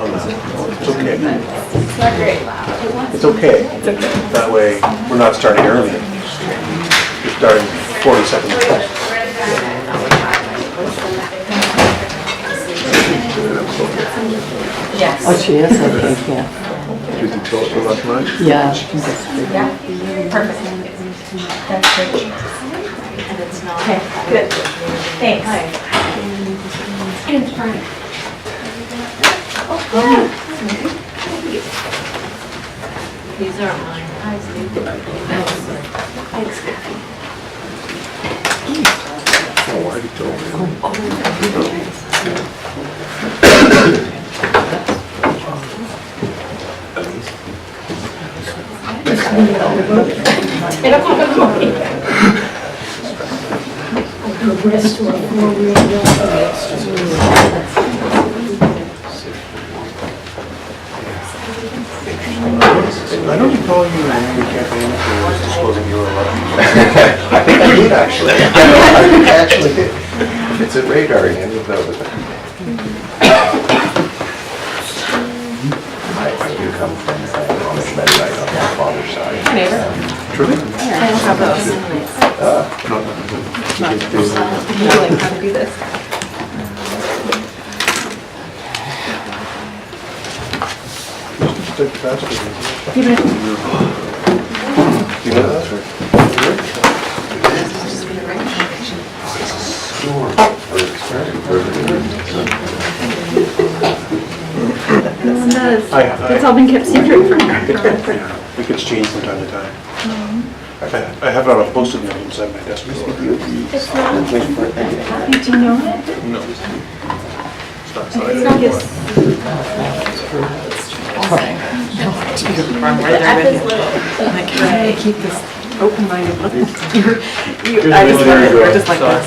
on that. It's okay. It's not very loud. It's okay. It's okay. That way, we're not starting early. You're starting 40 seconds late. Yes. Oh, she is? Okay, yeah. You can tell us about tonight? Yeah, I think that's good. Yeah, perfect. That's great. Okay, good. Thanks. And Frank. Oh, yeah. These are mine. Oh, why did you tell I don't recall you in any campaign for disclosing you were elected. I think I did actually. I think I actually did. It's at radar and you know that. I do come from Amish Mennonite on my father's side. Hi, neighbor. Truly? I don't have those. You like how to do this? Take faster. You know, You know that's right. no one does. It's It's all been kept secret from Yeah, it gets changed from time to time. I have it on a post-it note inside my desk drawer. It's not. Did you know it? No. It's not It's signed. not his. I'm right there with you. Like, how do I keep this open-minded? I just love it. We're just like this.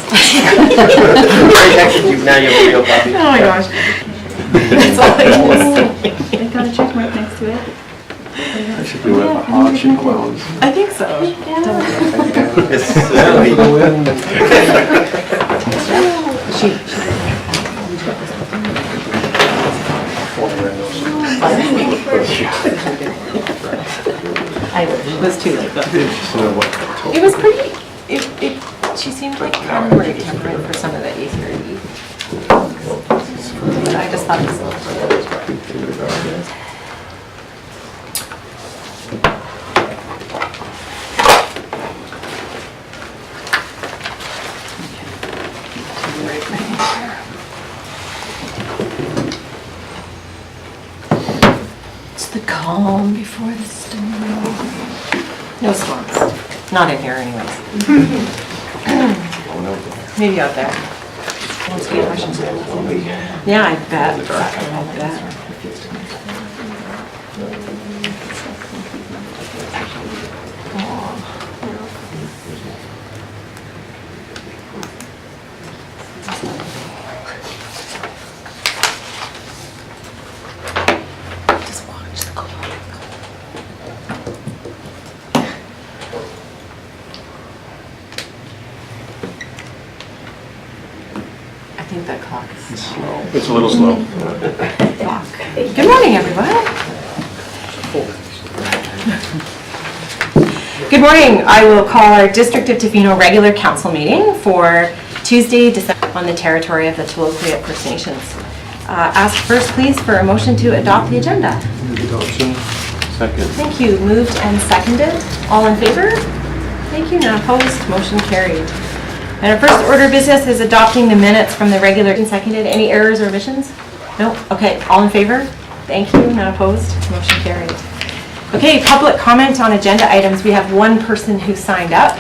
Now you have a real copy. Oh my gosh. That's all I can say. It got a check mark next to it. I should do it at the hardship allowance. I think so. It was too late though. It was pretty, she seemed like more temperament for some of the 8:30. But I just thought it was It's the calm before the storm. No storms. Not in here anyways. Maybe out there. Once we get Russians. Yeah, I bet. I bet. Just watch the clock. I think that clock is slow. It's a little slow. Good morning, everyone. Good morning. I will call our District of Tofino regular council meeting for Tuesday, December on the territory of the Tuolumne First Nations. Ask first, please, for a motion to adopt the agenda. Adoption. Second. Thank you. Moved and seconded. All in favor? Thank you. None opposed. Motion carried. And our first order of business is adopting the minutes from the regular and seconded. Any errors or omissions? No? Okay. All in favor? Thank you. None opposed. Motion carried. Okay. Public comment on agenda items. We have one person who signed up.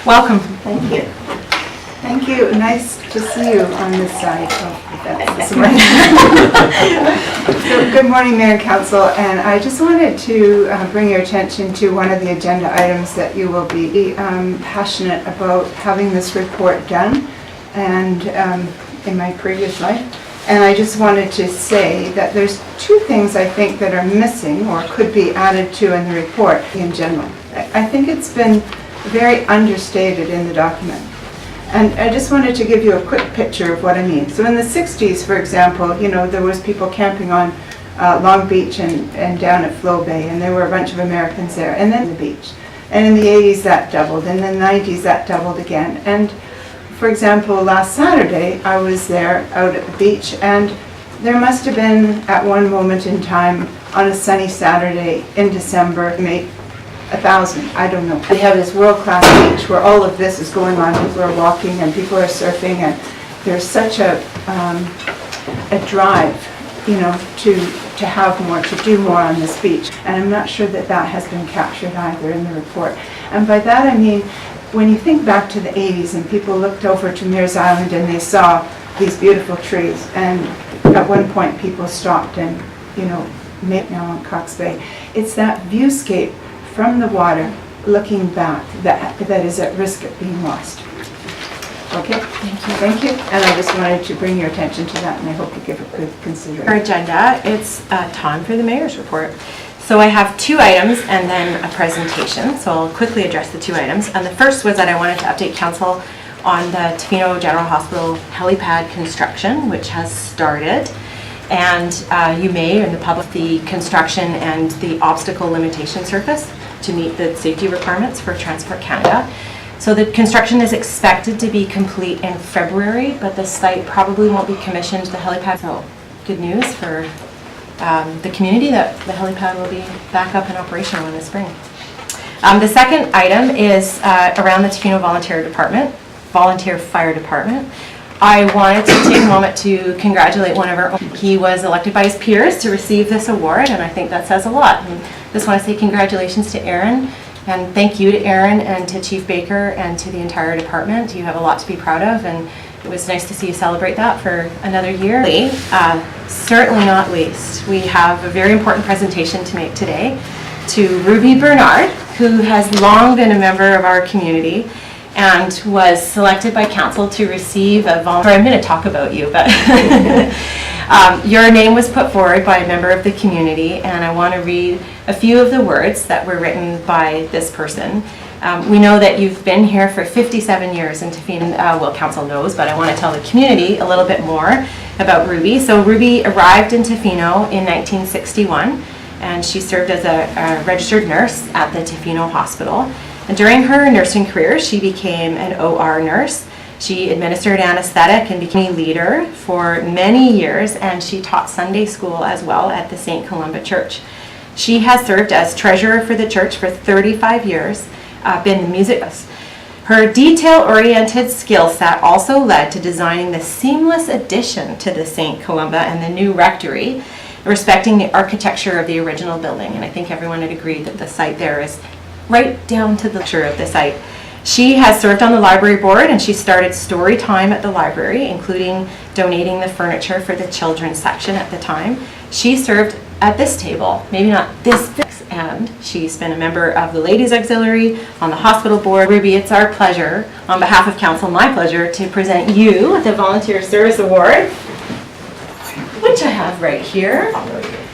Welcome. Thank you. Thank you. Nice to see you on this side of the fence this morning. So, good morning, Mayor and Council. And I just wanted to bring your attention to one of the agenda items that you will be passionate about having this report done, and in my previous life. And I just wanted to say that there's two things I think that are missing or could be added to in the report in general. I think it's been very understated in the document. And I just wanted to give you a quick picture of what I mean. So in the 60s, for example, you know, there was people camping on Long Beach and down at Flow Bay, and there were a bunch of Americans there, and then the beach. And in the 80s that doubled, and in the 90s that doubled again. And for example, last Saturday I was there out at the beach, and there must have been at one moment in time on a sunny Saturday in December, maybe 1,000, I don't know. We have this world-class beach where all of this is going on. People are walking and people are surfing, and there's such a drive, you know, to have more, to do more on this beach. And I'm not sure that that has been captured either in the report. And by that I mean, when you think back to the 80s and people looked over to Mears Island and they saw these beautiful trees, and at one point people stopped and, you know, now on Cox Bay, it's that viewscape from the water looking back that is at risk of being lost. Okay? Thank you. And I just wanted to bring your attention to that, and I hope you give it good consideration. Our agenda, it's time for the mayor's report. So I have 2 items and then a presentation, so I'll quickly address the 2 items. And the first was that I wanted to update council on the Tofino General Hospital helipad construction, which has started. And you may, in the public, the construction and the obstacle limitation surface to meet the safety requirements for Transport Canada. So the construction is expected to be complete in February, but the site probably won't be commissioned, the helipad. So good news for the community that the helipad will be back up and operational in the spring. The second item is around the Tofino Volunteer Fire Department. I wanted to take a moment to congratulate one of our own. He was elected by his peers to receive this award, and I think that says a lot. And just want to say congratulations to Aaron, and thank you to Aaron and to Chief Baker and to the entire department. You have a lot to be proud of, and it was nice to see you celebrate that for another year. Certainly not least, we have a very important presentation to make today to Ruby Bernard, who has long been a member of our community and was selected by council to receive a volunteer. I'm going to talk about you, but your name was put forward by a member of the community, and I want to read a few of the words that were written by this person. We know that you've been here for 57 years in Tofino. Well, council knows, but I want to tell the community a little bit more about Ruby. So Ruby arrived in Tofino in 1961, and she served as a registered nurse at the Tofino Hospital. And during her nursing career, she became an OR nurse. She administered anesthetic and became a leader for many years, and she taught Sunday school as well at the St. Columba Church. She has served as treasurer for the church for 35 years, been in music. Her detail-oriented skill set also led to designing the seamless addition to the St. Columba and the new rectory, respecting the architecture of the original building. And I think everyone would agree that the site there is right down to the picture of the site. She has served on the library board, and she started story time at the library, including donating the furniture for the children's section at the time. She served at this table, maybe not this fix, and she's been a member of the Ladies Auxiliary, on the hospital board. Ruby, it's our pleasure, on behalf of council, my pleasure, to present you the Volunteer Service Award, which I have right here.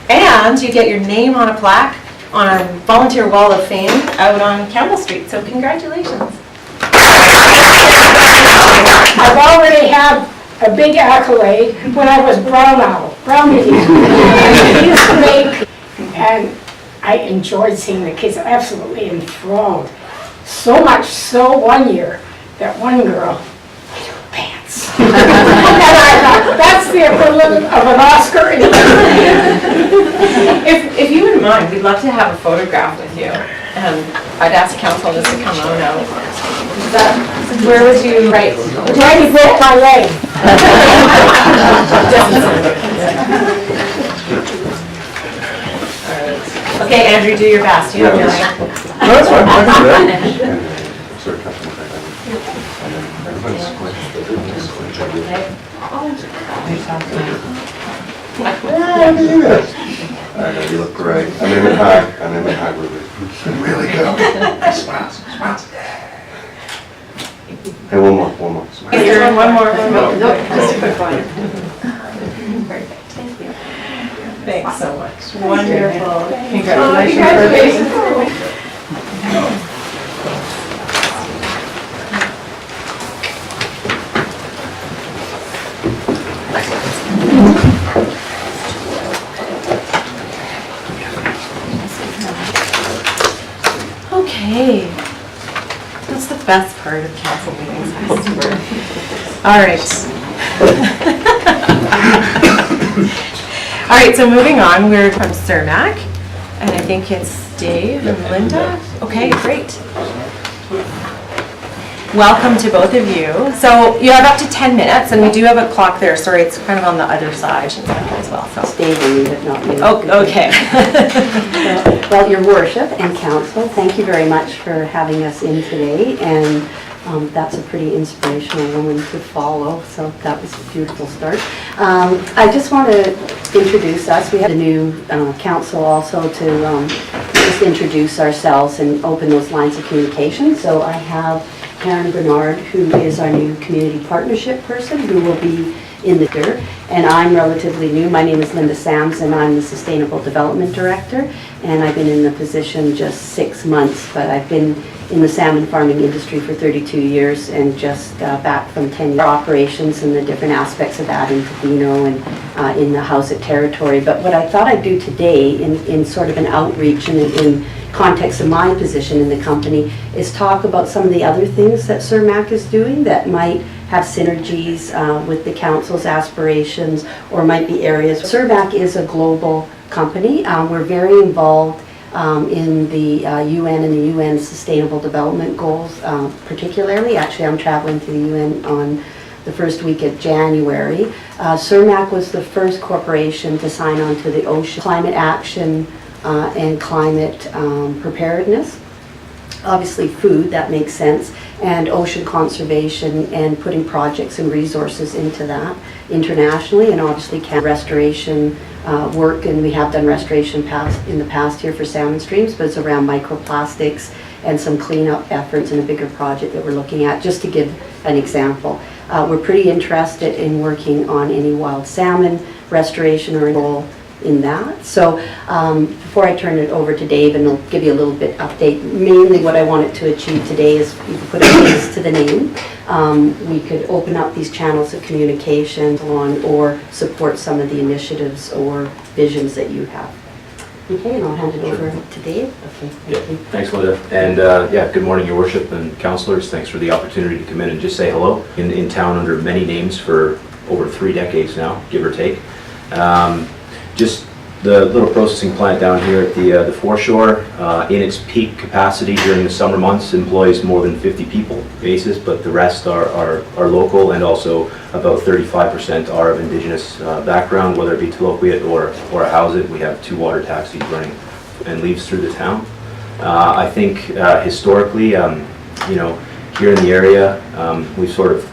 And you get your name on a plaque on our volunteer wall of fame out on Campbell Street. So congratulations. I've already had a big accolade when I was Brown Owl. Brown Meeting. We used to make, and I enjoyed seeing the kids, absolutely enthralled. So much so one year that one girl made her pants. And I thought, that's the equivalent of an Oscar. If you wouldn't mind, we'd love to have a photograph with you. And I'd ask council just to come on out. Where would you write? Randy broke my leg. Okay, Andrew, do your best. You have your line. No, that's fine, I can do that. Sort of cut them back. And then everybody's I know, you look great. I'm aiming high, Ruby. Really good. Smiles. Hey, one more. Smile. Here, one more. No, just a quick one. Perfect. Thank you. Thanks so much. Wonderful. Congratulations. best part of council meetings, I swear. All right. All right, so moving on, we're from Cermak, and I think it's Dave and Linda. Okay, great. Welcome to both of you. So you have up to 10 minutes, and we do have a clock there. Sorry, it's kind of on the other side as well. So. Stable, but not me. Oh, okay. Well, your worship and council, thank you very much for having us in today, and that's a pretty inspirational woman to follow, so that was a beautiful start. I just want to introduce us. We have a new council also to just introduce ourselves and open those lines of communication. So I have Karen Bernard, who is our new community partnership person, who will be in the year. And I'm relatively new. My name is Linda Sams, and I'm the Sustainable Development Director. And I've been in the position just 6 months, but I've been in the salmon farming industry for 32 years and just back from 10-year operations and the different aspects of that in Tofino and in the Housat territory. But what I thought I'd do today in sort of an outreach and in context of my position in the company is talk about some of the other things that Cermak is doing that might have synergies with the council's aspirations or might be areas. Cermak is a global company. We're very involved in the UN and the UN Sustainable Development Goals particularly. Actually, I'm traveling to the UN on the first week of January. Cermak was the first corporation to sign on to the Ocean Climate Action and Climate Preparedness. Obviously food, that makes sense, and ocean conservation and putting projects and resources into that internationally, and obviously restoration work, and we have done restoration in the past here for salmon streams, but it's around microplastics and some cleanup efforts in a bigger project that we're looking at, just to give an example. We're pretty interested in working on any wild salmon restoration or role in that. So before I turn it over to Dave, and I'll give you a little bit update, mainly what I wanted to achieve today is we could put a face to the name. We could open up these channels of communication on or support some of the initiatives or visions that you have. Okay, and I'll hand it over to Dave. Okay, thank you. Thanks, Linda. And yeah, good morning, your worship and councillors. Thanks for the opportunity to come in and just say hello. In town under many names for over 3 decades now, give or take. Just the little processing plant down here at the foreshore, in its peak capacity during the summer months, employs more than 50 people basis, but the rest are local, and also about 35% are of Indigenous background, whether it be Tloquit or a Housat. We have 2 water taxis running and leaves through the town. I think historically, you know, here in the area, we've sort of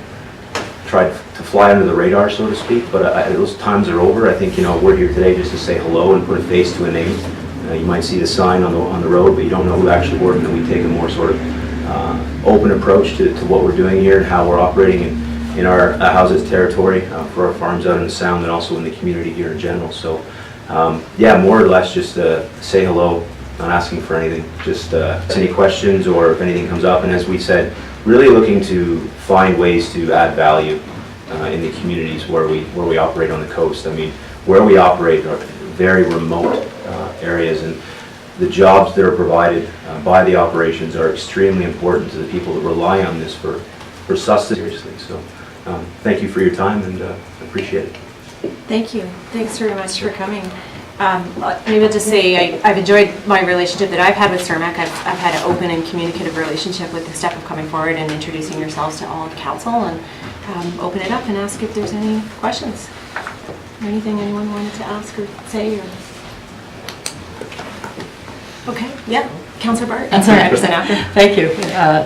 tried to fly under the radar, so to speak, but those times are over. I think, you know, we're here today just to say hello and put a face to a name. You might see the sign on the road, but you don't know who actually worked, and we take a more sort of open approach to what we're doing here and how we're operating in our Housat territory for our farms out in the Sound, and also in the community here in general. So yeah, more or less just say hello, not asking for anything, just any questions or if anything comes up. And as we said, really looking to find ways to add value in the communities where we operate on the coast. I mean, where we operate are very remote areas, and the jobs that are provided by the operations are extremely important to the people that rely on this for sustenance. Seriously, so thank you for your time, and appreciate it. Thank you. Thanks very much for coming. Maybe I'll just say I've enjoyed my relationship that I've had with Cermak. I've had an open and communicative relationship with the step of coming forward and introducing yourselves to all of council, and open it up and ask if there's any questions or anything anyone wanted to ask or say. Or... Okay, yeah, Councillor Bart. Councillor Anderson after. Thank you.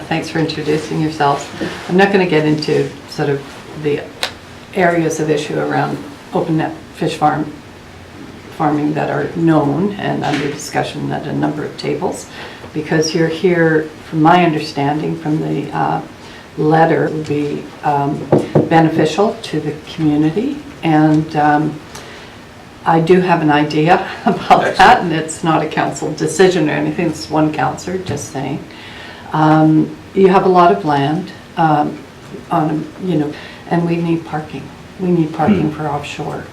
Thanks for introducing yourselves. I'm not going to get into sort of the areas of issue around open net fish farming that are known and under discussion at a number of tables, because you're here, from my understanding from the letter, would be beneficial to the community, and I do have an idea about that, and it's not a council decision or anything. It's one councillor just saying. You have a lot of land, you know, and we need parking. We need parking for offshore.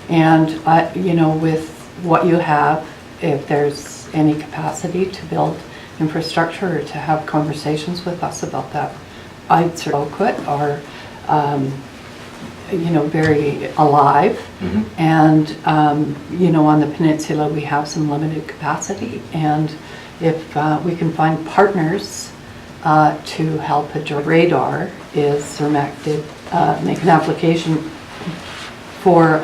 And, you know, with what you have, if there's any capacity to build infrastructure or to have conversations with us about that. I'd sort of quit are, very alive. And, on the peninsula, we have some limited capacity. And if we can find partners to help address radar, is CERMAC did make an application for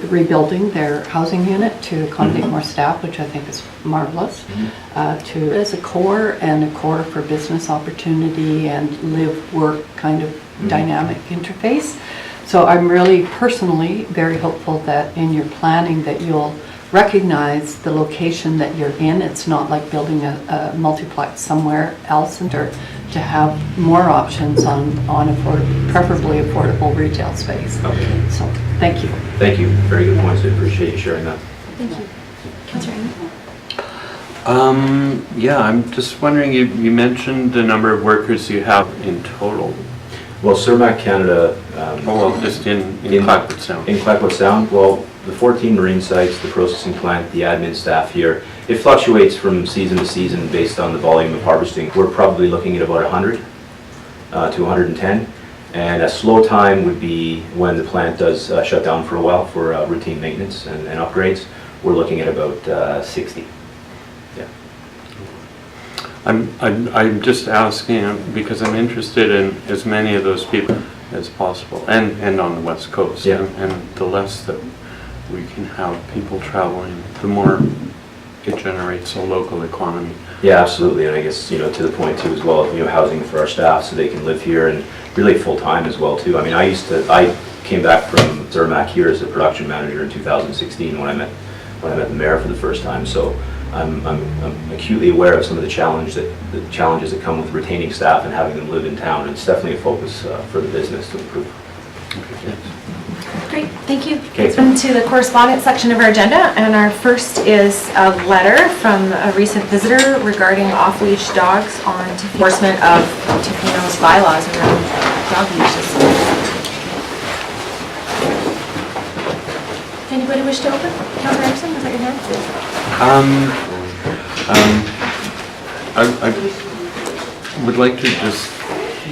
rebuilding their housing unit to accommodate more staff, which I think is marvelous. As a core and a core for business opportunity and live-work kind of dynamic interface. So I'm really personally very hopeful that in your planning that you'll recognize the location that you're in. It's not like building a multiplex somewhere else, and to have more options on preferably affordable retail space. Okay. So, thank you. Thank you. Very good points. I appreciate you sharing that. Thank you. Councillor Amy? Yeah, I'm just wondering, you mentioned the number of workers you have in total. Well, CERMAC Canada... just in Clayoquot Sound. In Clayoquot Sound, well, the 14 marine sites, the processing plant, the admin staff here, it fluctuates from season to season based on the volume of harvesting. We're probably looking at about 100 to 110. And a slow time would be when the plant does shut down for a while for routine maintenance and upgrades. We're looking at about 60. Yeah. I'm just asking because I'm interested in as many of those people as possible, and on the West Coast. Yeah. And the less that we can have people traveling, the more it generates a local economy. Yeah, absolutely. And I guess, to the point too as well, housing for our staff so they can live here and really full time as well too. I mean, I came back from CERMAC here as a production manager in 2016 when I met the mayor for the first time. So I'm acutely aware of some of the challenges that come with retaining staff and having them live in town. And it's definitely a focus for the business to improve. Great, thank you. Okay. Let's move to the correspondence section of our agenda, and our first is a letter from a recent visitor regarding off-leash dogs on enforcement of Tofino's bylaws around dog leashes. Anybody wish to open? Councillor Anderson, was that your hand? I would like to just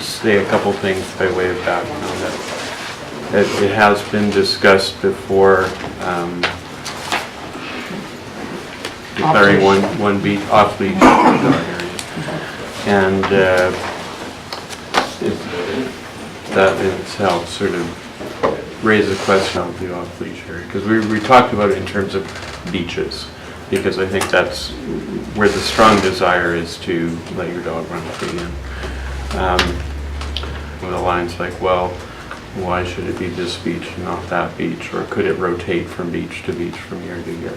say a couple things by way of background. It has been discussed before, declaring one beach off-leash dog area. And that in itself sort of raised the question of the off-leash area. Because we talked about it in terms of beaches, because I think that's where the strong desire is to let your dog run free in. With the lines like, well, why should it be this beach and not that beach, or could it rotate from beach to beach from year to year?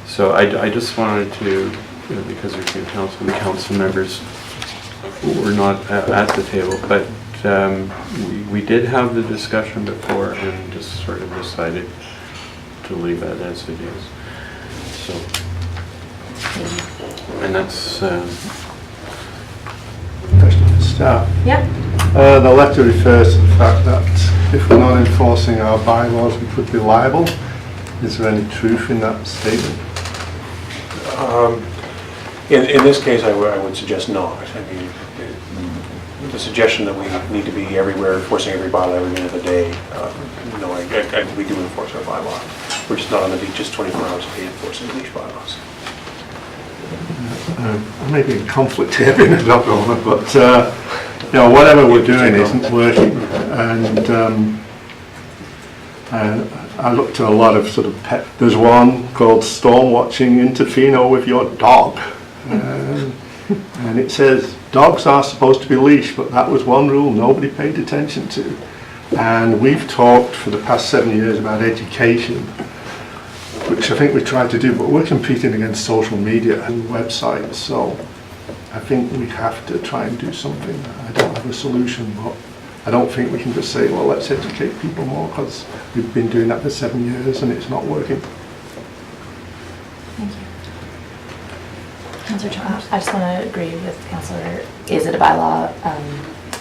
So I just wanted to, because there's new council members who were not at the table, but we did have the discussion before and just sort of decided to leave it as it is. So, and that's... Question to start. Yep. The letter refers to the fact that if we're not enforcing our bylaws, we could be liable. Is there any truth in that statement? In this case, I would suggest not. I mean, the suggestion that we need to be everywhere enforcing every bylaw every minute of the day, no, we do enforce our bylaw. We're just not on the beaches 24 hours a day enforcing leash bylaws. I may be in conflict here being a dog owner, but whatever we're doing isn't working. And I looked at a lot of sort of pet. There's one called Storm Watching in Tofino with Your Dog. And it says dogs are supposed to be leashed, but that was one rule nobody paid attention to. And we've talked for the past 7 years about education, which I think we tried to do, but we're competing against social media and websites, so I think we have to try and do something. I don't have a solution, but I don't think we can just say, well, let's educate people more, because we've been doing that for 7 years and it's not working. Thank you. Councillor Chalmers. I just want to agree with Councillor. Is it a bylaw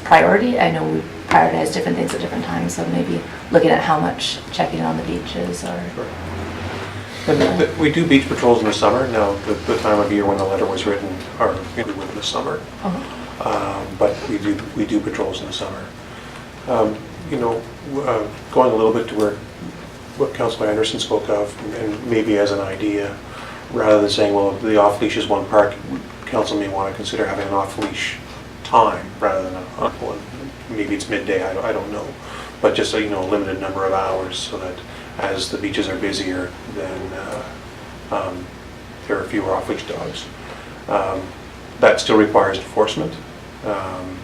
priority? I know we prioritize different things at different times, so maybe looking at how much checking on the beaches or... We do beach patrols in the summer. Now, the time of year when the letter was written are in the summer. But we do patrols in the summer. You know, going a little bit to what Councillor Anderson spoke of, and maybe as an idea, rather than saying, well, the off-leash is one part, council may want to consider having an off-leash time rather than well, maybe it's midday, I don't know. But just, you know, a limited number of hours so that as the beaches are busier, then there are fewer off-leash dogs. That still requires enforcement.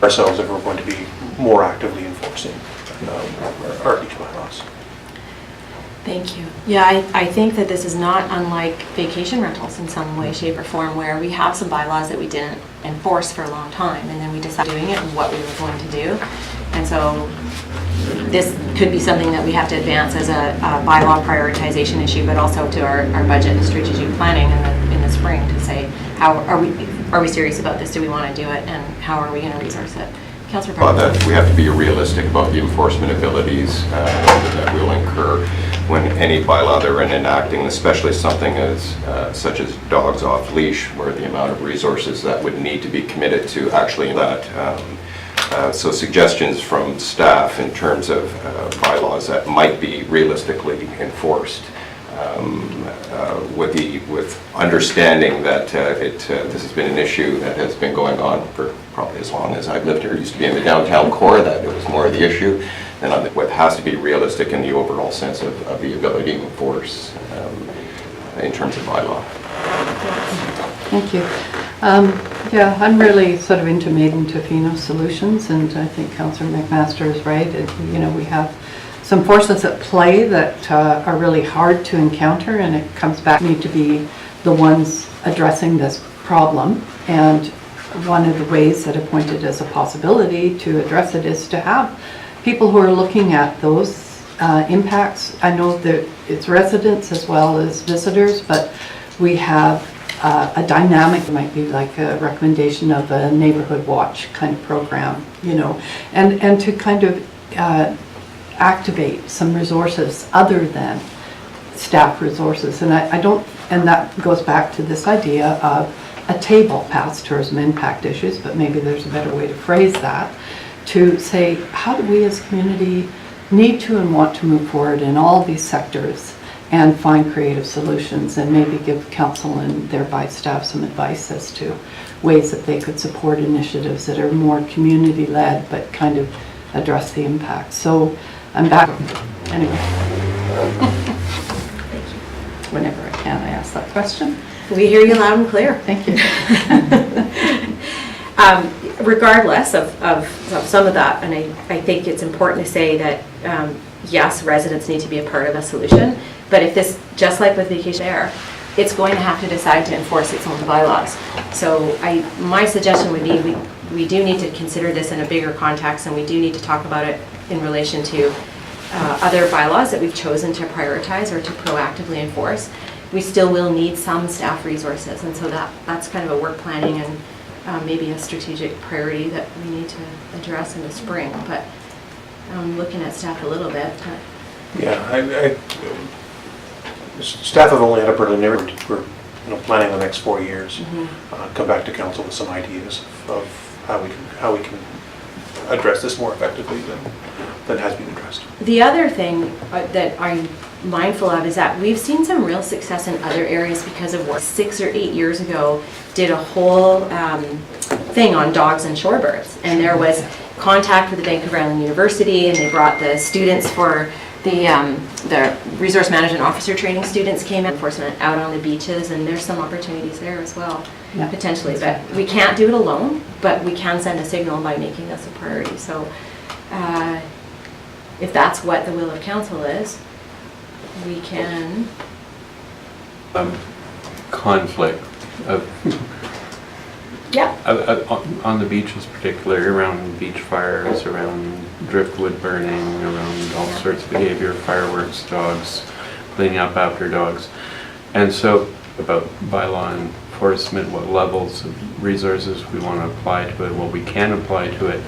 Ourselves, if we're going to be more actively enforcing our beach bylaws. Thank you. Yeah, I think that this is not unlike vacation rentals in some way, shape, or form, where we have some bylaws that we didn't enforce for a long time, and then we decided doing it and what we were going to do. And so this could be something that we have to advance as a bylaw prioritization issue, but also to our budget and strategic planning in the spring to say, how are we serious about this? Do we want to do it? And how are we going to resource it? Councillor Well, Parker. that we have to be realistic about the enforcement abilities that we'll incur when any bylaw they're enacting, especially something as such as dogs off leash, where the amount of resources that would need to be committed to actually that. So suggestions from staff in terms of bylaws that might be realistically enforced. With understanding that this has been an issue that has been going on for probably as long as I've lived here. It used to be in the downtown core that it was more of the issue, and what has to be realistic in the overall sense of the ability to enforce in terms of bylaw. Thank you. Yeah, I'm really sort of into Made in Tofino solutions, and I think Councillor McMaster is right. You know, we have some forces at play that are really hard to encounter, and it comes back need to be the ones addressing this problem. And one of the ways that I pointed as a possibility to address it is to have people who are looking at those impacts. I know that it's residents as well as visitors, but we have a dynamic. It might be like a recommendation of a neighborhood watch kind of program, you know, and to kind of activate some resources other than staff resources. And I don't, and that goes back to this idea of a table, past tourism impact issues, but maybe there's a better way to phrase that, to say, how do we as a community need to and want to move forward in all these sectors and find creative solutions, and maybe give council and thereby staff some advice as to ways that they could support initiatives that are more community-led but kind of address the impact. So I'm back. Anyway. Whenever I can, I ask that question. We hear you loud and clear. Thank you. Regardless of some of that, and I think it's important to say that yes, residents need to be a part of a solution, but if this, just like with Vacation Air, it's going to have to decide to enforce its own bylaws. So my suggestion would be we do need to consider this in a bigger context, and we do need to talk about it in relation to other bylaws that we've chosen to prioritize or to proactively enforce. We still will need some staff resources, and so that's kind of a work planning and maybe a strategic priority that we need to address in the spring. But looking at staff a little bit. Yeah, staff have only had a preliminary. We're planning the next 4 years. Come back to council with some ideas of how we can address this more effectively than has been addressed. The other thing that I'm mindful of is that we've seen some real success in other areas because of work. 6 or 8 years ago, did a whole thing on dogs and shorebirds, and there was contact with the Vancouver Island University, and they brought the students for the resource management officer training students came in, enforcement out on the beaches, and there's some opportunities there as well, yeah, potentially. But we can't do it alone, but we can send a signal by making this a priority. So if that's what the will of council is, we can. Conflict of Yeah. on the beaches, particularly around beach fires, around driftwood burning, around all sorts of behavior, fireworks, dogs, cleaning up after dogs. And so about bylaw enforcement, what levels of resources we want to apply to it, what we can apply to it.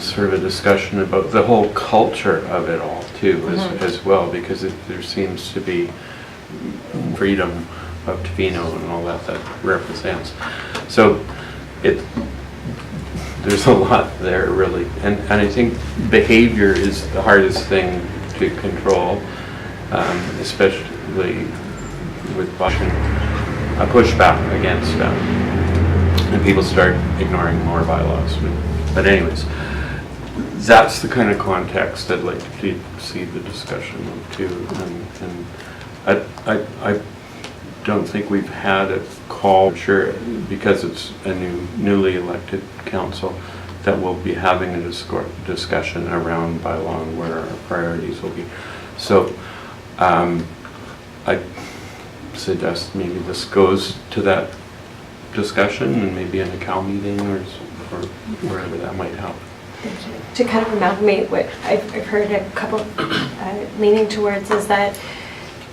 Sort of a discussion about the whole culture of it all too, as well, because there seems to be freedom of Tofino and all that represents. So there's a lot there really, and I think behavior is the hardest thing to control, especially with a pushback against them, and people start ignoring more bylaws. But anyways, that's the kind of context I'd like to see the discussion of too, and I don't think we've had a call, sure, because it's a newly elected council, that we'll be having a discussion around bylaw and where our priorities will be. So I suggest maybe this goes to that discussion and maybe in a Cal meeting or wherever that might help. To kind of amalgamate what I've heard a couple leaning towards is that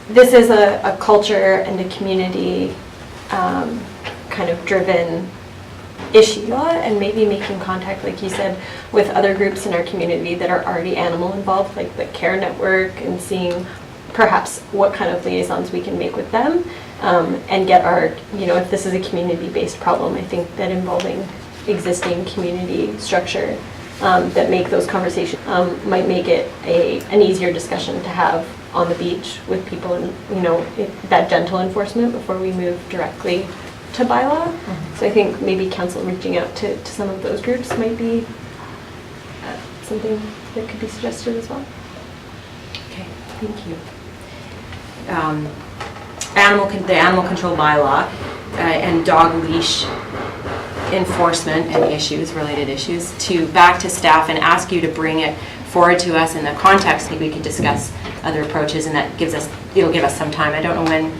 this is a culture and a community kind of driven issue, and maybe making contact, like you said, with other groups in our community that are already animal involved, like the CARE Network, and seeing perhaps what kind of liaisons we can make with them, and get our, if this is a community-based problem, I think that involving existing community structure that make those conversations might make it an easier discussion to have on the beach with people, and that gentle enforcement before we move directly to bylaw. So I think maybe council reaching out to some of those groups might be something that could be suggested as well. Okay, thank you. The animal control bylaw and dog leash enforcement and related issues, back to staff and ask you to bring it forward to us in the context. I think we could discuss other approaches, and that it'll give us some time. I don't know when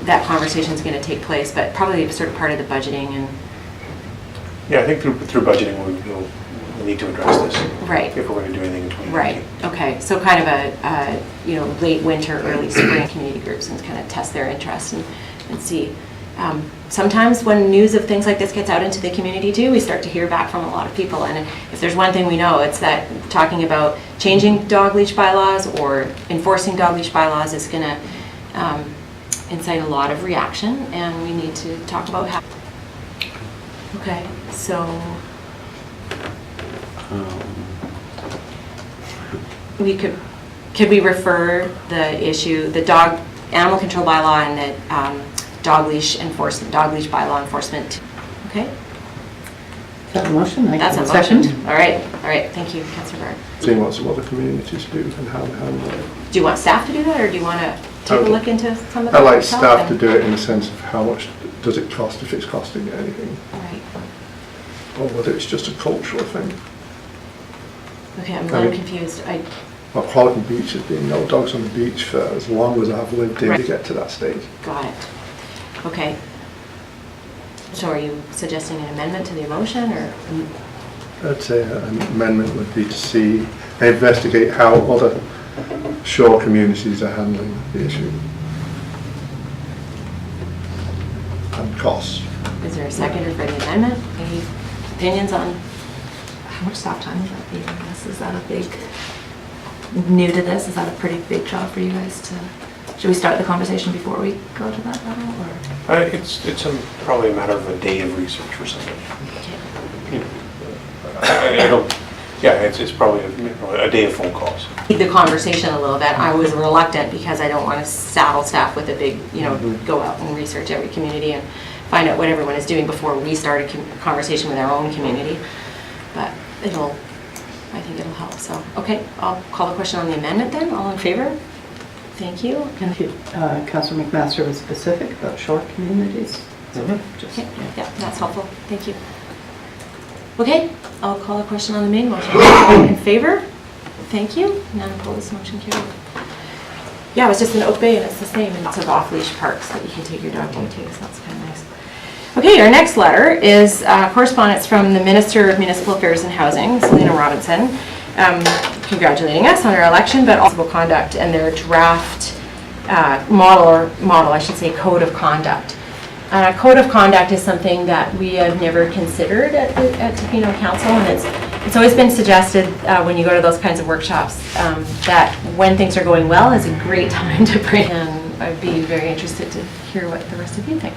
that conversation is going to take place, but probably sort of part of the budgeting and. Yeah, I think through budgeting we'll need to address this. Right. If we're going to do anything in 2019. Right. Okay. So kind of a late winter, early spring community groups, and kind of test their interest and see. Sometimes when news of things like this gets out into the community too, we start to hear back from a lot of people. And if there's one thing we know, it's that talking about changing dog leash bylaws or enforcing dog leash bylaws is going to incite a lot of reaction, and we need to talk about how. Okay, so could we refer the issue, the animal control bylaw and the dog leash bylaw enforcement? Okay. Is that a motion? That's a motion. All right, thank you, Councillor Bard. Seeing what some other communities do and how they handle it. Do you want staff to do that, or do you want to take a look into some of I that like yourself? staff to do it in the sense of how much does it cost, if it's costing anything, Right. or whether it's just a cultural thing. Okay, I'm a little confused. Well, Crolican Beach has been no dogs on the beach for as long as I've lived in to get to that stage. Got it. Okay. So are you suggesting an amendment to the motion, or? I'd say an amendment would be to investigate how other shore communities are handling the issue. And costs. Is there a seconder for the amendment? Any opinions on? How much staff time would that be? I guess, is that a big, new to this, is that a pretty big job for you guys to, should we start the conversation before we go to that level, or? It's probably a matter of a day of research or something. I don't. Yeah, it's probably a day of phone calls. The conversation a little bit. I was reluctant because I don't want to saddle staff with a big, go out and research every community and find out what everyone is doing before we start a conversation with our own community. But I think it'll help. So, okay, I'll call the question on the amendment then. All in favor? Thank you. And Councillor McMaster was specific about shore communities. Okay, yeah, that's helpful. Thank you. Okay, I'll call the question on the main motion. All in favor? Thank you. None opposed, motion carried. Yeah, it was just in Oak Bay, and it's the same, and it's of off-leash parks that you can take your dog to, so that's kind of nice. Okay, our next letter is correspondence from the Minister of Municipal Affairs and Housing, Selena Robinson, congratulating us on our election, but also conduct and their draft code of conduct. Code of conduct is something that we have never considered at Tofino Council, and it's always been suggested when you go to those kinds of workshops that when things are going well is a great time to bring in I'd be very interested to hear what the rest of you think.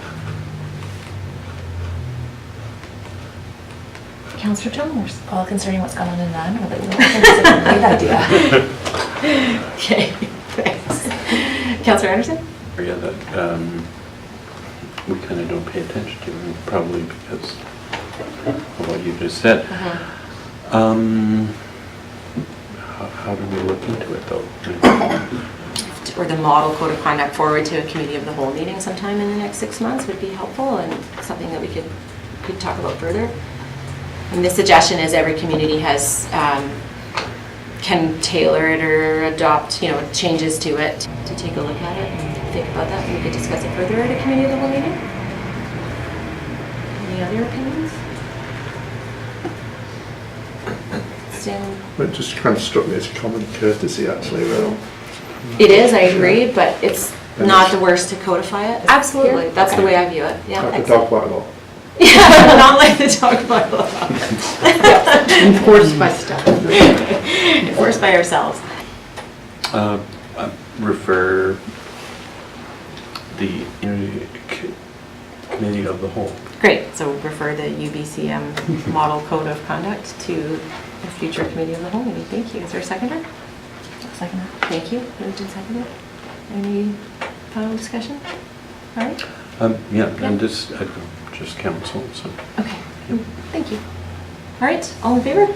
Councillor Chalmers. Well, concerning what's going on in that, I think it's a great idea. Okay, thanks. Councillor Anderson? Area that we kind of don't pay attention to, and probably because of what you just said. How do we look into it, though? Or the model code of conduct forward to a committee of the whole meeting sometime in the next 6 months would be helpful, and something that we could talk about further. And the suggestion is every community has, can tailor it or adopt, changes to it, to take a look at it and think about that, and we could discuss it further at a committee of the whole meeting. Any other opinions? Stan? It just kind of struck me as a common courtesy, actually, Will. It is, I agree, but it's not the worst to codify it. Absolutely, that's the way I view it, yeah. Like the dog bylaw. Yeah, not like the dog bylaw. Enforced by staff. Enforced by ourselves. Refer the committee of the whole. Great, so refer the UBCM model code of conduct to a future committee of the whole meeting. Thank you. Is there a seconder? Seconder. Thank you. Moved and seconded. Any final discussion? All right. Yeah, and just council, so. Okay, thank you. All right, all in favor?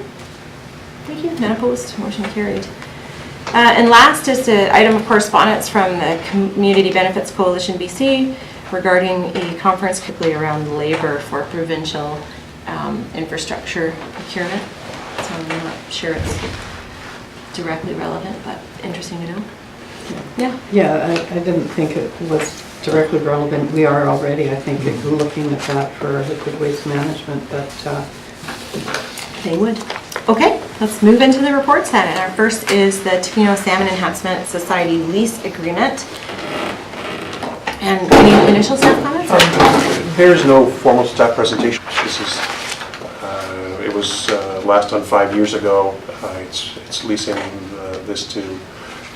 Thank you, none opposed, motion carried. And last is an item of correspondence from the Community Benefits Coalition BC regarding a conference quickly around labor for provincial infrastructure procurement. So I'm not sure it's directly relevant, but interesting to know. Yeah. Yeah, I didn't think it was directly relevant. We are already, I think, looking at that for liquid waste management, but they would. Okay, let's move into the reports then. And our first is the Tofino Salmon Enhancement Society lease agreement. And any initial staff comments? There's no formal staff presentation. This is, it was last done 5 years ago. It's leasing this to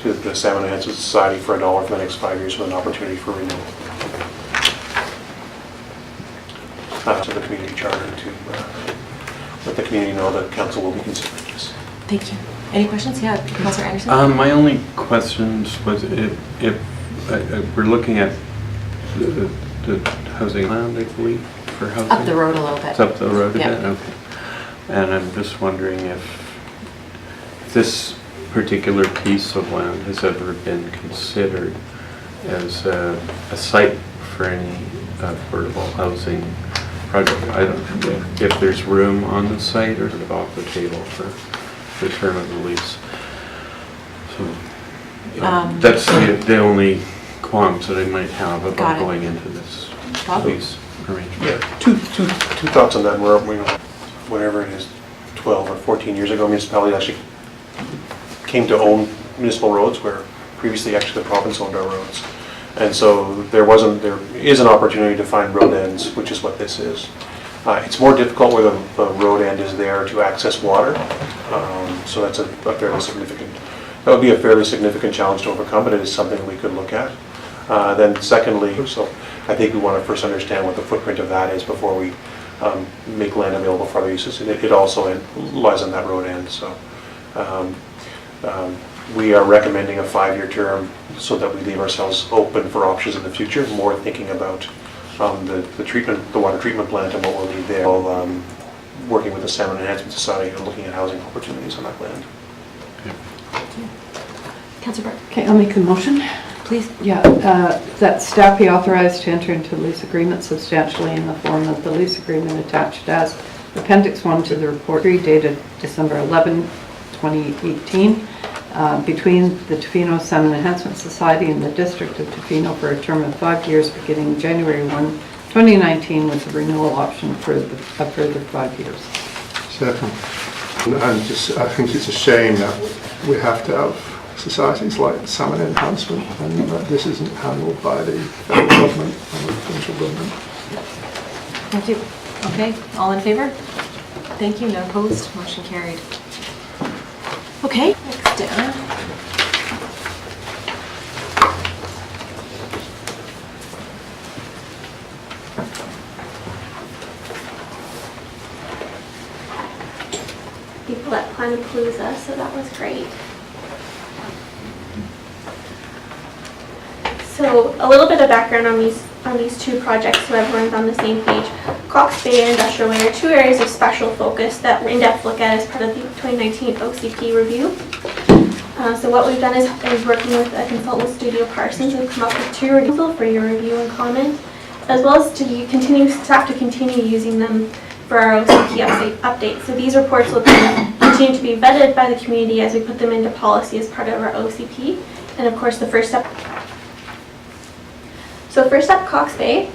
the Salmon Enhancement Society for $1 for the next 5 years with an opportunity for renewal. To the community charter to let the community know that council will be considering this. Thank you. Any questions? Yeah, Councillor Anderson? My only questions was if we're looking at the housing land, I believe, for housing? Up the road a little bit. It's up the road a Yeah. bit? Okay. And I'm just wondering if this particular piece of land has ever been considered as a site for any affordable housing project. I don't know if there's room on the site or sort of off the table for the term of the lease. So that's the only qualms that I might have Got about it. going into this lease arrangement. Yeah, two thoughts on that. We're, whatever it is, 12 or 14 years ago, municipality actually came to own municipal roads where previously actually the province owned our roads. And so there is an opportunity to find road ends, which is what this is. It's more difficult where the road end is there to access water. So that's that would be a fairly significant challenge to overcome, but it is something we could look at. Then secondly, so I think we want to first understand what the footprint of that is before we make land available for other uses. And it also lies on that road end. So we are recommending a 5-year term so that we leave ourselves open for options in the future, more thinking about the water treatment plant and what we'll need there, while working with the Salmon Enhancement Society and looking at housing opportunities on that land. Councillor Burke, okay, I'll make a motion. please. Yeah, that staff be authorized to enter into lease agreement substantially in the form of the lease agreement attached as Appendix 1 to the report dated December 11, 2018, between the Tofino Salmon Enhancement Society and the District of Tofino for a term of 5 years beginning January 1, 2019, with a renewal option for a further 5 years. Second. And I think it's a shame that we have to have societies like Salmon Enhancement and that this isn't handled by the federal government and the provincial government. Thank you. Okay, all in favor? Thank you, none opposed, motion carried. Okay, next down. People at Planapalooza, so that was great. So a little bit of background on these two projects so everyone's on the same page. Cox Bay and Industrial Way are two areas of special focus that we're in-depth look at as part of the 2019 OCP review. So what we've done is working with a consultant, Studio Parsons, and come up with two reviews for your review and comment, as well as staff to continue using them for our OCP updates. So these reports will continue to be vetted by the community as we put them into policy as part of our OCP. And of course, the first step. So first up, Cox Bay.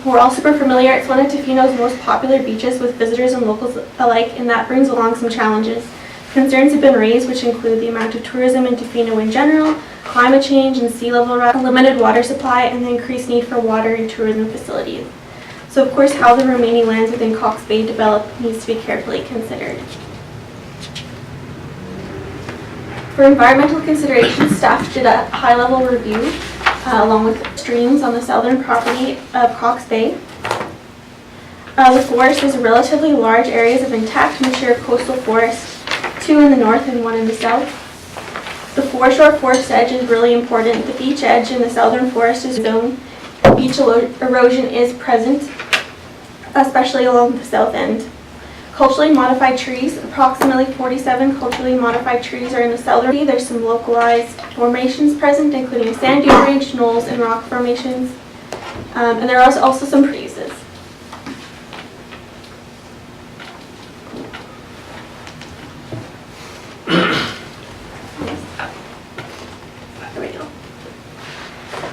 We're all super familiar. It's one of Tofino's most popular beaches with visitors and locals alike, and that brings along some challenges. Concerns have been raised, which include the amount of tourism in Tofino in general, climate change and sea level rise, limited water supply, and the increased need for water and tourism facilities. So of course, how the remaining lands within Cox Bay develop needs to be carefully considered. For environmental considerations, staff did a high-level review along with streams on the southern property of Cox Bay. The forest is relatively large areas of intact mature coastal forest, 2 in the north and 1 in the south. The foreshore forest edge is really important. The beach edge in the southern forest is zone. Beach erosion is present, especially along the south end. Culturally modified trees, approximately 47 culturally modified trees are in the southern. There's some localized formations present, including sand dune ridge, knolls, and rock formations. And there are also some breezes. There we go.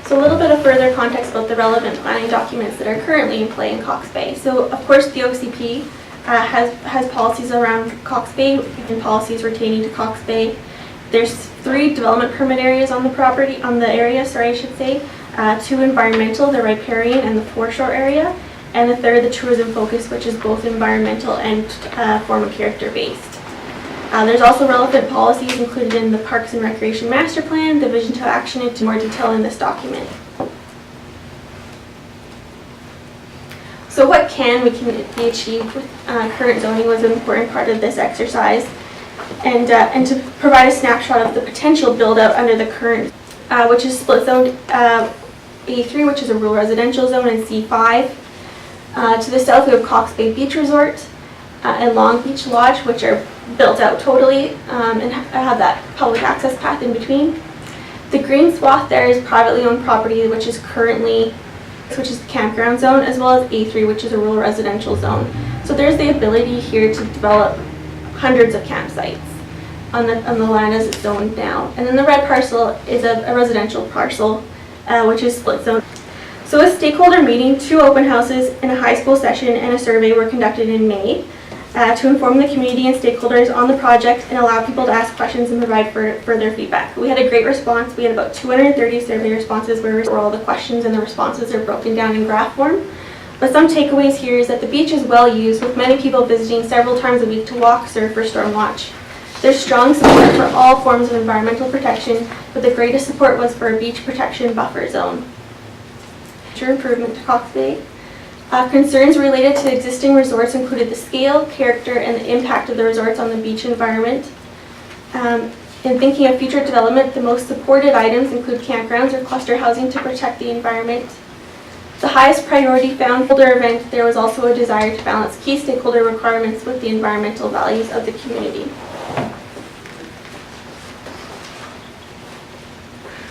So a little bit of further context about the relevant planning documents that are currently in play in Cox Bay. So of course the OCP has policies around Cox Bay and policies pertaining to Cox Bay. There's 3 development permit areas on the property, on the area, sorry, I should say. 2 environmental, the riparian and the foreshore area, and the 3rd, the tourism focus, which is both environmental and form of character based. There's also relevant policies included in the Parks and Recreation Master Plan, the Vision to Action, into more detail in this document. So what can be achieved with current zoning was an important part of this exercise, and to provide a snapshot of the potential build out under the current, which is split zoned A3, which is a rural residential zone, and C5. To the south we have Cox Bay Beach Resort and Long Beach Lodge, which are built out totally and have that public access path in between. The green swath there is privately owned property, which is the campground zone, as well as A3, which is a rural residential zone. So there's the ability here to develop hundreds of campsites on the land as it's zoned now. And then the red parcel is a residential parcel, which is split zone. So a stakeholder meeting, 2 open houses, and a high school session and a survey were conducted in May to inform the community and stakeholders on the project and allow people to ask questions and provide further feedback. We had a great response. We had about 230 survey responses where all the questions and the responses are broken down in graph form. But some takeaways here is that the beach is well used, with many people visiting several times a week to walk, surf, or storm watch. There's strong support for all forms of environmental protection, but the greatest support was for a beach protection buffer zone. Future improvement to Cox Bay. Concerns related to existing resorts included the scale, character, and the impact of the resorts on the beach environment. In thinking of future development, the most supported items include campgrounds or cluster housing to protect the environment. The highest priority found stakeholder event, there was also a desire to balance key stakeholder requirements with the environmental values of the community.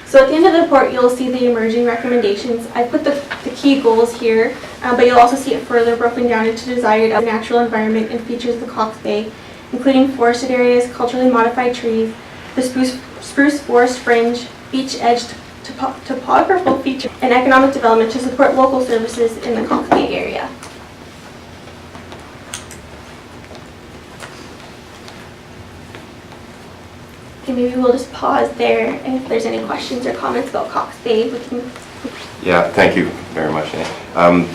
So at the end of the report, you'll see the emerging recommendations. I put the key goals here, but you'll also see it further broken down into desired natural environment and features of the Cox Bay, including forested areas, culturally modified trees, the spruce forest fringe, beach edge topographical features, and economic development to support local services in the Cox Bay area. And maybe we'll just pause there, and if there's any questions or comments about Cox Bay, we can... Yeah, thank you very much, Annie.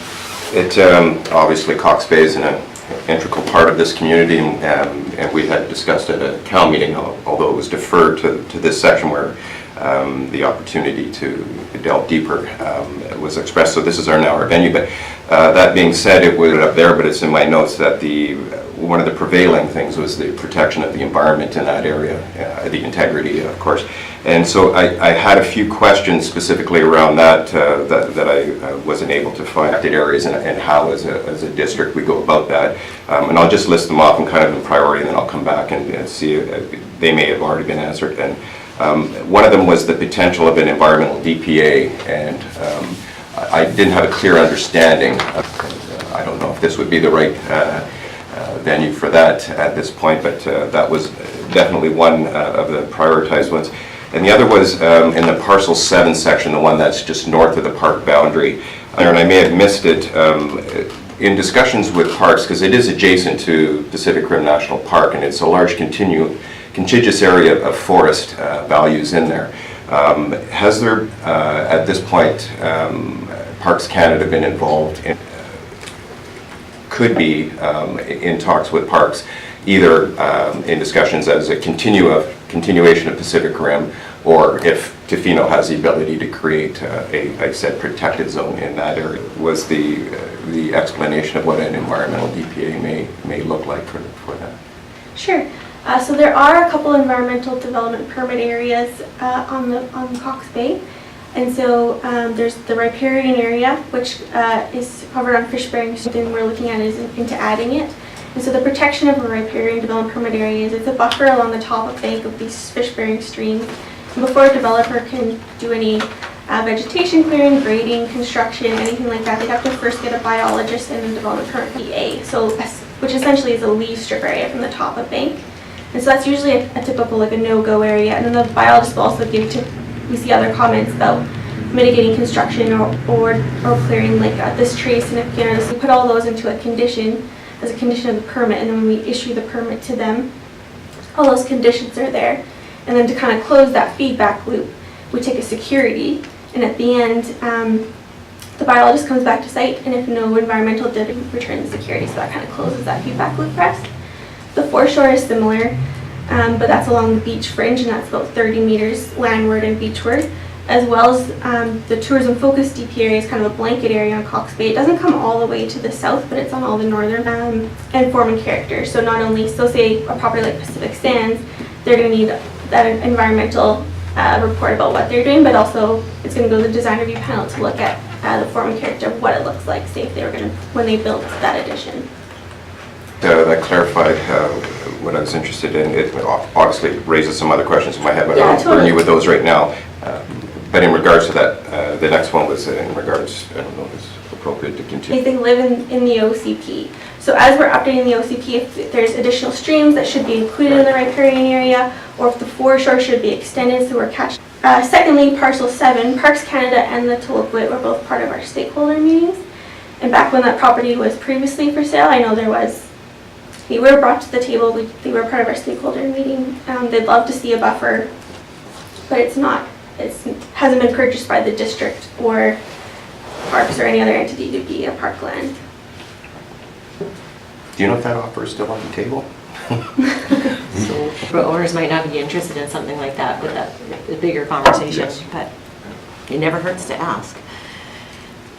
Obviously Cox Bay is an integral part of this community, and we had discussed at a CAL meeting, although it was deferred to this section where the opportunity to delve deeper was expressed. So this is now our venue. But that being said, it was up there, but it's in my notes that one of the prevailing things was the protection of the environment in that area, the integrity, of course. And so I had a few questions specifically around that that I wasn't able to find areas and how, as a district, we go about that. And I'll just list them off in kind of in priority, and then I'll come back and see if they may have already been answered. And one of them was the potential of an environmental DPA, and I didn't have a clear understanding. I don't know if this would be the right venue for that at this point, but that was definitely one of the prioritized ones. And the other was in the parcel 7 section, the one that's just north of the park boundary. And I may have missed it in discussions with parks, because it is adjacent to Pacific Rim National Park, and it's a large contiguous area of forest values in there. Has there, at this point, Parks Canada been involved in, could be in talks with parks, either in discussions as a continuation of Pacific Rim, or if Tofino has the ability to create like I said, protected zone in that area? Was the explanation of what an environmental DPA may look like for that? Sure. So there are a couple environmental development permit areas on Cox Bay. And so there's the riparian area, which is covered on fish-bearing streams, and we're looking at is into adding it. And so the protection of a riparian development permit area is it's a buffer along the top of bank of these fish-bearing streams. And before a developer can do any vegetation clearing, grading, construction, anything like that, they have to first get a biologist and a development permit PA, so which essentially is a leaf strip area from the top of bank. And so that's usually a typical like a no-go area. And then the biologist will also give we see other comments about mitigating construction or clearing like this tree significant. So we put all those into a condition as a condition of the permit, and then when we issue the permit to them, all those conditions are there. And then to kind of close that feedback loop, we take a security, and at the end, the biologist comes back to site, and if no environmental did, return the security. So that kind of closes that feedback loop for us. The foreshore is similar, but that's along the beach fringe, and that's about 30 meters landward and beachward, as well as the tourism focused DP area is kind of a blanket area on Cox Bay. It doesn't come all the way to the south, but it's on all the northern and forming character. So not only, so say a property like Pacific Sands, they're going to need that environmental report about what they're doing, but also it's going to go to the design review panel to look at the forming character of what it looks like, say if they were going to, when they built that addition. That clarified what I was interested in. It obviously raises some other questions in my head, but Yeah, I'll totally. burn you with those right now. But in regards to that, the next one was in regards, I don't know if it's appropriate to continue. They live in the OCP. So as we're updating the OCP, if there's additional streams that should be included in the riparian area, or if the foreshore should be extended, so we're catching. Secondly, Parcel 7, Parks Canada and the Tulipwit were both part of our stakeholder meetings. And back when that property was previously for sale, I know they were brought to the table, they were part of our stakeholder meeting. They'd love to see a buffer, but it hasn't been purchased by the district or parks or any other entity to be a parkland. Do you know if that offer is still on the table? But owners might not be interested in something like that with a bigger conversation, Yes. but it never hurts to ask.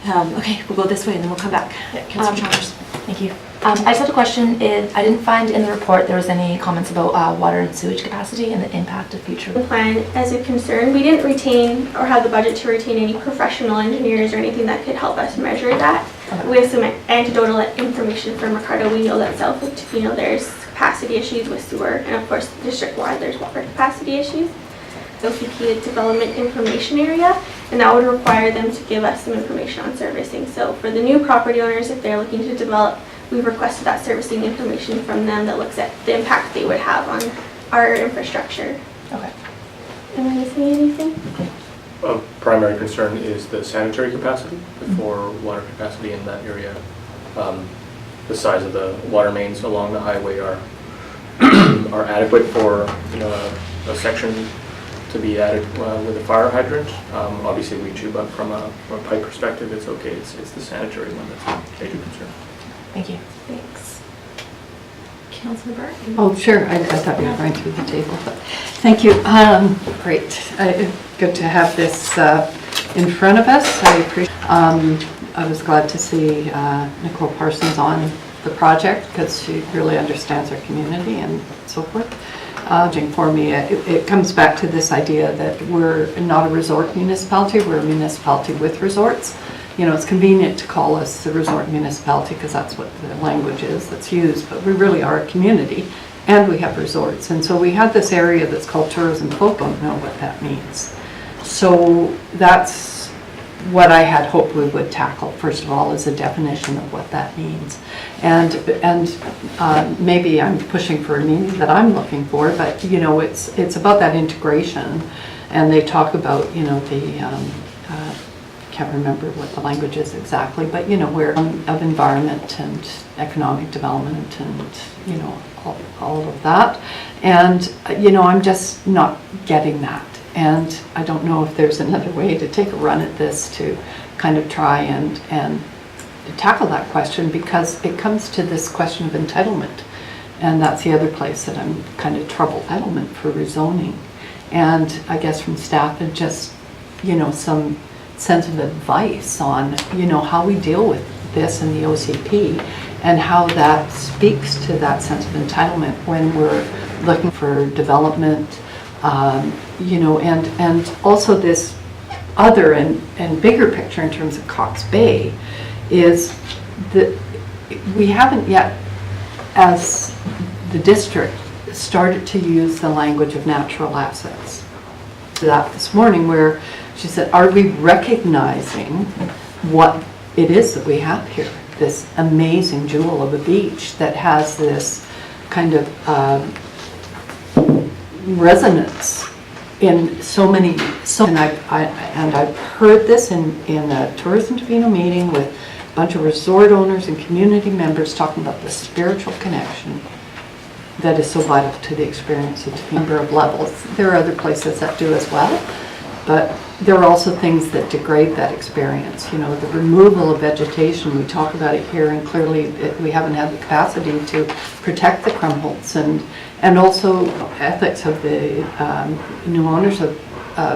Okay, we'll go this way and then we'll come back. Councilor Chalmers. Thank you. I just had a question. I didn't find in the report there was any comments about water and sewage capacity and the impact of future. The plan as a concern, we didn't retain or have the budget to retain any professional engineers or anything that could help us measure that. Okay. We have some anecdotal information from Ricardo. We know that south of Tofino there's capacity issues with sewer, and of course district-wide there's water capacity issues. OCP is development information area, and that would require them to give us some information on servicing. So for the new property owners, if they're looking to develop, we've requested that servicing information from them that looks at the impact they would have on our infrastructure. Okay. Am I missing anything? A primary concern is the sanitary capacity for water capacity in that area. The size of the water mains along the highway are adequate for a section to be added with a fire hydrant. Obviously we tube up from a pipe perspective, it's okay. It's the sanitary one that's a major concern. Thank you. Thanks. Councillor Bart? Oh, sure, I thought you were going through the table, but thank you. Great, good to have this in front of us. I appreciate. I was glad to see Nicole Parsons on the project because she really understands our community and so forth. For me, it comes back to this idea that we're not a resort municipality, we're a municipality with resorts. You know, it's convenient to call us the resort municipality because that's what the language is that's used, but we really are a community and we have resorts. And so we have this area that's called tourism. Folk don't know what that means. So that's what I had hoped we would tackle, first of all, is a definition of what that means. And maybe I'm pushing for a meaning that I'm looking for, but you know, it's about that integration. And they talk about, you know, the can't remember what the language is exactly, but you know, where of environment and economic development and you know, all of that. And you know, I'm just not getting that. And I don't know if there's another way to take a run at this to kind of try and tackle that question, because it comes to this question of entitlement. And that's the other place that I'm kind of troubled, entitlement for rezoning. And I guess from staff and just, you know, some sense of advice on, you know, how we deal with this in the OCP and how that speaks to that sense of entitlement when we're looking for development, you know, and also this other and bigger picture in terms of Cox Bay is that we haven't yet, as the district, started to use the language of natural assets. That this morning where she said, are we recognizing what it is that we have here? This amazing jewel of a beach that has this kind of resonance in so many, and I've heard this in a Tourism Tofino meeting with a bunch of resort owners and community members talking about the spiritual connection that is so vital to the experience of a number of levels. There are other places that do as well, but there are also things that degrade that experience. You know, the removal of vegetation, we talk about it here, and clearly we haven't had the capacity to protect the Krumholtz, and also ethics of the new owners of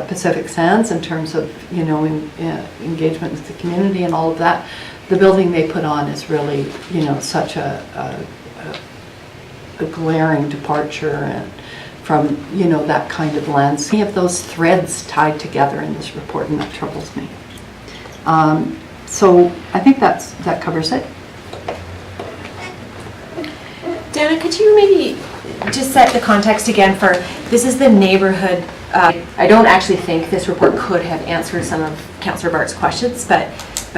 Pacific Sands in terms of, you know, engagement with the community and all of that. The building they put on is really, you know, such a glaring departure and from, you know, that kind of lens. We have those threads tied together in this report, and that troubles me. So I think that covers it. Dana, could you maybe just set the context again for, this is the neighborhood. I don't actually think this report could have answered some of Councillor Bart's questions, but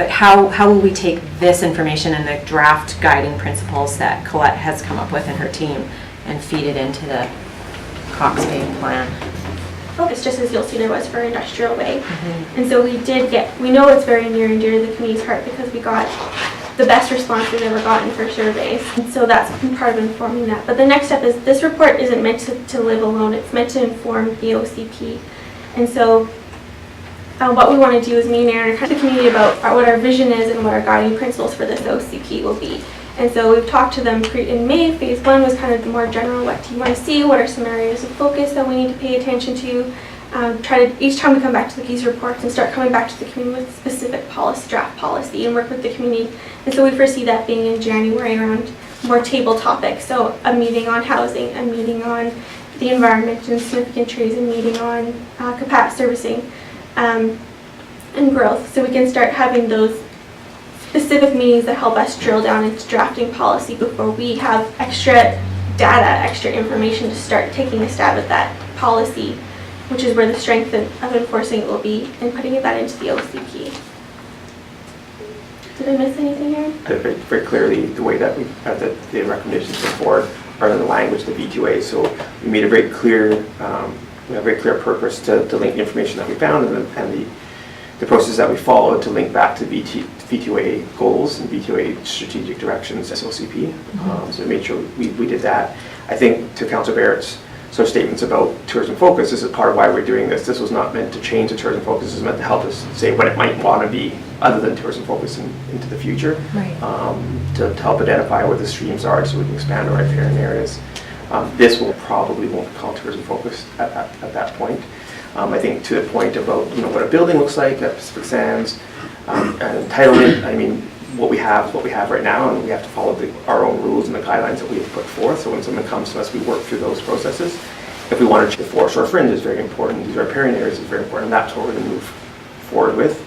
how will we take this information and the draft guiding principles that Colette has come up with in her team and feed it into the Cox Bay plan? Focus, just as you'll see there was for Industrial Way. And so we know it's very near and dear to the community's heart because we got the best response we've ever gotten for surveys. And so that's part of informing that. But the next step is this report isn't meant to live alone. It's meant to inform the OCP. And so what we want to do is me and Aaron kind of the community about what our vision is and what our guiding principles for this OCP will be. And so we've talked to them in May. Phase 1 was kind of the more general, what do you want to see, what are some areas of focus that we need to pay attention to. Each time we come back to these reports and start coming back to the community with specific policy, draft policy, and work with the community. And so we foresee that being in January around more table topics. So a meeting on housing, a meeting on the environment and significant trees, a meeting on capacity servicing and growth. So we can start having those specific meetings that help us drill down into drafting policy before we have extra data, extra information to start taking a stab at that policy, which is where the strength of enforcing it will be and putting that into the OCP. Did I miss anything, Aaron? Very, very clearly, the way that the recommendations before are in the language of the V2A. So we made a very clear, we have a very clear purpose to link the information that we found and the process that we followed to link back to V2A goals and V2A strategic directions as OCP. So we made sure we did that. I think to Councillor Barrett's sort of statements about tourism focus. This is part of why we're doing this. This was not meant to change the tourism focus. This is meant to help us say what it might want to be other than tourism focus into the future. Right. To help identify where the streams are so we can expand our riparian areas. This probably won't be called tourism focused at that point. I think to the point about what a building looks like at Pacific Sands, and entitlement, I mean, what we have is what we have right now, and we have to follow our own rules and the guidelines that we have put forth. So when someone comes to us, we work through those processes. If we want to, the forest shore fringe is very important. These riparian areas is very important, and that's what we're going to move forward with.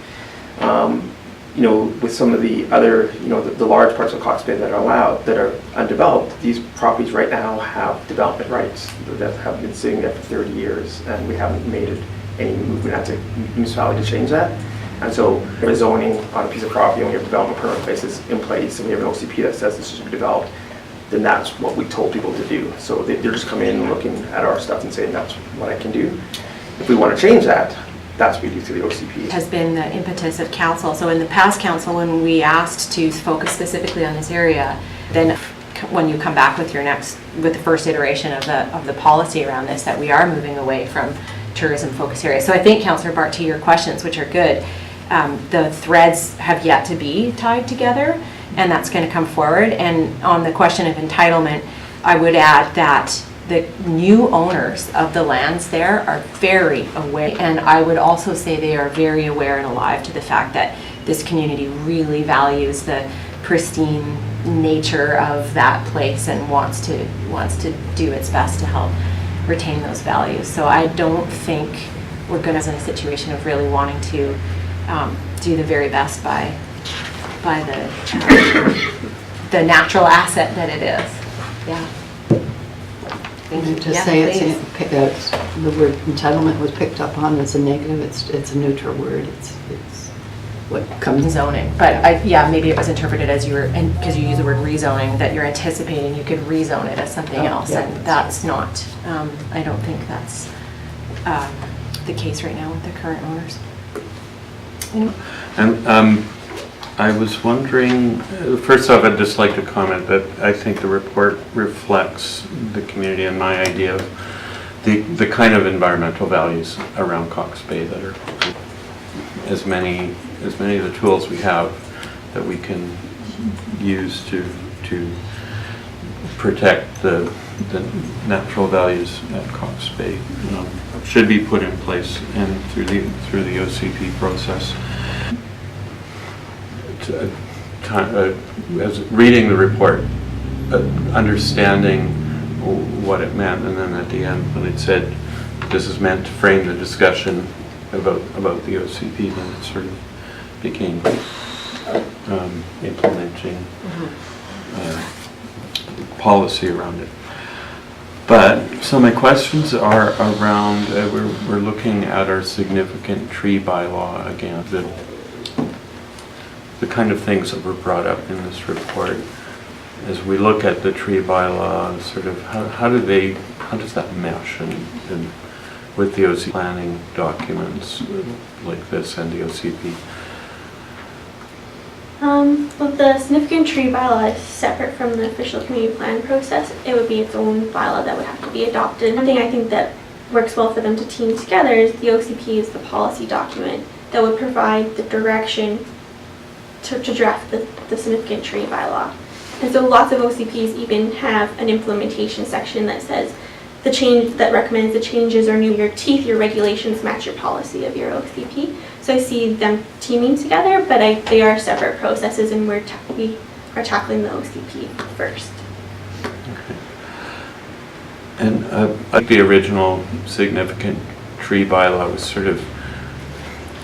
With some of the other, the large parts of Cox Bay that are allowed, that are undeveloped, these properties right now have development rights that have been sitting there for 30 years, and we haven't made any movement as a municipality to change that. And so if there's zoning on a piece of property and we have development permit places in place and we have an OCP that says this should be developed, then that's what we told people to do. So they're just coming in and looking at our stuff and saying that's what I can do. If we want to change that, that's what we do through the OCP. Has been the impetus of council. So in the past council, when we asked to focus specifically on this area, then when you come back with with the first iteration of the policy around this, that we are moving away from tourism focus areas. So I think, Councillor Bart, to your questions, which are good, the threads have yet to be tied together, and that's going to come forward. And on the question of entitlement, I would add that the new owners of the lands there are very aware, and I would also say they are very aware and alive to the fact that this community really values the pristine nature of that place and wants to do its best to help retain those values. So I don't think we're going to be in a situation of really wanting to do the very best by the natural asset that it is. Yeah. To say the word entitlement was picked up on as a negative, it's a neutral word. It's what comes in zoning. But maybe it was interpreted as because you use the word rezoning, that you're anticipating you could rezone it as something else, and that's not. I don't think that's the case right now with the current owners. And I was wondering, first off, I'd just like to comment that I think the report reflects the community and my idea of the kind of environmental values around Cox Bay that are as many of the tools we have that we can use to protect the natural values at Cox Bay should be put in place and through the OCP process. As reading the report, understanding what it meant, and then at the end when it said this is meant to frame the discussion about the OCP, then it sort of became implementing policy around it. But so my questions are around we're looking at our significant tree bylaw again. The kind of things that were brought up in this report, as we look at the tree bylaw, sort of how does that mesh and with the OCP planning documents like this and the OCP? Well, the significant tree bylaw is separate from the official community plan process. It would be its own bylaw that would have to be adopted. One thing I think that works well for them to team together is the OCP is the policy document that would provide the direction to draft the significant tree bylaw. And so lots of OCPs even have an implementation section that says that recommends the changes or your regulations match your policy of your OCP. So I see them teaming together, but they are separate processes, and we are tackling the OCP first. Okay. And the original significant tree bylaw was sort of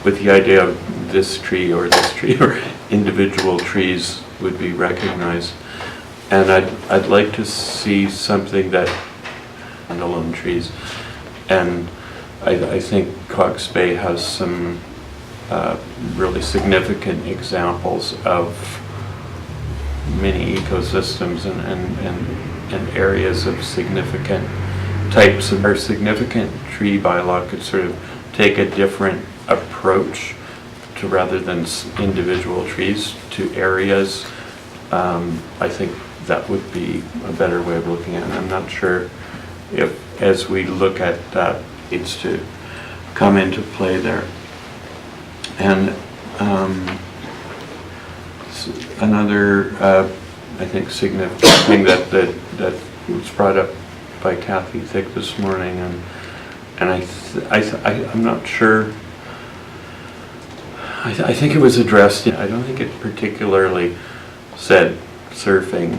with the idea of this tree or individual trees would be recognized. And I'd like to see something that standalone trees. And I think Cox Bay has some really significant examples of mini ecosystems and areas of significant types of our significant tree bylaw could sort of take a different approach to, rather than individual trees, to areas. I think that would be a better way of looking at it. I'm not sure if, as we look at that, needs to come into play there. And another, I think, significant thing that was brought up by Kathy Thick this morning, and I'm not sure. I think it was addressed. I don't think it particularly said surfing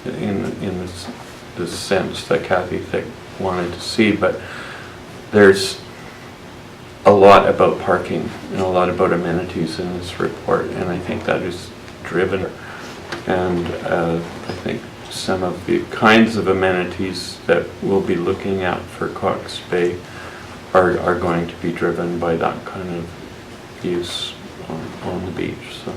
in the sense that Kathy Thick wanted to see, but there's a lot about parking and a lot about amenities in this report, and I think that is driven. And I think some of the kinds of amenities that we'll be looking at for Cox Bay are going to be driven by that kind of use on the beach. So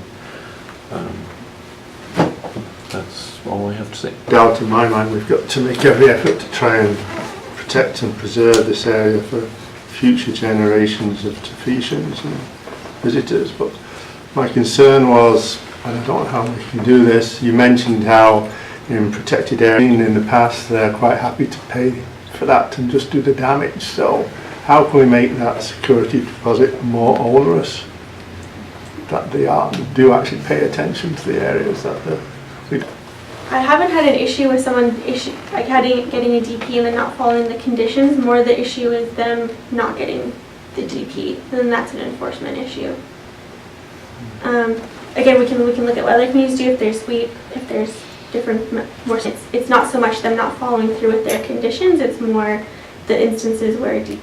that's all I have to say. Doubt in my mind, we've got to make every effort to try and protect and preserve this area for future generations of Tahitians and visitors. But my concern was, and I don't know how we can do this, you mentioned how in protected areas in the past they're quite happy to pay for that and just do the damage. So how can we make that security deposit more onerous, that they do actually pay attention to the areas that I haven't had an issue with someone getting a DP and then not following the conditions. More the issue is them not getting the DP, and then that's an enforcement issue. Again, we can look at what other communities do, if there's sweep, if there's different more. It's not so much them not following through with their conditions. It's more the instances where DP,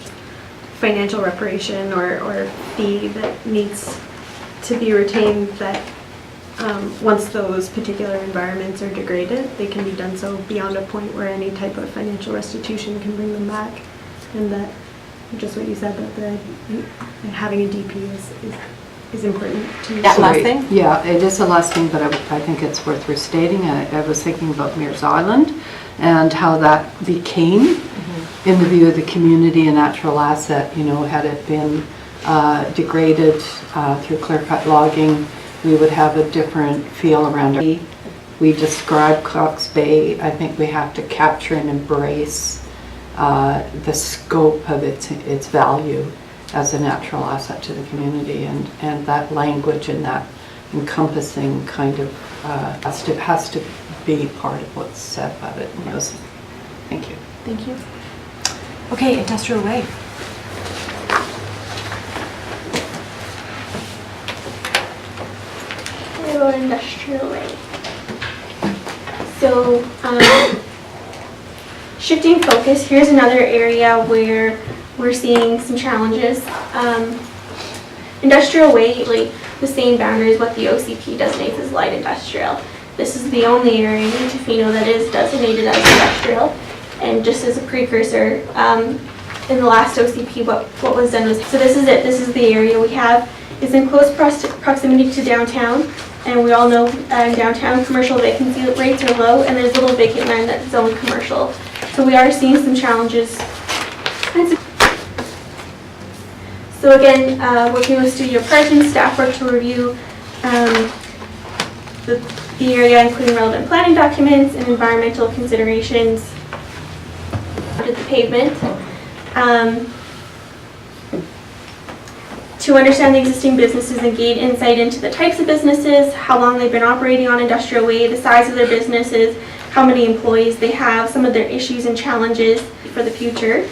financial reparation or fee that needs to be retained, that once those particular environments are degraded, they can be done so beyond a point where any type of financial restitution can bring them back. And that, just what you said, that having a DP is important to That last thing? Yeah, it is the last thing, but I think it's worth restating. I was thinking about Mears Island and how that became, in the view of the community, a natural asset. You know, had it been degraded through clear-cut logging, we would have a different feel around it. We describe Cox Bay. I think we have to capture and embrace the scope of its value as a natural asset to the community, and that language and that encompassing kind of has to be part of what's said about it. Thank you. Thank you. Okay, Industrial Way. About Industrial Way. So, shifting focus, here's another area where we're seeing some challenges. Industrial Way, like the same boundaries what the OCP designates as light industrial. This is the only area in Tofino that is designated as industrial. And just as a precursor, in the last OCP, what was done was, so this is it, this is the area we have. It's in close proximity to downtown, and we all know in downtown commercial vacancy rates are low, and there's little vacant land that's zoned commercial. So we are seeing some challenges. So again, working with Studio Parsons, staff work to review the area, including relevant planning documents and environmental considerations of the pavement. To understand the existing businesses and gain insight into the types of businesses, how long they've been operating on Industrial Way, the size of their businesses, how many employees they have, some of their issues and challenges for the future.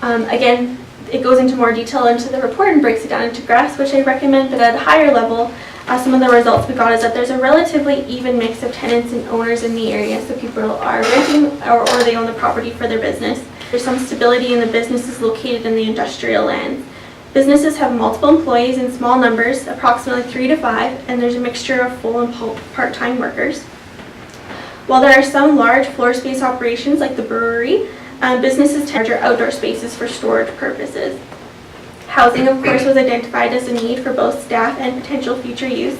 Again, it goes into more detail into the report and breaks it down into graphs, which I recommend, but at a higher level, some of the results we got is that there's a relatively even mix of tenants and owners in the area, so people are renting or they own the property for their business. There's some stability in the businesses located in the industrial lands. Businesses have multiple employees in small numbers, approximately 3 to 5, and there's a mixture of full and part-time workers. While there are some large floor space operations like the brewery, businesses tend to outdoor spaces for storage purposes. Housing, of course, was identified as a need for both staff and potential future use.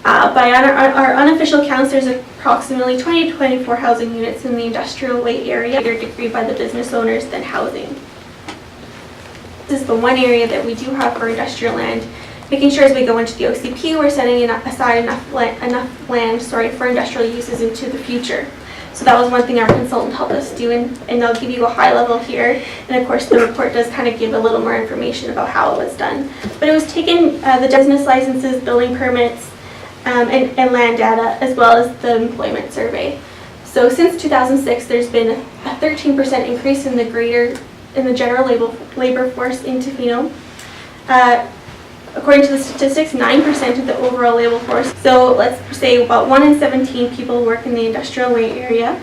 By our unofficial counts, there's approximately 20 to 24 housing units in the Industrial Way area, greater degree by the business owners than housing. This is the one area that we do have for industrial land, making sure as we go into the OCP, we're setting aside enough land for industrial uses into the future. So that was one thing our consultant helped us do, and they'll give you a high level here. And of course, the report does kind of give a little more information about how it was done. But it was taken the business licenses, building permits, and land data, as well as the employment survey. So since 2006, there's been a 13% increase in the general labor force in Tofino. According to the statistics, 9% of the overall labor force. So let's say about 1 in 17 people work in the industrial way area.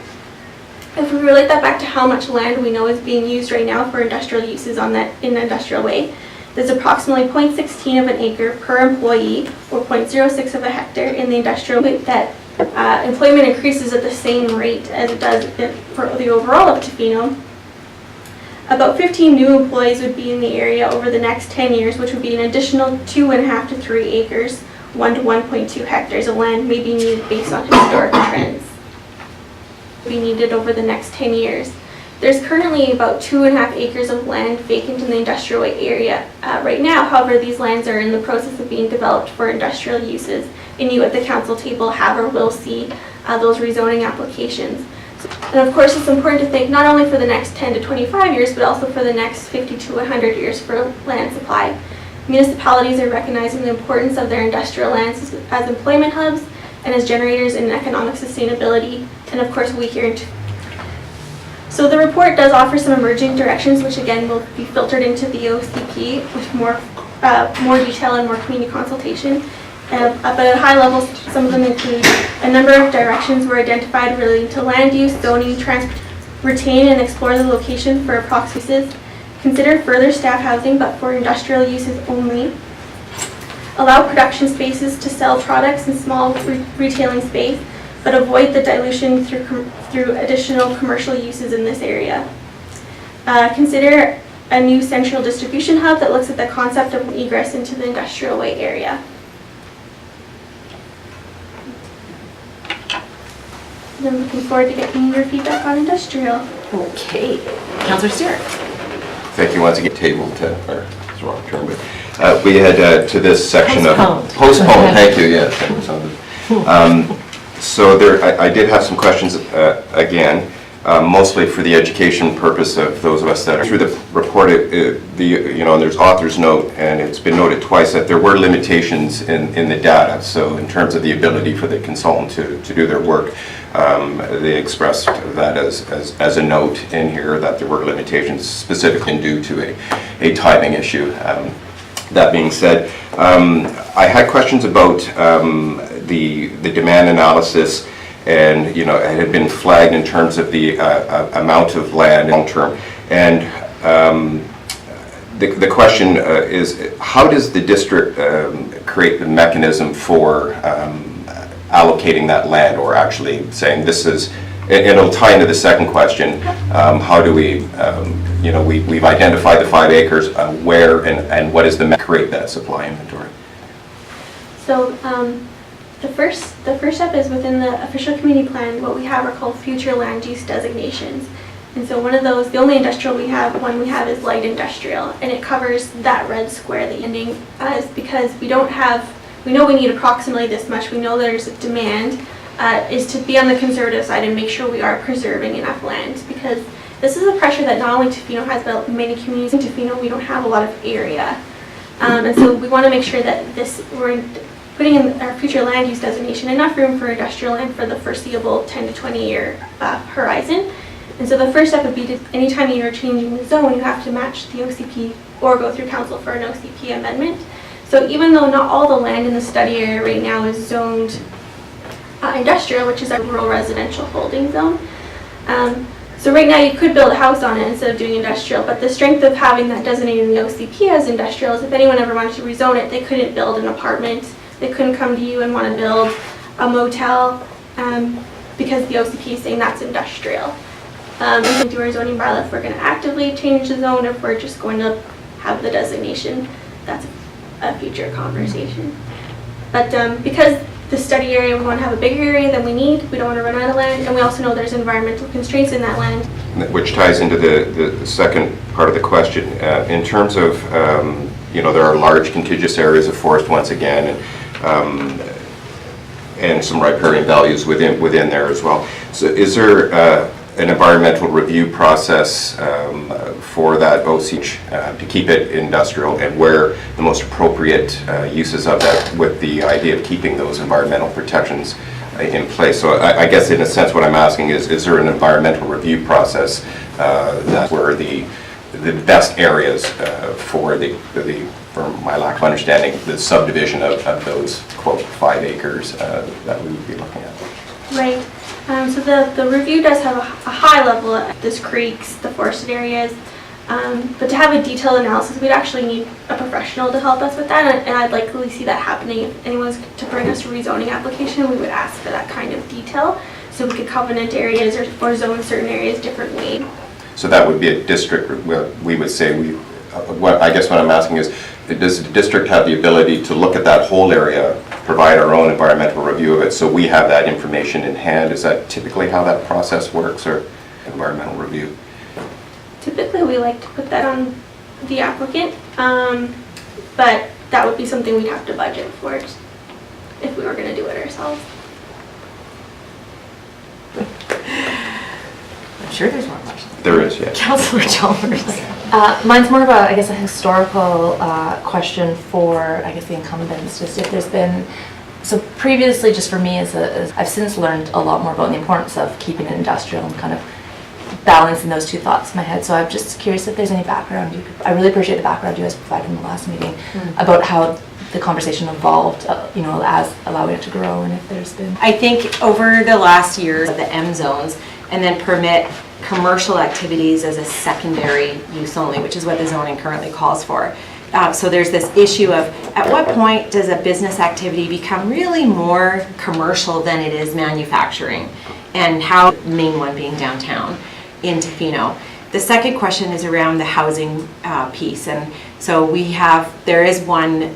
If we relate that back to how much land we know is being used right now for industrial uses in the industrial way, there's approximately 0.16 of an acre per employee, or 0.06 of a hectare in the industrial way. That employment increases at the same rate as it does for the overall of Tofino. About 15 new employees would be in the area over the next 10 years, which would be an additional 2.5 to 3 acres, 1 to 1.2 hectares of land may be needed based on historical trends. Be needed over the next 10 years. There's currently about 2.5 acres of land vacant in the industrial area right now. However, these lands are in the process of being developed for industrial uses, and you at the council table have or will see those rezoning applications. And of course, it's important to think not only for the next 10 to 25 years, but also for the next 50 to 100 years for land supply. Municipalities are recognizing the importance of their industrial lands as employment hubs and as generators in economic sustainability, and of course we here in So the report does offer some emerging directions, which again will be filtered into the OCP with more detail and more community consultation. But at a high level, some of them include a number of directions were identified relating to land use, zoning, transport, retain and explore the location for approximations, consider further staff housing but for industrial uses only, allow production spaces to sell products in small retailing space, but avoid the dilution through additional commercial uses in this area. Consider a new central distribution hub that looks at the concept of egress into the industrial way area. I'm looking forward to getting your feedback on industrial. Okay. Councillor Stewart. Thank you once again. Tabled to, or it's the wrong term, but we had to this section postponed. Thank you. Yeah. So there, I did have some questions again, mostly for the education purpose of those of us that are through the report. And there's author's note, and it's been noted twice that there were limitations in the data. So in terms of the ability for the consultant to do their work, they expressed that as a note in here that there were limitations specifically due to a timing issue. That being said, I had questions about the demand analysis, and it had been flagged in terms of the amount of land long term. And the question is, how does the district create the mechanism for allocating that land, or actually saying this is, and it'll tie into the second question, how do we, we've identified the 5 acres, where and what is the create that supply inventory? So the first step is within the official community plan. What we have are called future land use designations. And so one of those, the only industrial one we have is light industrial, and it covers that red square. The ending is because we know we need approximately this much. We know there's a demand, is to be on the conservative side and make sure we are preserving enough land, because this is a pressure that not only Tofino has, but many communities in Tofino, we don't have a lot of area. And so we want to make sure that we're putting in our future land use designation enough room for industrial land for the foreseeable 10 to 20 year horizon. And so the first step would be to, anytime you're changing the zone, you have to match the OCP or go through council for an OCP amendment. So even though not all the land in the study area right now is zoned industrial, which is a rural residential holding zone, so right now you could build a house on it instead of doing industrial, but the strength of having that designated in the OCP as industrial is if anyone ever wanted to rezone it, they couldn't build an apartment, they couldn't come to you and want to build a motel, because the OCP is saying that's industrial. And through our zoning bylaw, if we're going to actively change the zone, or if we're just going to have the designation, that's a future conversation. But because the study area, we want to have a bigger area than we need, we don't want to run out of land, and we also know there's environmental constraints in that land. Which ties into the second part of the question. In terms of, there are large contiguous areas of forest once again, and and some riparian values within there as well. So is there an environmental review process for that OCH to keep it industrial, and where the most appropriate uses of that, with the idea of keeping those environmental protections in place? So I guess in a sense what I'm asking is there an environmental review process that where the best areas for for my lack of understanding, the subdivision of those, quote, 5 acres that we would be looking at? Right. So the review does have a high level of this creeks, the forested areas, but to have a detailed analysis, we'd actually need a professional to help us with that, and I'd likely see that happening. If anyone's to bring us a rezoning application, we would ask for that kind of detail, so we could covenant areas or zone certain areas differently. So that would be a district, we would say, I guess what I'm asking is, does the district have the ability to look at that whole area, provide our own environmental review of it, so we have that information in hand? Is that typically how that process works, or environmental review? Typically, we like to put that on the applicant, but that would be something we'd have to budget for if we were going to do it ourselves. I'm sure there's more questions. There is, yeah. Councillor Chalmers. Mine's more of a, I guess, a historical question for, I guess, the incumbents. Just if there's been, so previously, just for me, I've since learned a lot more about the importance of keeping it industrial and kind of balancing those two thoughts in my head. So I'm just curious if there's any background I really appreciate the background you guys provided in the last meeting about how the conversation evolved, as allowing it to grow, and if there's been. I think over the last years, the M zones, and then permit commercial activities as a secondary use only, which is what the zoning currently calls for. So there's this issue of, at what point does a business activity become really more commercial than it is manufacturing? And how, the main one being downtown in Tofino. The second question is around the housing piece. And so there is one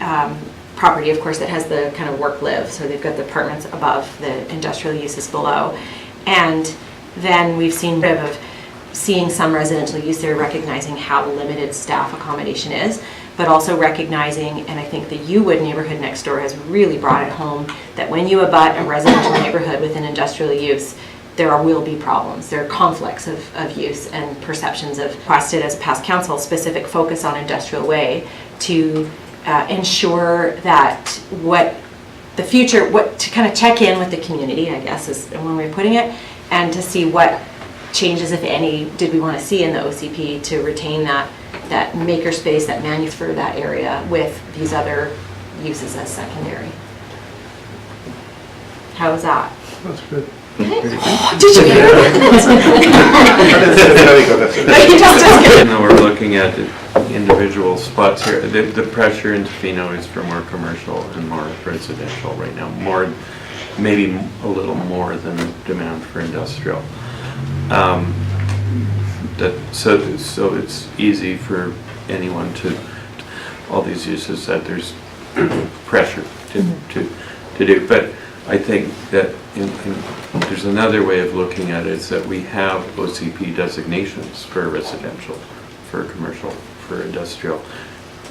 property, of course, that has the kind of work-live. So they've got the apartments above, the industrial uses below. And then we've seen of seeing some residential use there, recognizing how limited staff accommodation is, but also recognizing, and I think the Youwood neighborhood next door has really brought it home, that when you abut a residential neighborhood with an industrial use, there will be problems. There are conflicts of use and perceptions of requested as past council specific focus on industrial way to ensure that to kind of check in with the community, I guess is one way of putting it, and to see what changes, if any, did we want to see in the OCP to retain that maker space, that manufacture for that area with these other uses as secondary. How was that? That's good. Did you hear it? No, we're looking at individual spots here. The pressure in Tofino is for more commercial and more residential right now. Maybe a little more than demand for industrial. So it's easy for anyone all these uses that there's pressure to do. But I think that there's another way of looking at it, is that we have OCP designations for residential, for commercial, for industrial,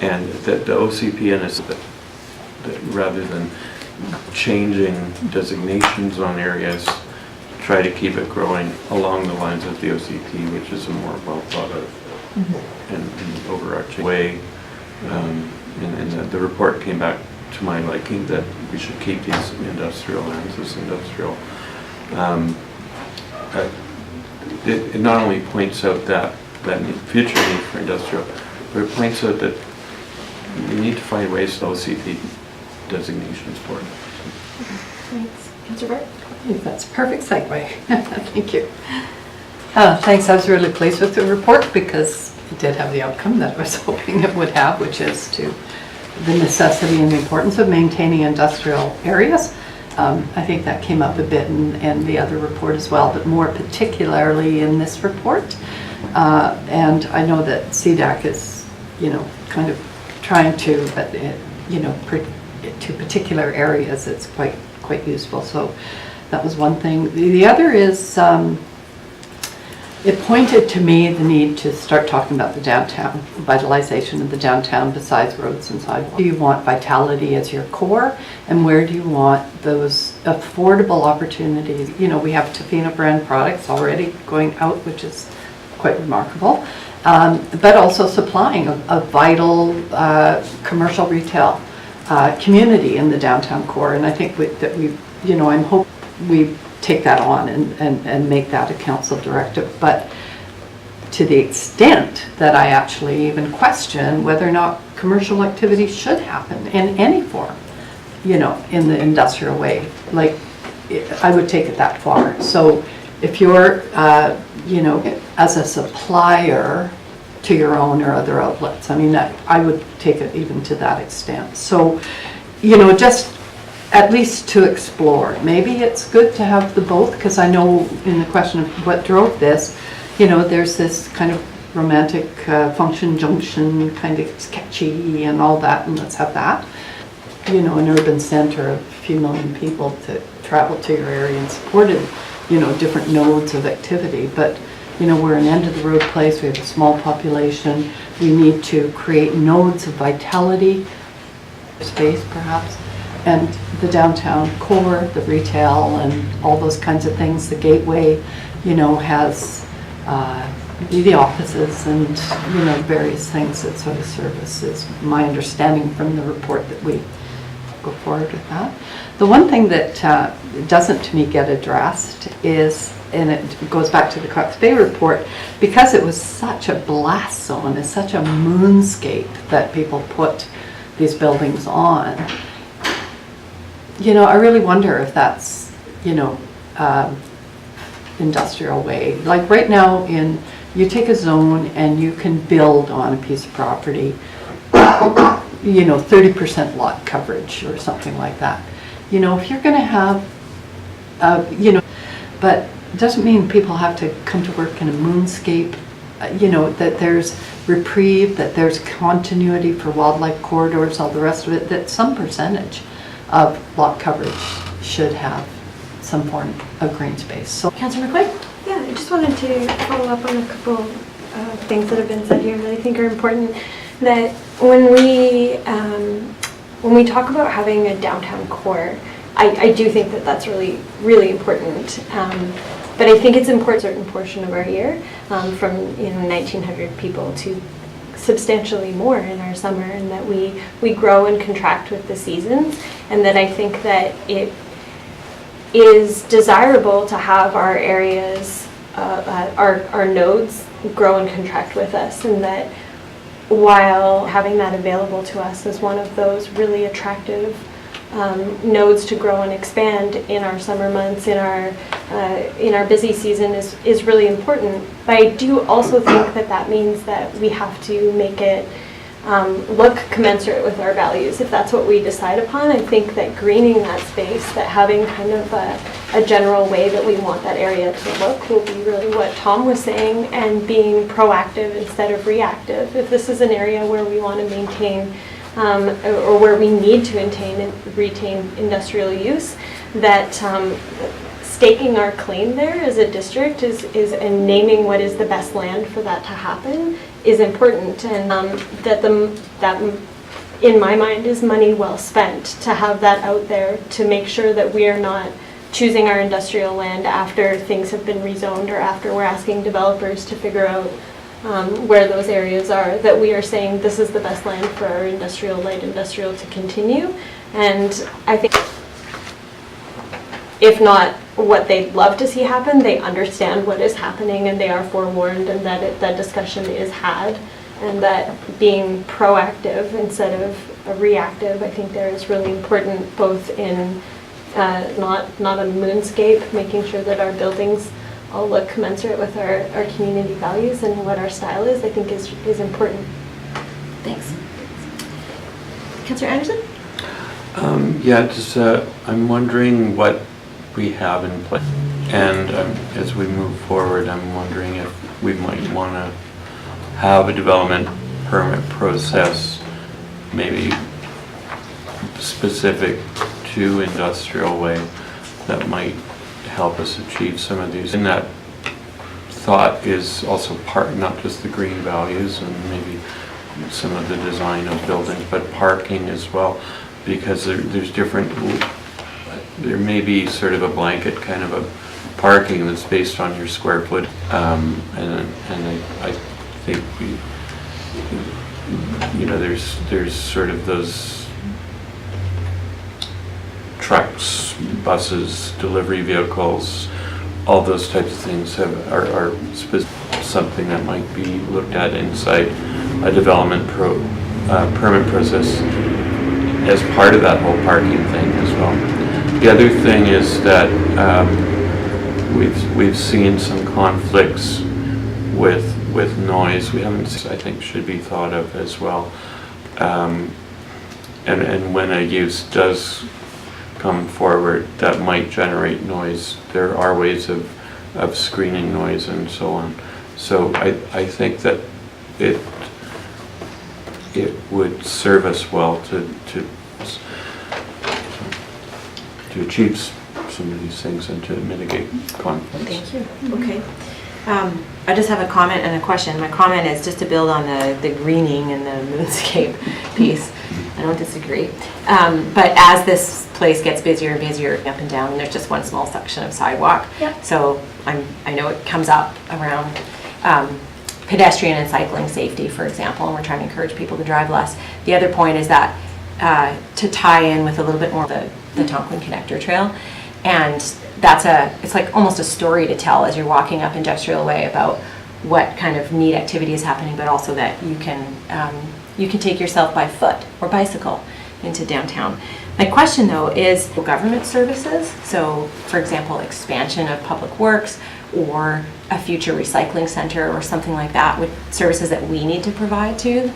and that the OCP that rather than changing designations on areas, try to keep it growing along the lines of the OCP, which is a more well thought of and overarching way. And the report came back to my liking that we should keep these industrial lands as industrial. It not only points out that future need for industrial, but it points out that we need to find ways to OCP designations for it. Thanks. Councillor Burt? I think that's a perfect segue. Thank you. Thanks. I was really pleased with the report because it did have the outcome that I was hoping it would have, which is to the necessity and the importance of maintaining industrial areas. I think that came up a bit in the other report as well, but more particularly in this report. And I know that CDAC is, kind of trying to, but to particular areas, it's quite useful. So that was one thing. The other is it pointed to me the need to start talking about the downtown, vitalization of the downtown besides roads and sidewalks. Do you want vitality as your core, and where do you want those affordable opportunities? You know, we have Tofino brand products already going out, which is quite remarkable, but also supplying a vital commercial retail community in the downtown core. And I think that we, you know, I'm hoping we take that on and make that a council directive. But to the extent that I actually even question whether or not commercial activity should happen in any form, you know, in the industrial way, like I would take it that far. So if you're, you know, as a supplier to your own or other outlets, I mean, I would take it even to that extent. So, you know, just at least to explore. Maybe it's good to have the both, because I know in the question of what drove this, you know, there's this kind of romantic function junction, kind of sketchy and all that, and let's have that. You know, an urban center of a few million people to travel to your area and supported, you know, different nodes of activity. But, you know, we're an end of the road place, we have a small population, we need to create nodes of vitality, space perhaps, and the downtown core, the retail and all those kinds of things. The gateway, you know, has the offices and, you know, various things that sort of service, is my understanding from the report that we go forward with that. The one thing that doesn't to me get addressed is, and it goes back to the Cox Bay report, because it was such a blast zone, it's such a moonscape that people put these buildings on. You know, I really wonder if that's, you know, industrial way. Like right now you take a zone and you can build on a piece of property, you know, 30% lot coverage or something like that. You know, if you're going to have, you know, but it doesn't mean people have to come to work in a moonscape, you know, that there's reprieve, that there's continuity for wildlife corridors, all the rest of it, that some percentage of lot coverage should have some form of green space. So, Councillor McQuaid? Yeah, I just wanted to follow up on a couple things that have been said here that I think are important. That when we talk about having a downtown core, I do think that that's really, really important. But I think it's important a certain portion of our year, from 1,900 people to substantially more in our summer, and that we grow and contract with the seasons, and that I think that it is desirable to have our areas, our nodes grow and contract with us, and that while having that available to us as one of those really attractive nodes to grow and expand in our summer months, in our busy season is really important. But I do also think that that means that we have to make it look commensurate with our values. If that's what we decide upon, I think that greening that space, that having kind of a general way that we want that area to look will be really what Tom was saying, and being proactive instead of reactive. If this is an area where we want to maintain or where we need to retain industrial use, that staking our claim there as a district and naming what is the best land for that to happen is important, and that in my mind is money well spent to have that out there, to make sure that we are not choosing our industrial land after things have been rezoned or after we're asking developers to figure out where those areas are, that we are saying this is the best land for our light industrial to continue. And I think if not what they'd love to see happen, they understand what is happening and they are forewarned, and that that discussion is had, and that being proactive instead of reactive, I think there is really important, both in not a moonscape, making sure that our buildings all look commensurate with our community values and what our style is, I think is important. Thanks. Councillor Anderson? Yeah, just I'm wondering what we have in place, and as we move forward, I'm wondering if we might want to have a development permit process, maybe specific to industrial way, that might help us achieve some of these. In that thought is also part, not just the green values and maybe some of the design of buildings, but parking as well, because there's different, there may be sort of a blanket kind of a parking that's based on your square foot, and I think we, you know, there's sort of those trucks, buses, delivery vehicles, all those types of things are something that might be looked at inside a development permit process as part of that whole parking thing as well. The other thing is that we've seen some conflicts with noise. We haven't, I think, should be thought of as well. And when a use does come forward that might generate noise, there are ways of screening noise and so on. So I think that it would serve us well to achieve some of these things and to mitigate conflicts. Thank you. Okay. I just have a comment and a question. My comment is just to build on the greening and the moonscape piece. I don't disagree. But as this place gets busier and busier up and down, and there's just one small section of sidewalk. Yep. So I know it comes up around pedestrian and cycling safety, for example, and we're trying to encourage people to drive less. The other point is that to tie in with a little bit more of the Tonquin Connector Trail, and it's like almost a story to tell as you're walking up Industrial Way about what kind of neat activity is happening, but also that you can take yourself by foot or bicycle into downtown. My question though is government services, so for example expansion of public works or a future recycling center or something like that, with services that we need to provide to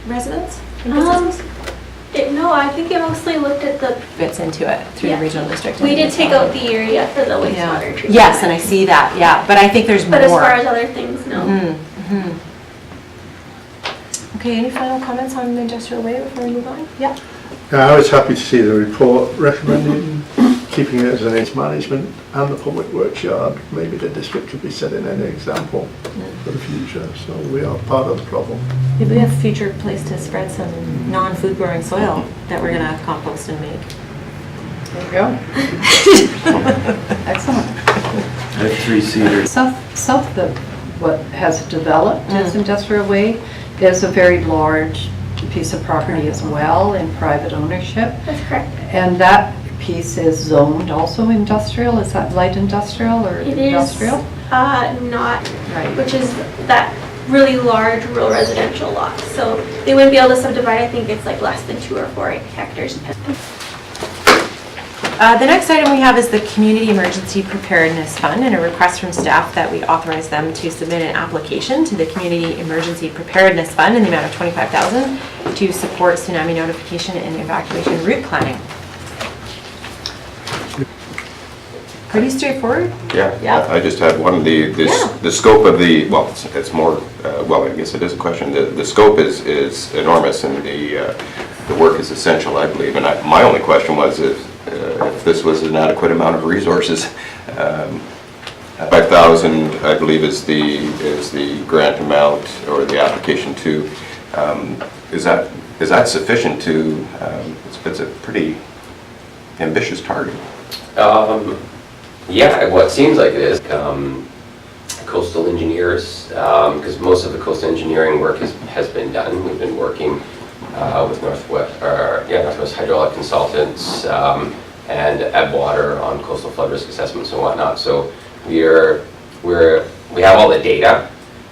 residents and businesses? No, I think it mostly looked at the... Fits into it through the regional district. We did take out the area for the wastewater treatment. Yes, and I see that, yeah, but I think there's more. But as far as other things, no. Okay, any final comments on the Industrial Way before we move on? Yeah. I was happy to see the report recommending keeping it as an age management and the public works yard. Maybe the district could be setting an example for the future, so we are part of the problem. Maybe we have a future place to spread some non-food growing soil that we're gonna compost and make. There you go. Excellent. I have 3 cedars. South of what has developed as Industrial Way is a very large piece of property as well in private ownership. That's correct. And that piece is zoned also industrial. Is that light industrial or industrial? It is not, Right. which is that really large rural residential lot. So they wouldn't be able to subdivide. I think it's like less than 2 or 4 hectares. The next item we have is the Community Emergency Preparedness Fund and a request from staff that we authorize them to submit an application to the Community Emergency Preparedness Fund in the amount of $25,000 to support tsunami notification and evacuation route planning. Pretty straightforward? Yeah. Yeah. I just had one, the scope of the, well, it's more, well, I guess it is a question. The scope is enormous and the work is essential, I believe. And my only question was if this was an adequate amount of resources. 5,000, I believe, is the grant amount or the application to. Is that sufficient to? It's a pretty ambitious target. Yeah, well, it seems like it is. Coastal engineers, because most of the coastal engineering work has been done. We've been working with Northwest Hydraulic Consultants and Edwater on coastal flood risk assessments and whatnot. So we have all the data,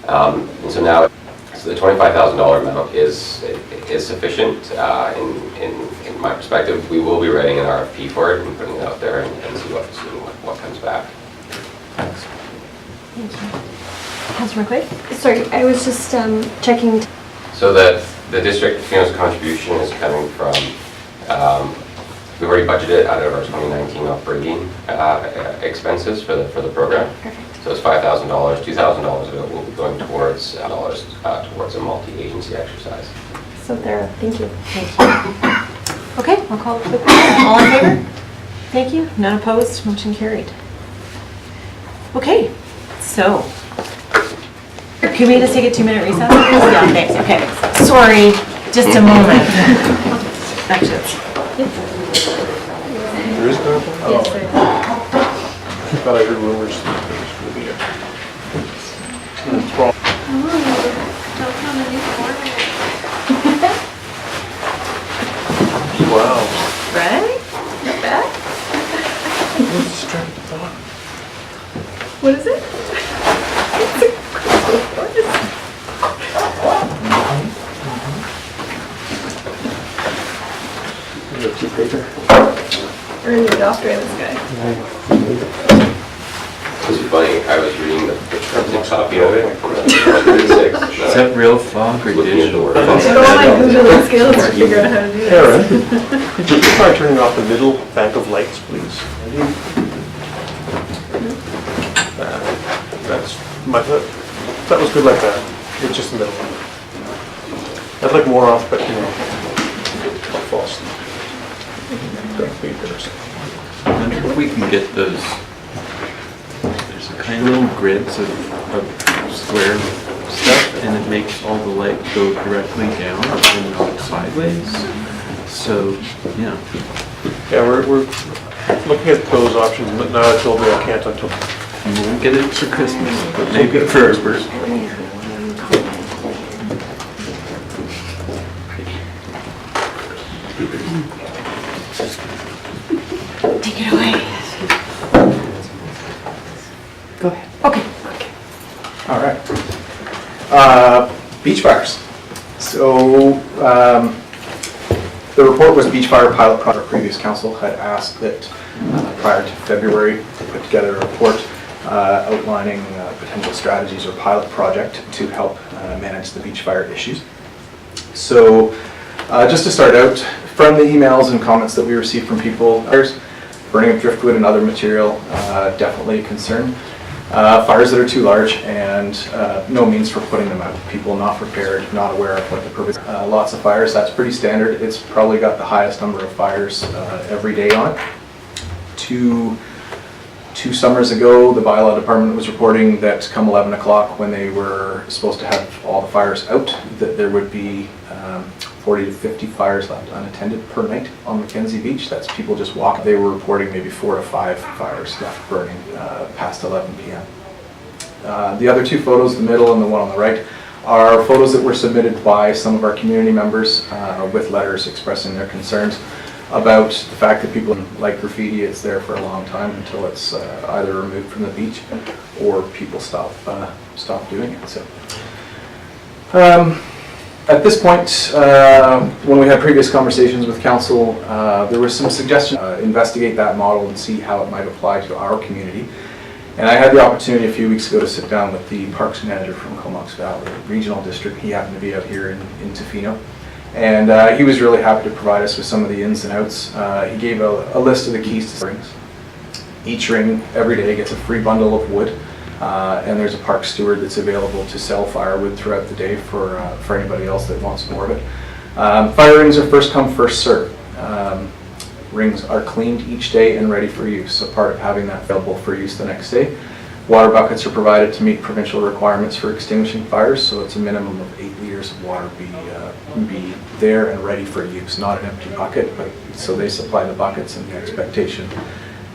and so now the $25,000 amount is sufficient. In my perspective, we will be writing an RFP for it and putting it out there and see what comes back. Thanks. Thank you. Councilor McQuaid? Sorry, I was just checking. So the district contribution is coming from, we've already budgeted out of our 2019 operating expenses for the program. Perfect. So it's $5,000, $2,000 of it will be going towards towards a multi-agency exercise. So thorough, thank you. Okay, I'll call it a quick vote. All in favor? Thank you. None opposed. Motion carried. Okay, so Can we just take a 2-minute recess? Yeah, thanks, okay. Sorry, just a moment. Actions. There is going to be? Yes, there is. I thought I heard rumors that there's going to be a... It's wrong. Wow. Right? Not bad. What's the strength of thought? What is it? It's a crystal You have two paper? Early adopter of this guy. This is funny, I was reading the copy of it. Is that real fog or digital? Go on my Googling skills to figure out how to do this. Aaron, would you try turning off the middle bank of lights, please? That was good like that. It's just the middle one. I'd like more off, but you know, not false. Don't be embarrassed. I wonder if we can get those, there's a kind of little grids of square stuff, and it makes all the light go directly down and not sideways. So, yeah. Yeah, we're looking at those options, but now I told me I can't until... We won't get it for Christmas, but maybe for our birthday. Take it away. Go ahead. Okay. All right. Beach fires. So the report was beach fire pilot project. Our previous council had asked that prior to February, they put together a report outlining potential strategies or pilot project to help manage the beach fire issues. So just to start out, from the emails and comments that we received from people, burning of driftwood and other material, definitely a concern. Fires that are too large and no means for putting them out. People not prepared, not aware of what the purpose. Lots of fires, that's pretty standard. It's probably got the highest number of fires every day on it. Two summers ago, the bylaw department was reporting that come 11 o'clock when they were supposed to have all the fires out, that there would be 40 to 50 fires left unattended per night on Mackenzie Beach. That's people just walking. They were reporting maybe 4 to 5 fires left burning past 11 p.m. The other two photos, the middle and the one on the right, are photos that were submitted by some of our community members with letters expressing their concerns about the fact that people like graffiti. It's there for a long time until it's either removed from the beach or people stop doing it. So. At this point, when we had previous conversations with council, there was some suggestion investigate that model and see how it might apply to our community. And I had the opportunity a few weeks ago to sit down with the parks manager from Comox Valley Regional District. He happened to be out here in Tofino. And he was really happy to provide us with some of the ins and outs. He gave a list of the keys to rings. Each ring every day gets a free bundle of wood. And there's a park steward that's available to sell firewood throughout the day for anybody else that wants more of it. Fire rings are first come, first serve. Rings are cleaned each day and ready for use, so part of having that available for use the next day. Water buckets are provided to meet provincial requirements for extinguishing fires, so it's a minimum of 8 liters of water be there and ready for use, not an empty bucket, but so they supply the buckets and the expectation.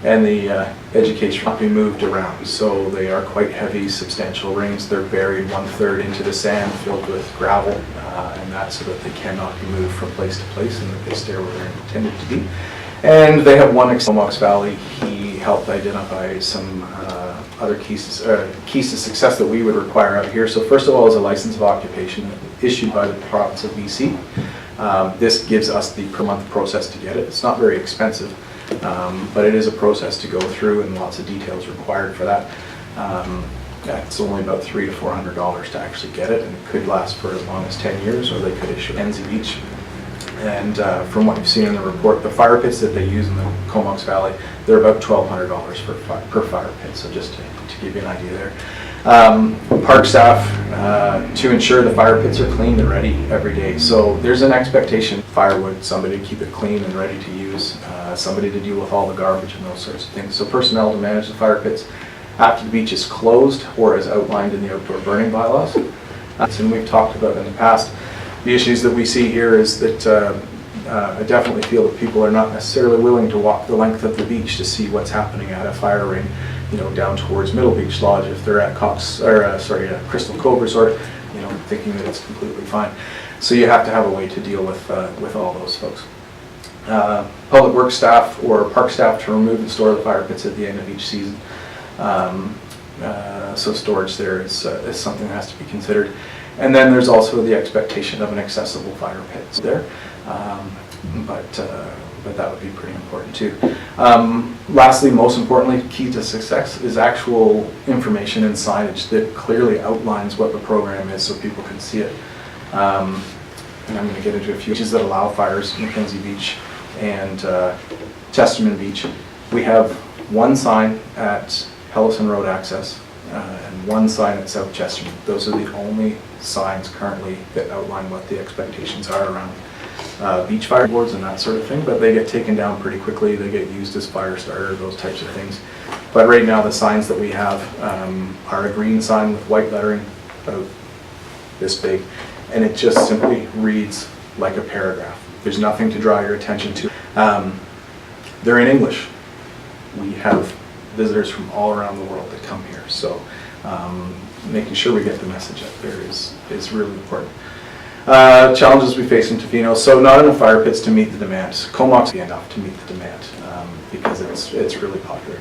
And the education not be moved around, so they are quite heavy, substantial rings. They're buried 1/3 into the sand, filled with gravel, and that's so that they cannot be moved from place to place and that they stay where they're intended to be. And they have one in Comox Valley. He helped identify some other keys to success that we would require out here. So first of all is a license of occupation issued by the province of BC. This gives us the per month process to get it. It's not very expensive. But it is a process to go through and lots of details required for that. It's only about $300 to $400 to actually get it, and it could last for as long as 10 years, or they could issue Mackenzie Beach. And from what you've seen in the report, the fire pits that they use in the Comox Valley, they're about $1,200 per fire pit, so just to give you an idea there. Park staff to ensure the fire pits are clean and ready every day. So there's an expectation, firewood, somebody to keep it clean and ready to use, somebody to deal with all the garbage and those sorts of things. So personnel to manage the fire pits, after the beach is closed or as outlined in the outdoor burning bylaws. And we've talked about in the past, the issues that we see here is that I definitely feel that people are not necessarily willing to walk the length of the beach to see what's happening at a fire ring, down towards Middle Beach Lodge if they're at Crystal Cove Resort, thinking that it's completely fine. So you have to have a way to deal with all those folks. Public works staff or park staff to remove and store the fire pits at the end of each season. So storage there is something that has to be considered. And then there's also the expectation of an accessible fire pit there. But that would be pretty important too. Lastly, most importantly, key to success is actual information and signage that clearly outlines what the program is so people can see it. And I'm going to get into a few issues that allow fires, Mackenzie Beach and Chesterman Beach. We have one sign at Hellison Road access and one sign at South Chesterman. Those are the only signs currently that outline what the expectations are around beach fire boards and that sort of thing, but they get taken down pretty quickly. They get used as fire starter, those types of things. But right now the signs that we have are a green sign with white lettering, about this big, and it just simply reads like a paragraph. There's nothing to draw your attention to. They're in English. We have visitors from all around the world that come here, so making sure we get the message up there is really important. Challenges we face in Tofino. So not enough fire pits to meet the demand. Comox be enough to meet the demand because it's really popular.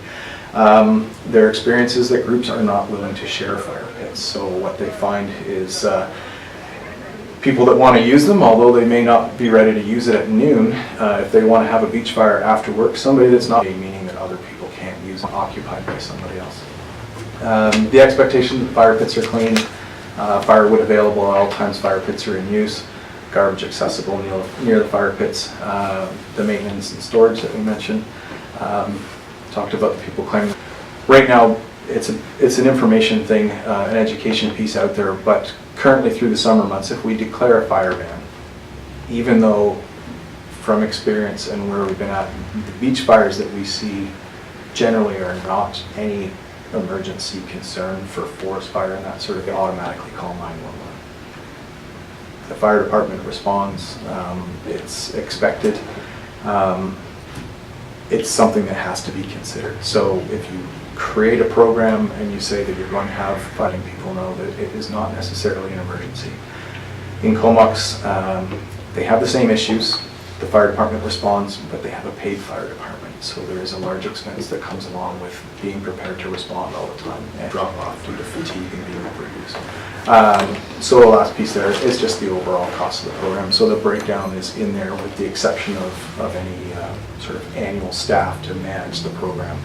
Their experience is that groups are not willing to share fire pits. So what they find is people that want to use them, although they may not be ready to use it at noon, if they want to have a beach fire after work, somebody that's not, meaning that other people can't use it, occupied by somebody else. The expectation that fire pits are clean, firewood available at all times, fire pits are in use, garbage accessible near the fire pits, the maintenance and storage that we mentioned. Talked about the people claiming. Right now, it's an information thing, an education piece out there, but currently through the summer months, if we declare a fire ban, even though from experience and where we've been at, the beach fires that we see generally are not any emergency concern for forest fire and that sort of thing, automatically call 911. The fire department responds, it's expected. It's something that has to be considered. So if you create a program and you say that you're going to have letting people know that it is not necessarily an emergency. In Comox, they have the same issues. The fire department responds, but they have a paid fire department. So there is a large expense that comes along with being prepared to respond all the time and drop off due to fatigue and being overused. So the last piece there is just the overall cost of the program. So the breakdown is in there with the exception of any sort of annual staff to manage the program.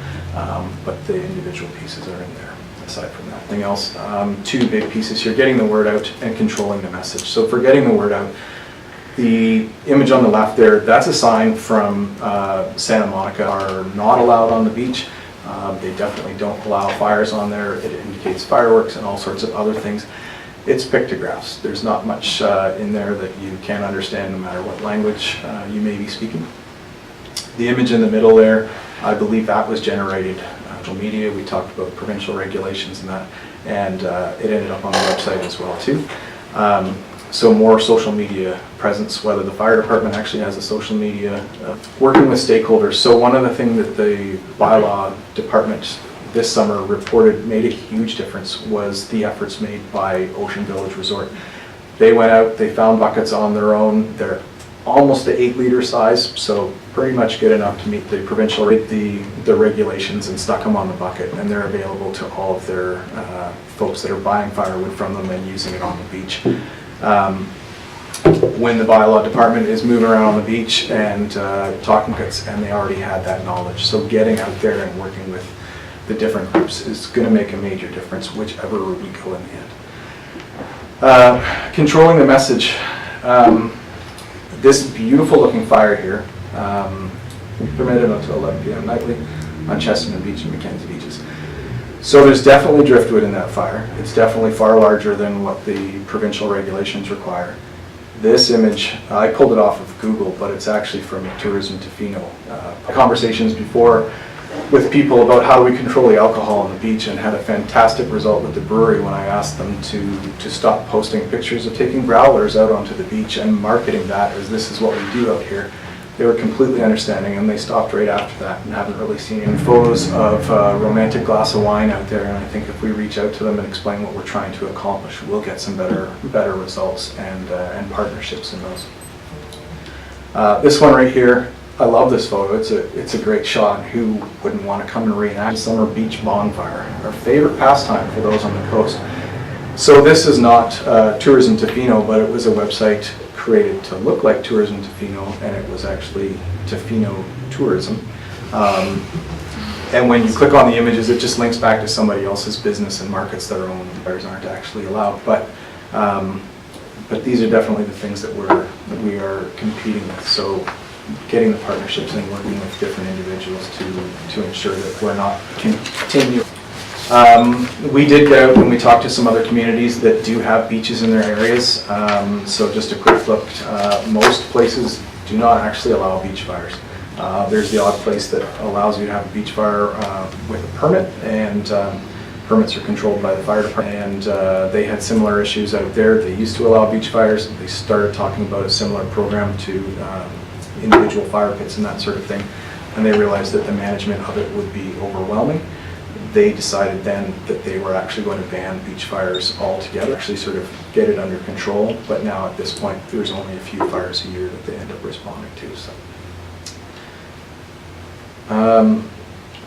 But the individual pieces are in there. Aside from that, anything else? Two big pieces here, getting the word out and controlling the message. So for getting the word out, the image on the left there, that's a sign from Santa Monica, are not allowed on the beach. They definitely don't allow fires on there. It indicates fireworks and all sorts of other things. It's pictographs. There's not much in there that you can't understand no matter what language you may be speaking. The image in the middle there, I believe that was generated social media. We talked about provincial regulations and that, and it ended up on the website as well too. So more social media presence, whether the fire department actually has a social media, working with stakeholders. So one of the things that the bylaw department this summer reported made a huge difference was the efforts made by Ocean Village Resort. They went out, they found buckets on their own. They're almost the 8-liter size, so pretty much good enough to meet the provincial, the regulations, and stuck them on the bucket, and they're available to all of their folks that are buying firewood from them and using it on the beach. When the bylaw department is moving around on the beach and talking cuts, and they already had that knowledge. So getting out there and working with the different groups is going to make a major difference, whichever route we go in the end. Controlling the message. This beautiful looking fire here, permitted until 11 p.m. nightly on Chesterman Beach and Mackenzie Beaches. So there's definitely driftwood in that fire. It's definitely far larger than what the provincial regulations require. This image, I pulled it off of Google, but it's actually from Tourism Tofino. Conversations before, with people about how do we control the alcohol on the beach, and had a fantastic result with the brewery when I asked them to stop posting pictures of taking growlers out onto the beach and marketing that as this is what we do out here. They were completely understanding, and they stopped right after that and haven't really seen any photos of a romantic glass of wine out there. And I think if we reach out to them and explain what we're trying to accomplish, we'll get some better results and partnerships in those. This one right here, I love this photo. It's a great shot. Who wouldn't want to come and reenact summer beach bonfire? Our favorite pastime for those on the coast. So this is not Tourism Tofino, but it was a website created to look like Tourism Tofino, and it was actually Tofino Tourism. And when you click on the images, it just links back to somebody else's business and markets that are owned. Ours aren't actually allowed, but these are definitely the things that we are competing with. So getting the partnerships and working with different individuals to ensure that we're not continuing. We did go out and we talked to some other communities that do have beaches in their areas. So just a quick look, most places do not actually allow beach fires. There's the odd place that allows you to have a beach fire with a permit, and permits are controlled by the fire department. And they had similar issues out there. They used to allow beach fires. They started talking about a similar program to individual fire pits and that sort of thing. And they realized that the management of it would be overwhelming. They decided then that they were actually going to ban beach fires altogether, actually sort of get it under control. But now at this point, there's only a few fires a year that they end up responding to.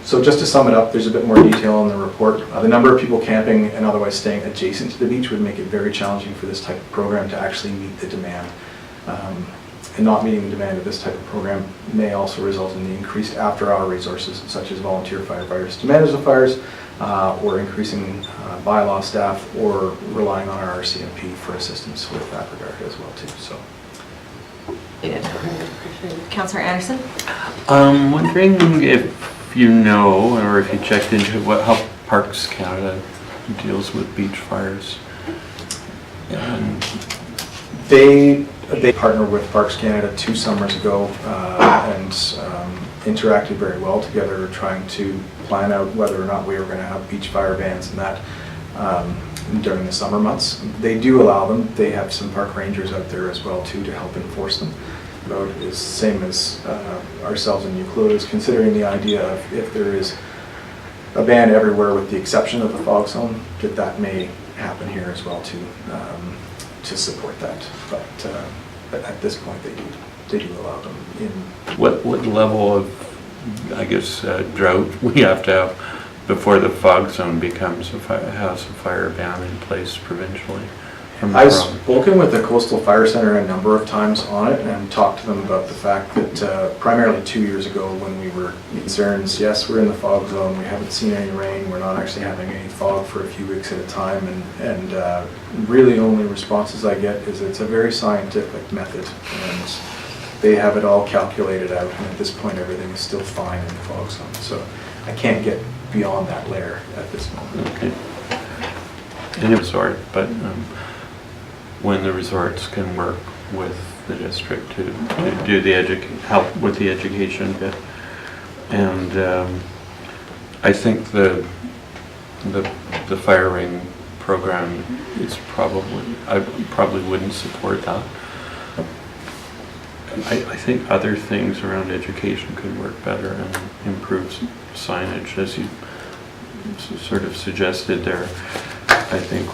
So just to sum it up, there's a bit more detail in the report. The number of people camping and otherwise staying adjacent to the beach would make it very challenging for this type of program to actually meet the demand. And not meeting the demand of this type of program may also result in the increased after-hour resources, such as volunteer firefighters to manage the fires, or increasing bylaw staff, or relying on our RCMP for assistance with that regard as well too. So. Councillor Anderson? I'm wondering if you know, or if you checked into how Parks Canada deals with beach fires. They partnered with Parks Canada 2 summers ago and interacted very well together, trying to plan out whether or not we were going to have beach fire bans and that during the summer months. They do allow them. They have some park rangers out there as well too to help enforce them. But it's the same as ourselves in Euclid is considering the idea of if there is a ban everywhere with the exception of the fog zone, that may happen here as well too. To support that, but at this point they do allow them in. What level of, I guess, drought we have to have before the fog zone has a fire ban in place provincially? I've spoken with the Coastal Fire Center a number of times on it and talked to them about the fact that primarily 2 years ago when we were concerns, yes, we're in the fog zone, we haven't seen any rain, we're not actually having any fog for a few weeks at a time, and really only responses I get is it's a very scientific method and they have it all calculated out, and at this point everything is still fine in the fog zone. So I can't get beyond that layer at this moment. Okay. And resort, but when the resorts can work with the district to do the help with the education bit, and I think the fire ring program is I probably wouldn't support that. I think other things around education could work better and improve signage, as you sort of suggested there. I think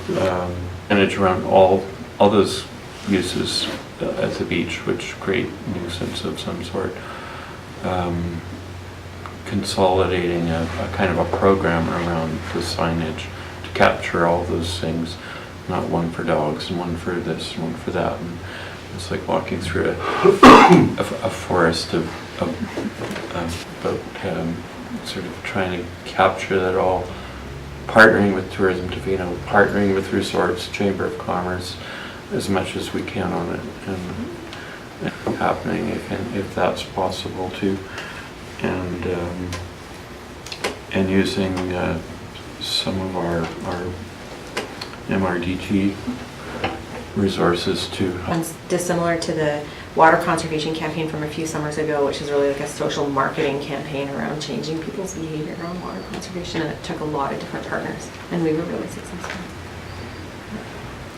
signage around all those uses at the beach which create nuisance of some sort. Consolidating a kind of a program around the signage to capture all those things, not one for dogs and one for this and one for that. And it's like walking through a forest of sort of trying to capture that all, partnering with Tourism Tofino, partnering with resorts, Chamber of Commerce, as much as we can on it, and happening if that's possible too, and using some of our MRDT resources to Dissimilar to the water conservation campaign from a few summers ago, which is really like a social marketing campaign around changing people's behavior around water conservation, and it took a lot of different partners, and we were really successful.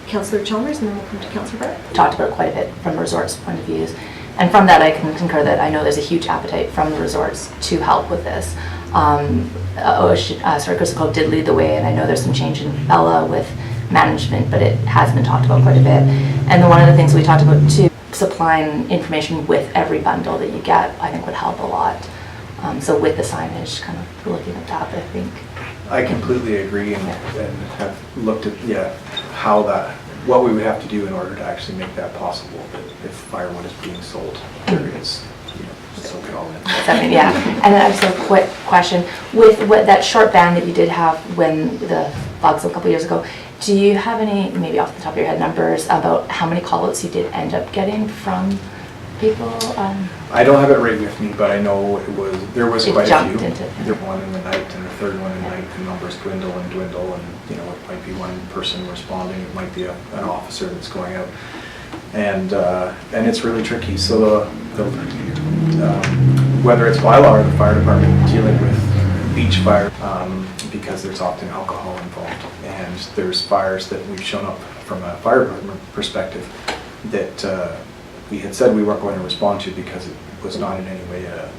Councillor Chalmers, and then we'll come to Councillor Burt. Talked about it quite a bit from the resorts point of views. And from that, I can concur that I know there's a huge appetite from the resorts to help with this. Crystal did lead the way, and I know there's some change in Ella with management, but it has been talked about quite a bit. And then one of the things we talked about too, supplying information with every bundle that you get, I think would help a lot. So with the signage, kind of looking at that, I think. I completely agree and have looked at, how that, what we would have to do in order to actually make that possible. That if firewood is being sold, there is, soak it all in. Yeah, and then I just have a quick question. With what that short ban that you did have when the floods a couple years ago, do you have any, maybe off the top of your head, numbers about how many call-outs you did end up getting from people? I don't have it right with me, but I know there was quite a few. Into, there was one in the night and the third one in the night, the numbers dwindle and dwindle, and it might be one person responding, it might be an officer that's going out, and it's really tricky. So whether it's bylaw or the fire department dealing with beach fire, because there's often alcohol involved, and there's fires that we've shown up from a fire department perspective that we had said we weren't going to respond to because it was not in any way a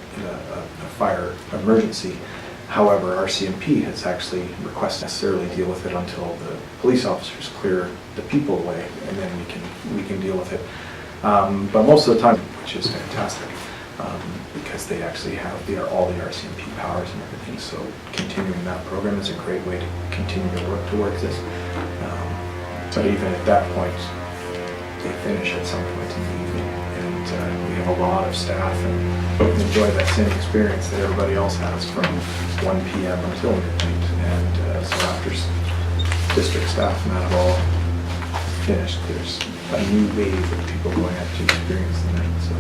fire emergency. However, RCMP has actually requested necessarily deal with it until the police officers clear the people away, and then we can deal with it. But most of the time, which is fantastic, because they actually have all the RCMP powers and everything. So continuing that program is a great way to continue to work towards this. But even at that point, they finish at some point in the evening, and we have a lot of staff and enjoy that same experience that everybody else has from 1 p.m. until midnight. And so after district staff and that have all finished, there's a new wave of people going out to experience the night. So.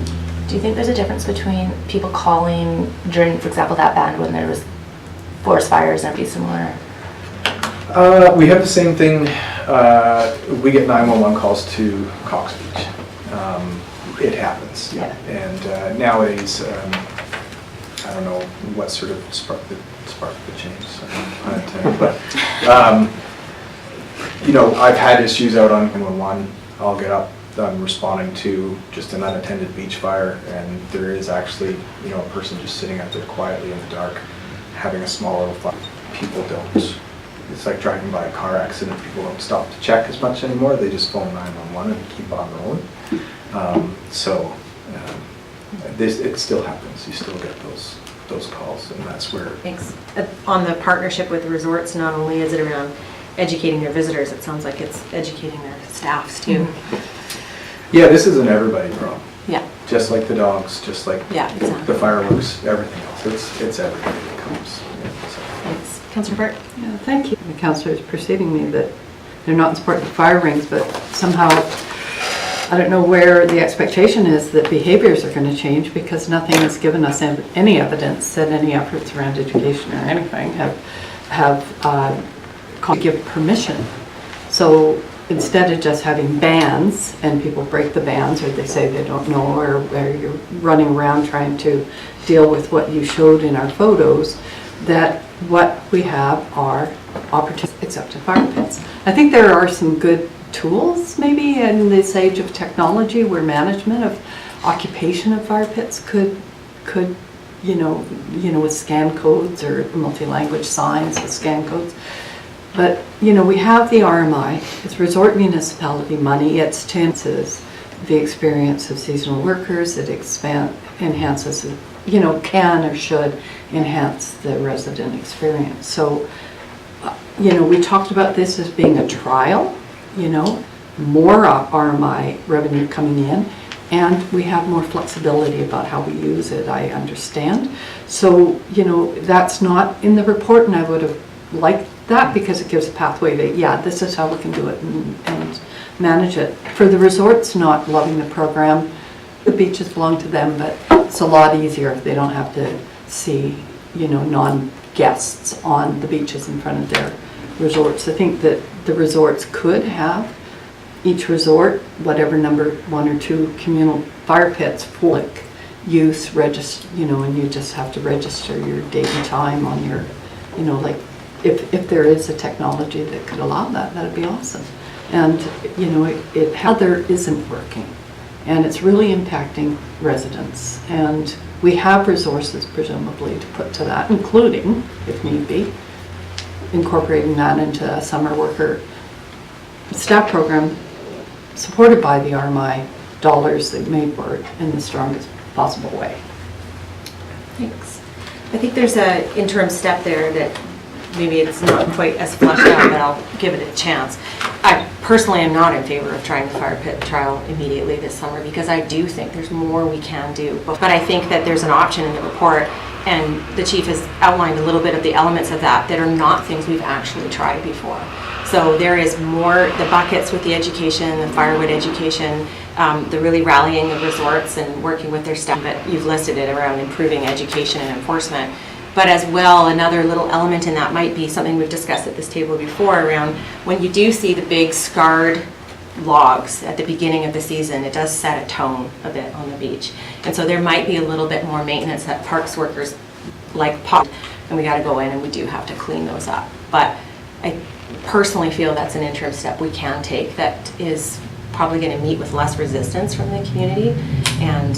Do you think there's a difference between people calling during, for example, that band when there was forest fires and be similar? We have the same thing. We get 911 calls to Cox Beach. It happens. Yeah. And nowadays, I don't know what sort of sparked the change, so pun intended, but I've had issues out on 911. I'll get up, I'm responding to just an unattended beach fire, and there is actually a person just sitting out there quietly in the dark having a small little fire. People don't. It's like driving by a car accident. People don't stop to check as much anymore. They just phone 911 and keep on rolling. It still happens. You still get those calls, and that's where. Thanks. On the partnership with the resorts, not only is it around educating their visitors, it sounds like it's educating their staffs too. Yeah, this is an everybody problem. Yeah. Just like the dogs, just like exactly. the fireworks, everything else. It's everybody that comes. Thanks. Councillor Burt? Yeah, thank you. The councillor is preceding me that they're not in support of the fire rings, but somehow I don't know where the expectation is that behaviors are going to change, because nothing has given us any evidence that any efforts around education or anything have give permission. So instead of just having bans and people break the bans, or they say they don't know, or you're running around trying to deal with what you showed in our photos, that what we have are opportunities, except in fire pits. I think there are some good tools maybe in this age of technology where management of occupation of fire pits could with scan codes or multi-language signs with scan codes. But we have the RMI, it's resort municipality money, it enhances the experience of seasonal workers, it enhances, can or should enhance the resident experience. So, we talked about this as being a trial, more RMI revenue coming in, and we have more flexibility about how we use it, I understand. So, that's not in the report, and I would have liked that because it gives a pathway to, this is how we can do it and manage it. For the resorts not loving the program, the beaches belong to them, but it's a lot easier if they don't have to see, non-guests on the beaches in front of their resorts. I think that the resorts could have each resort, whatever number, 1 or 2 communal fire pits for like use, register, and you just have to register your date and time on your, like, if there is a technology that could allow that, that'd be awesome. And, how there isn't working, and it's really impacting residents. And we have resources presumably to put to that, including, if need be, incorporating that into a summer worker staff program supported by the RMI dollars that made work in the strongest possible way. Thanks. I think there's an interim step there that maybe it's not quite as fleshed out, but I'll give it a chance. I personally am not in favor of trying the fire pit trial immediately this summer because I do think there's more we can do. But I think that there's an option in the report, and the chief has outlined a little bit of the elements of that are not things we've actually tried before. So there is more, the buckets with the education, the firewood education, the really rallying the resorts and working with their staff, but you've listed it around improving education and enforcement. But as well, another little element in that might be something we've discussed at this table before around when you do see the big scarred logs at the beginning of the season, it does set a tone a bit on the beach. And so there might be a little bit more maintenance that parks workers like pop, and we got to go in and we do have to clean those up. But I personally feel that's an interim step we can take that is probably going to meet with less resistance from the community and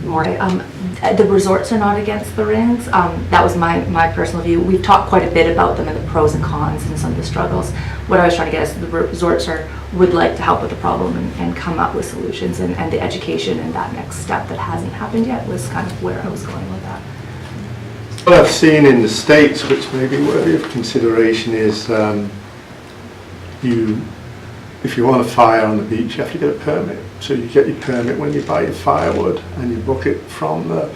more. The resorts are not against the rings. That was my personal view. We've talked quite a bit about them and the pros and cons and some of the struggles. What I was trying to get is the resorts would like to help with the problem and come up with solutions, and the education and that next step that hasn't happened yet was kind of where I was going with that. What I've seen in the States, which may be worthy of consideration, is if you want a fire on the beach, you have to get a permit. So you get your permit when you buy your firewood, and you book it from the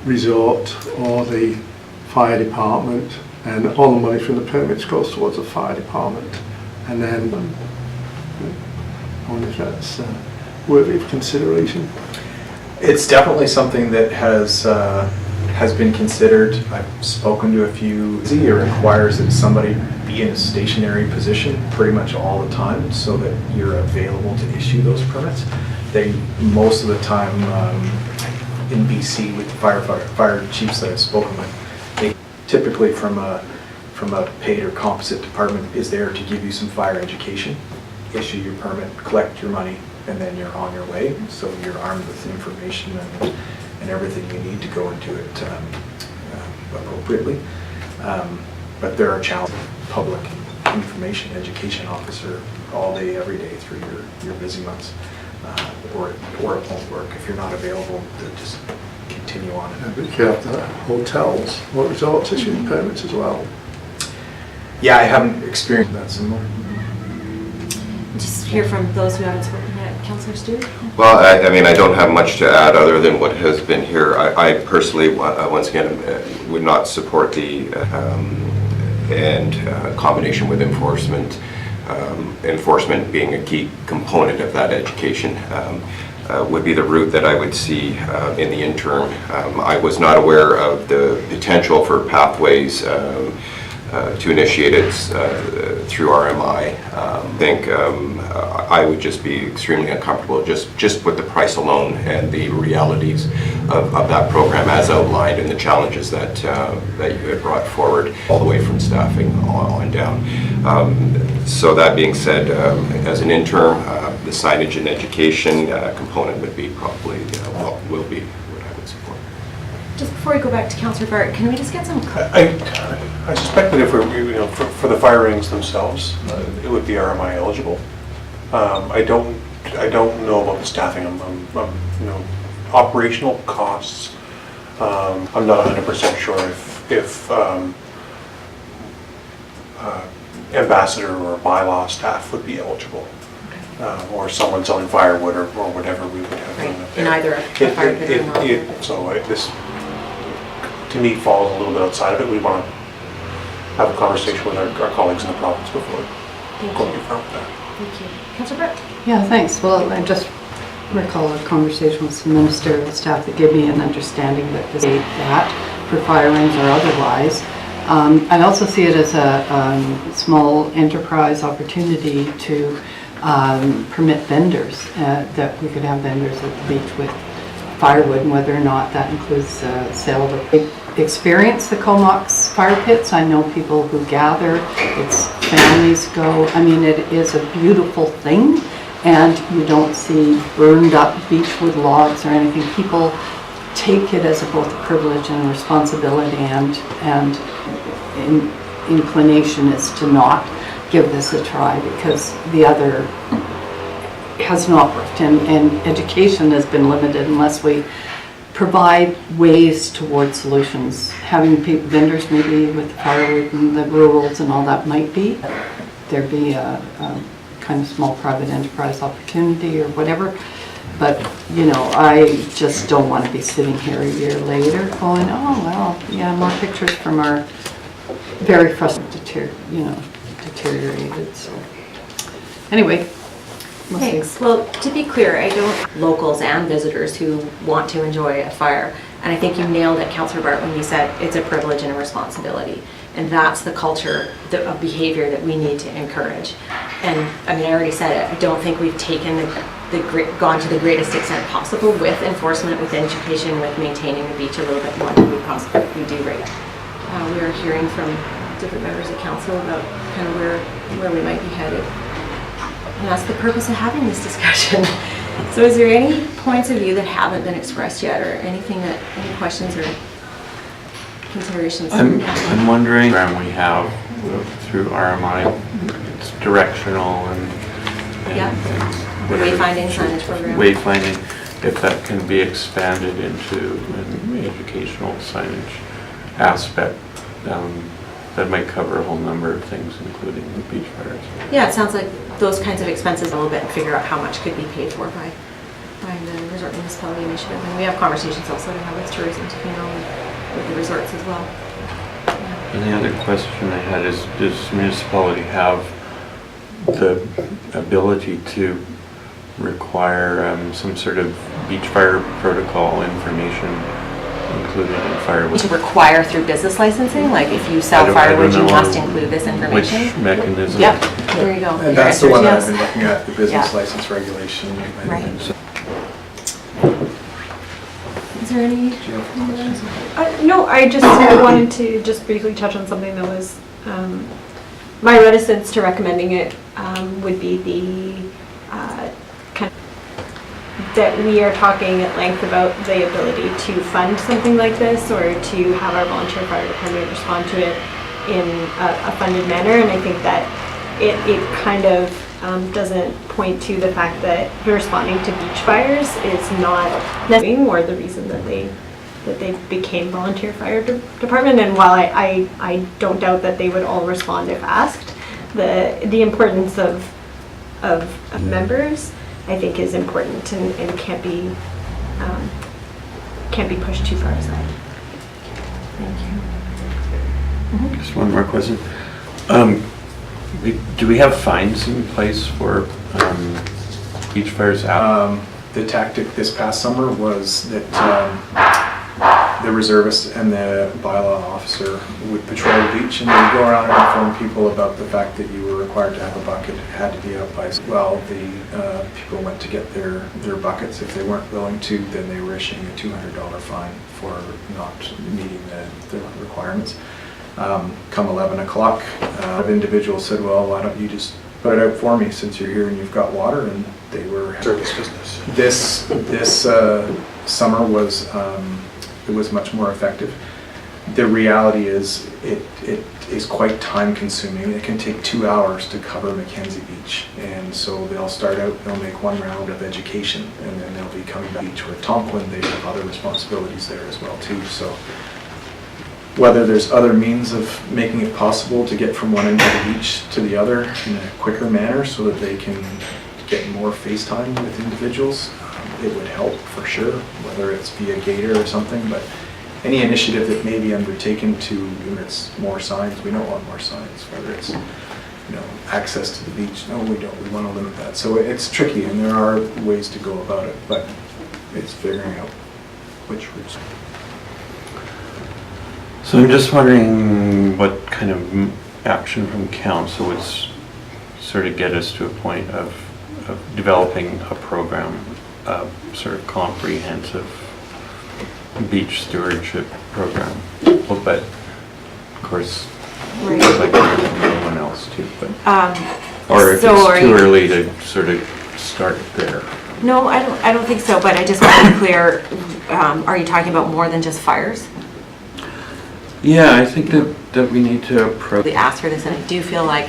resort or the fire department, and all the money from the permits goes towards the fire department. And then, I wonder if that's worthy of consideration. It's definitely something that has been considered. I've spoken to a few. It requires that somebody be in a stationary position pretty much all the time so that you're available to issue those permits. They, most of the time in BC with the fire chiefs that I've spoken with, they typically from a paid or composite department is there to give you some fire education, issue your permit, collect your money, and then you're on your way. So you're armed with information and everything you need to go into it appropriately. But there are challenges. Public information education officer all day, every day through your busy months, or it won't work if you're not available to just continue on. Yeah, but you have the hotels or resorts issuing permits as well. Yeah, I haven't experienced that similar. Just hear from those who haven't spoken yet. Councillor Stewart? Well, I don't have much to add other than what has been here. I personally, once again, would not support the combination with enforcement. Enforcement being a key component of that education would be the route that I would see in the interim. I was not aware of the potential for pathways to initiate it through RMI. I think I would just be extremely uncomfortable just with the price alone and the realities of that program as outlined and the challenges that you had brought forward all the way from staffing on down. So that being said, as an interim, the signage and education component would be probably, will be what I would support. Just before we go back to Councillor Bart, can we just get some... I suspect that if we're, for the fire rings themselves, it would be RMI eligible. I don't know about the staffing. Operational costs. I'm not 100% sure if ambassador or bylaw staff would be eligible, or someone selling firewood or whatever we would have. Right. In either a fire pit or not. So this, to me, falls a little bit outside of it. We want to have a conversation with our colleagues in the province before going too far with that. Thank you. Councillor Bart? Yeah, thanks. Well, I just recall a conversation with some ministerial staff that gave me an understanding that that for fire rings or otherwise. I also see it as a small enterprise opportunity to permit vendors, that we could have vendors at the beach with firewood, and whether or not that includes sale of a experience the Comox fire pits. I know people who gather, it's families go. I mean, it is a beautiful thing, and you don't see burned up beechwood logs or anything. People take it as both a privilege and a responsibility, and inclination is to not give this a try because the other has not worked, and education has been limited unless we provide ways toward solutions. Having vendors maybe with firewood and the rurals and all that might be. There'd be a kind of small private enterprise opportunity or whatever. But, you know, I just don't want to be sitting here a year later going, oh, well, yeah, more pictures from our very frustrated, deteriorated. So anyway. Thanks. Well, to be clear, I don't locals and visitors who want to enjoy a fire. And I think you nailed it, Councillor Bart, when you said it's a privilege and a responsibility. And that's the culture of behavior that we need to encourage. And I mean, I already said it, I don't think we've taken gone to the greatest extent possible with enforcement, with education, with maintaining the beach a little bit more than we possibly do right now. We are hearing from different members of council about kind of where we might be headed. And that's the purpose of having this discussion. So is there any points of view that haven't been expressed yet, or anything any questions or considerations? I'm wondering, we have through RMI, it's directional and the wayfinding signage program. Wayfinding, if that can be expanded into an educational signage aspect, that might cover a whole number of things, including the beach fires. Yeah, it sounds like those kinds of expenses a little bit, and figure out how much could be paid for by the Resort Municipality Initiative. And we have conversations also to have with tourism, with the resorts as well. Yeah. And the other question I had is, does municipality have the ability to require some sort of beach fire protocol information included in firewood? To require through business licensing, like if you sell firewood, you must include this information? Which mechanism? Yep, there you go. And that's the one that I've been looking at, the business license regulation. Right. Is there any? No, I just wanted to just briefly touch on something that was, my reticence to recommending it would be the kind of, that we are talking at length about the ability to fund something like this, or to have our volunteer fire department respond to it in a funded manner. And I think that it kind of doesn't point to the fact that responding to beach fires is not necessarily or the reason that they became volunteer fire department. And while I don't doubt that they would all respond if asked, the importance of members, I think, is important and can't be pushed too far aside. Thank you. Just one more question. Do we have fines in place for beach fires? The tactic this past summer was that the reservist and the bylaw officer would patrol the beach, and they would go around and inform people about the fact that you were required to have a bucket. It had to be out by, well, the people went to get their buckets. If they weren't willing to, then they were issuing a $200 fine for not meeting the requirements. Come 11 o'clock, individuals said, well, why don't you just put it out for me since you're here and you've got water? And they were Service business. This summer was it was much more effective. The reality is it is quite time consuming. It can take 2 hours to cover Mackenzie Beach, and so they'll start out, they'll make one round of education, and then they'll be coming back to Beach. With Tonquin, they have other responsibilities there as well too. So whether there's other means of making it possible to get from one end of the beach to the other in a quicker manner so that they can get more face time with individuals, it would help for sure, whether it's via Gator or something. But any initiative that may be undertaken to limit more signs, we don't want more signs, whether it's access to the beach, no, we don't, we want to limit that. So it's tricky, and there are ways to go about it, but it's figuring out which routes. So I'm just wondering what kind of action from council would sort of get us to a point of developing a program, sort of comprehensive beach stewardship program. But of course, Right. like everyone else too, but, or if so are it's too you- early to sort of start there. No, I don't think so, but I just want to be clear, are you talking about more than just fires? Yeah, I think that we need to approach. We asked for this, and I do feel like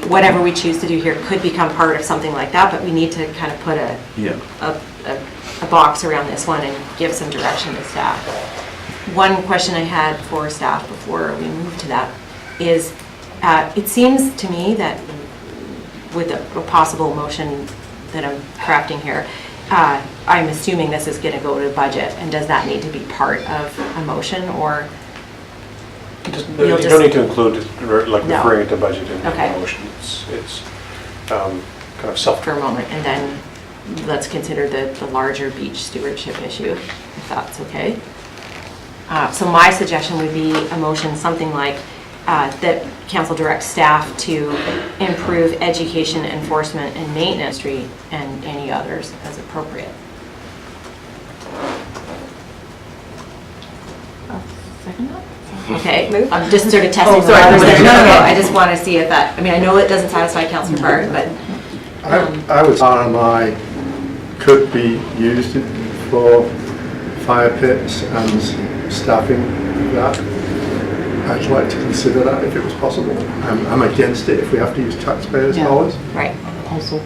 whatever we choose to do here could become part of something like that, but we need to kind of put Yeah. a box around this one and give some direction to staff. One question I had for staff before we move to that is, it seems to me that with a possible motion that I'm crafting here, I'm assuming this is going to go to budget, and does that need to be part of a motion, or? You don't need to include, like, No. referring it to budget in the Okay. motion. It's kind of self. For a moment, and then let's consider the larger beach stewardship issue, if that's okay. So my suggestion would be a motion, something like that council directs staff to improve education, enforcement, and maintenance street, and any others as appropriate. Second that? Okay, I'm just sort of testing. sorry. No, I just want to see if that, I mean, I know it doesn't satisfy Councillor Bard, but. I would RMI could be used for fire pits and staffing that. I'd like to consider that if it was possible. I'm against it if we have to use taxpayers' Yeah. dollars. Right. Also.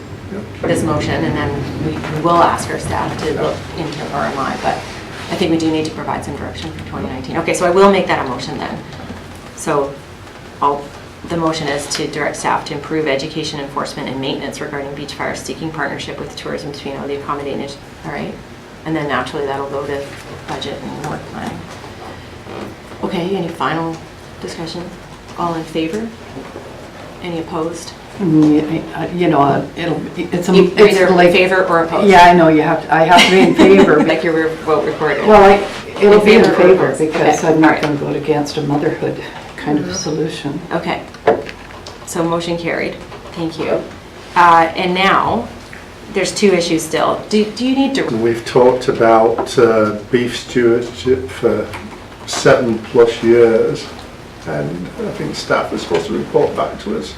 This motion, and then we will ask our staff to look into RMI, but I think we do need to provide some direction for 2019. Okay, so I will make that a motion then. So the motion is to direct staff to improve education, enforcement, and maintenance regarding beach fires, seeking partnership with tourism to the accommodating, all right? And then naturally that'll go to budget and work planning. Okay, any final discussion? All in favor? Any opposed? You know, it's Either like. in favor or opposed? Yeah, I know, I have to be in favor. Like your vote recorded. Well, it'll be in favor or favor opposed? because Okay, I'm all not right. going to vote against a motherhood kind of solution. Okay, so motion carried, thank you. And now, there's two issues still. Do you need to? We've talked about beef stewardship for 7+ years, and I think staff was supposed to report back to us.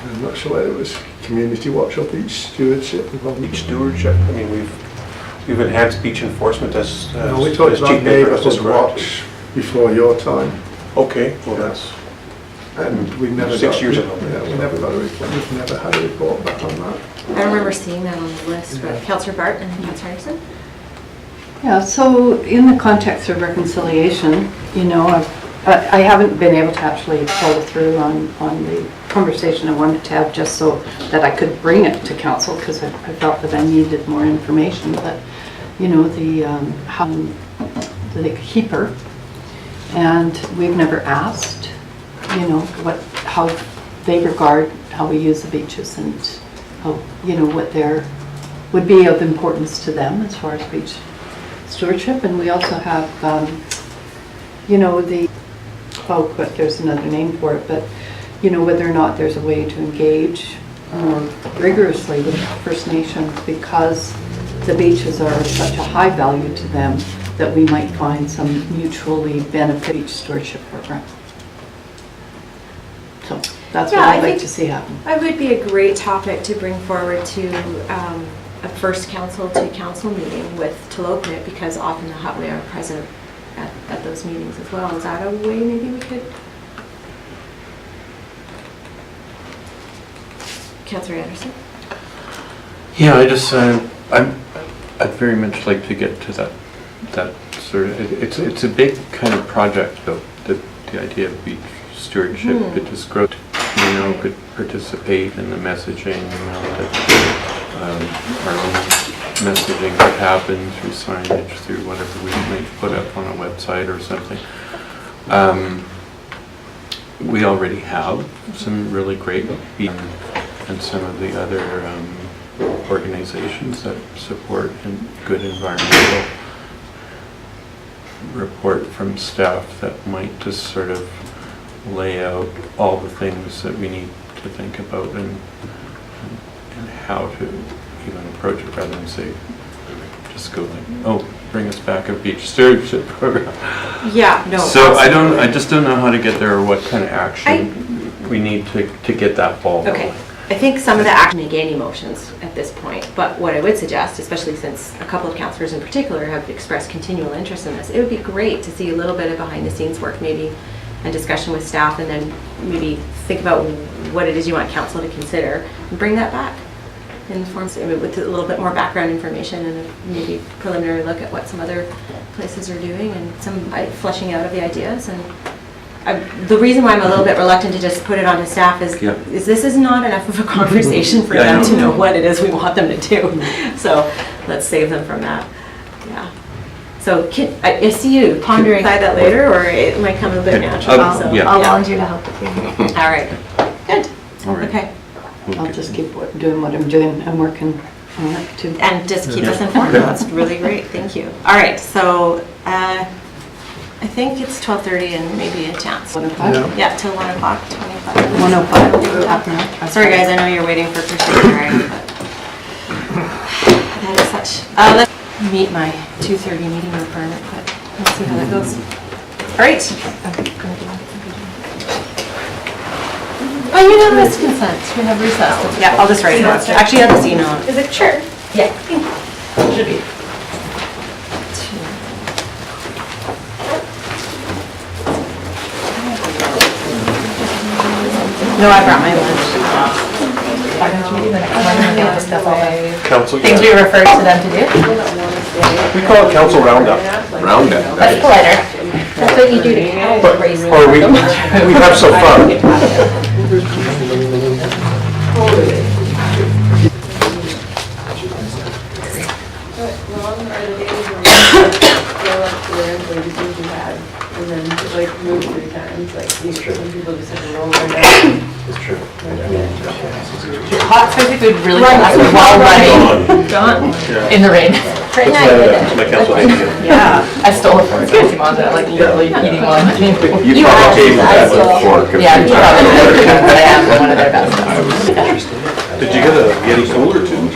I'm not sure whether it was Community Watch or beach stewardship. Beach stewardship, I mean, we've enhanced beach enforcement as No, we talked as about Chief Baker has Neighbourhood described. Watch before your time. Okay, well, that's, And we never 6 got, years ago. Yeah, we never got a report. We've never had a report back on that. I remember seeing that on the list, but Councillor Bart and Councillor Anderson? Yeah, so in the context of reconciliation, you know, I haven't been able to actually follow through on the conversation I wanted to have just so that I could bring it to council because I felt that I needed more information. But, you know, the keeper, and we've never asked, you know, how they regard how we use the beaches and how, you know, what would be of importance to them as far as beach stewardship. And we also have, you know, but there's another name for it, but, you know, whether or not there's a way to engage more rigorously with First Nations because the beaches are of such a high value to them that we might find some mutually beneficial beach stewardship program. So that's what I'd like to see happen. It would be a great topic to bring forward to a first council to council meeting with Taloquit, because often the Hotway are present at those meetings as well. Is that a way maybe we could? Councillor Anderson? Yeah, I'd very much like to get to that sort of, it's a big kind of project though, the idea of beach stewardship, it just grow, you know, could participate in the messaging, you know, that our own messaging could happen through signage, through whatever we might put up on a website or something. We already have some really great and some of the other organizations that support good environmental report from staff that might just sort of lay out all the things that we need to think about and how to even approach it rather than say, just go like, oh, bring us back a beach stewardship program. Yeah, no. So I just don't know how to get there or what kind of action we need to get that ball rolling. Okay, I think some of the action make any motions at this point, but what I would suggest, especially since a couple of councillors in particular have expressed continual interest in this, it would be great to see a little bit of behind the scenes work, maybe a discussion with staff, and then maybe think about what it is you want council to consider and bring that back in the form, with a little bit more background information and maybe preliminary look at what some other places are doing and some fleshing out of the ideas. And the reason why I'm a little bit reluctant to just put it onto staff is this is not enough of a conversation for them to know what it is we want them to do. So let's save them from that. Yeah. So I see you pondering that later, or it might come a bit natural. I'll volunteer to help with you. All right. Good. All right. Okay. I'll just keep doing what I'm doing. I'm working on it too. And just keep us informed. That's really great. Thank you. All right. So I think it's 12:30 and maybe a chance. 1 o'clock? Yeah, till 1 o'clock, 25 minutes. 1:05. Sorry guys, I know you're waiting for Christine Herring, but that is such. Let's meet my 2:30 meeting requirement, but let's see how that goes. All right. Oh, unanimous consent. We have recess. Yeah, I'll just write it down. Actually, I'll just email it. Is it sure? Yeah. Should be. No, I brought my lunch. Council, Things we referred to them to do. We call it council roundup. Roundup. That's politer. That's what you do to cows. Or we have some fun. And then like move 3 times, like these people just have to roll their dice. It's true. Hot spicy food really fast while running. Gone. In the rain. Right now, you did My council name again. Yeah, I stole it from Spicy Monza, like literally eating one. You probably came with that with a fork. Yeah, you probably did, but I am one of their best. Did you get a Yeti cooler too?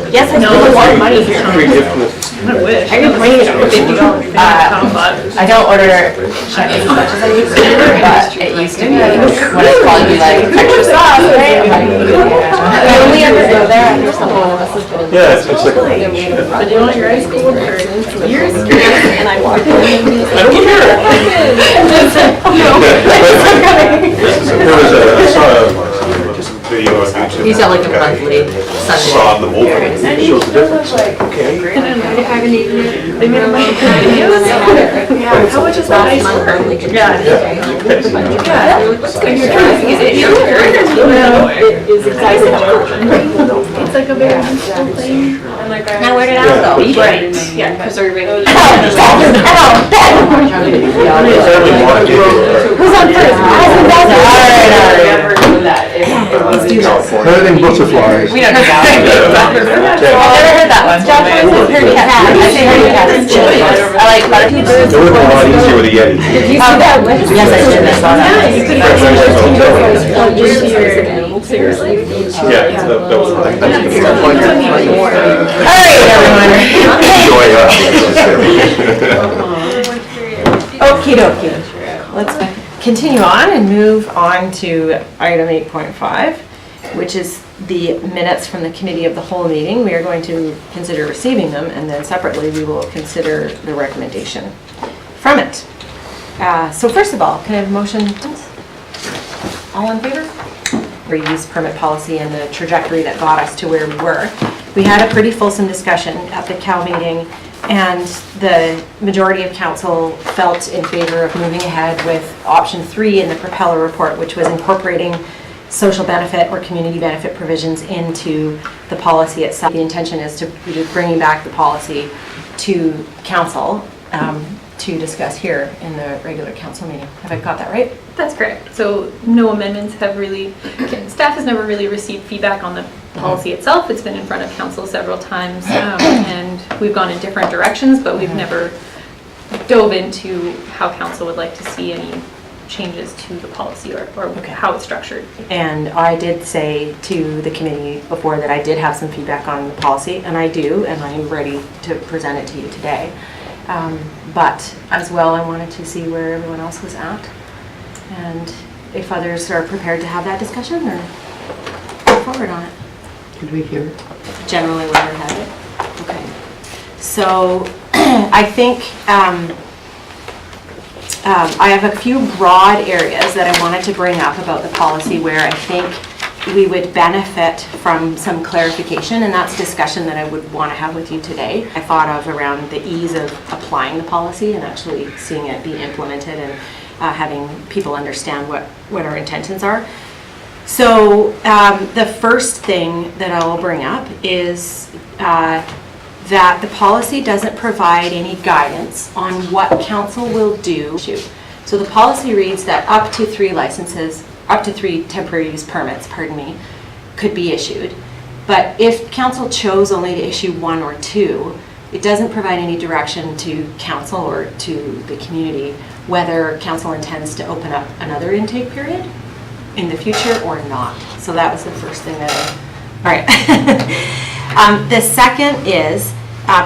Yes, I stole a lot of money here. Free gift from the I wish. I could bring it for $50. I don't order Chinese as much as I used to, but it used to be when it's calling me like extra sauce, right? I'm like, I only ever go there after someone else has been in. Yeah, it's like. But you want your ice cold or yours? And I walked in. I don't care. There was I saw a video on YouTube. You sound like a monthly Sunday. Saw them open. It shows the difference. Okay. I haven't eaten it. They made a bunch of videos. Yeah, how much is that ice cream? Yeah. And you're trying to get it here. No, it is exactly how it's like a very simple thing. Now where did I go? Right, yeah, preserving. Who's on first? Herding butterflies. We don't know that. I've never heard that one. Joshua says herding cat. I say herding cat. I like barbecue birds. It would be a lot easier with a Yeti. Did you see that? Yes, I did. I saw that. Yeah, that was fun. All right, everyone. Okie dokie. Let's continue on and move on to item 8.5, which is the minutes from the Committee of the Whole meeting. We are going to consider receiving them, and then separately we will consider the recommendation from it. So first of all, can I have a motion? All in favor? Reuse permit policy and the trajectory that got us to where we were. We had a pretty fulsome discussion at the CAL meeting, and the majority of council felt in favor of moving ahead with option 3 in the Propeller report, which was incorporating social benefit or community benefit provisions into the policy itself. The intention is to be bringing back the policy to council to discuss here in the regular council meeting. Have I got that right? That's correct. So no amendments have really, staff has never really received feedback on the policy itself. It's been in front of council several times, and we've gone in different directions, but we've never dove into how council would like to see any changes to the policy or how it's structured. And I did say to the committee before that I did have some feedback on the policy, and I do, and I'm ready to present it to you today. But as well, I wanted to see where everyone else was at, and if others are prepared to have that discussion or go forward on it. Could we hear? Generally where we're headed. Okay. So I think I have a few broad areas that I wanted to bring up about the policy where I think we would benefit from some clarification, and that's discussion that I would want to have with you today. I thought of around the ease of applying the policy and actually seeing it be implemented and having people understand what our intentions are. So the first thing that I will bring up is that the policy doesn't provide any guidance on what council will do. So the policy reads that up to 3 temporary use permits, could be issued. But if council chose only to issue 1 or 2, it doesn't provide any direction to council or to the community whether council intends to open up another intake period in the future or not. So that was the first thing that all right. The second is,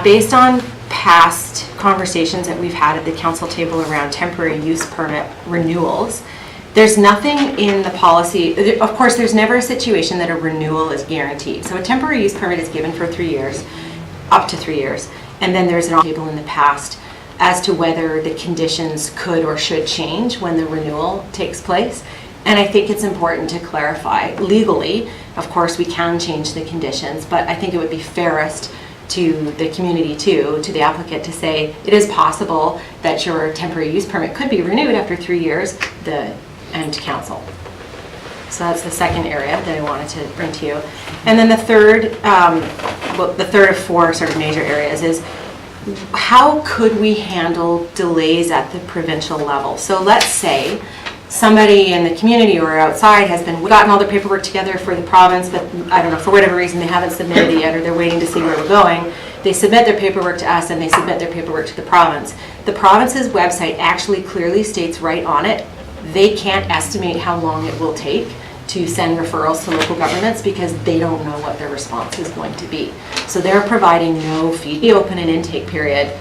based on past conversations that we've had at the council table around temporary use permit renewals, there's nothing in the policy, of course, there's never a situation that a renewal is guaranteed. So a temporary use permit is given for 3 years, up to 3 years, and then there's an table in the past as to whether the conditions could or should change when the renewal takes place. And I think it's important to clarify legally, of course, we can change the conditions, but I think it would be fairest to the community too, to the applicant, to say it is possible that your temporary use permit could be renewed after 3 years, and council. So that's the second area that I wanted to bring to you. And then the third, the third of 4 sort of major areas is how could we handle delays at the provincial level? So let's say somebody in the community or outside has gotten all their paperwork together for the province, but I don't know, for whatever reason they haven't submitted it yet, or they're waiting to see where we're going. They submit their paperwork to us and they submit their paperwork to the province. The province's website actually clearly states right on it, they can't estimate how long it will take to send referrals to local governments because they don't know what their response is going to be. So they're providing no feed. We open an intake period.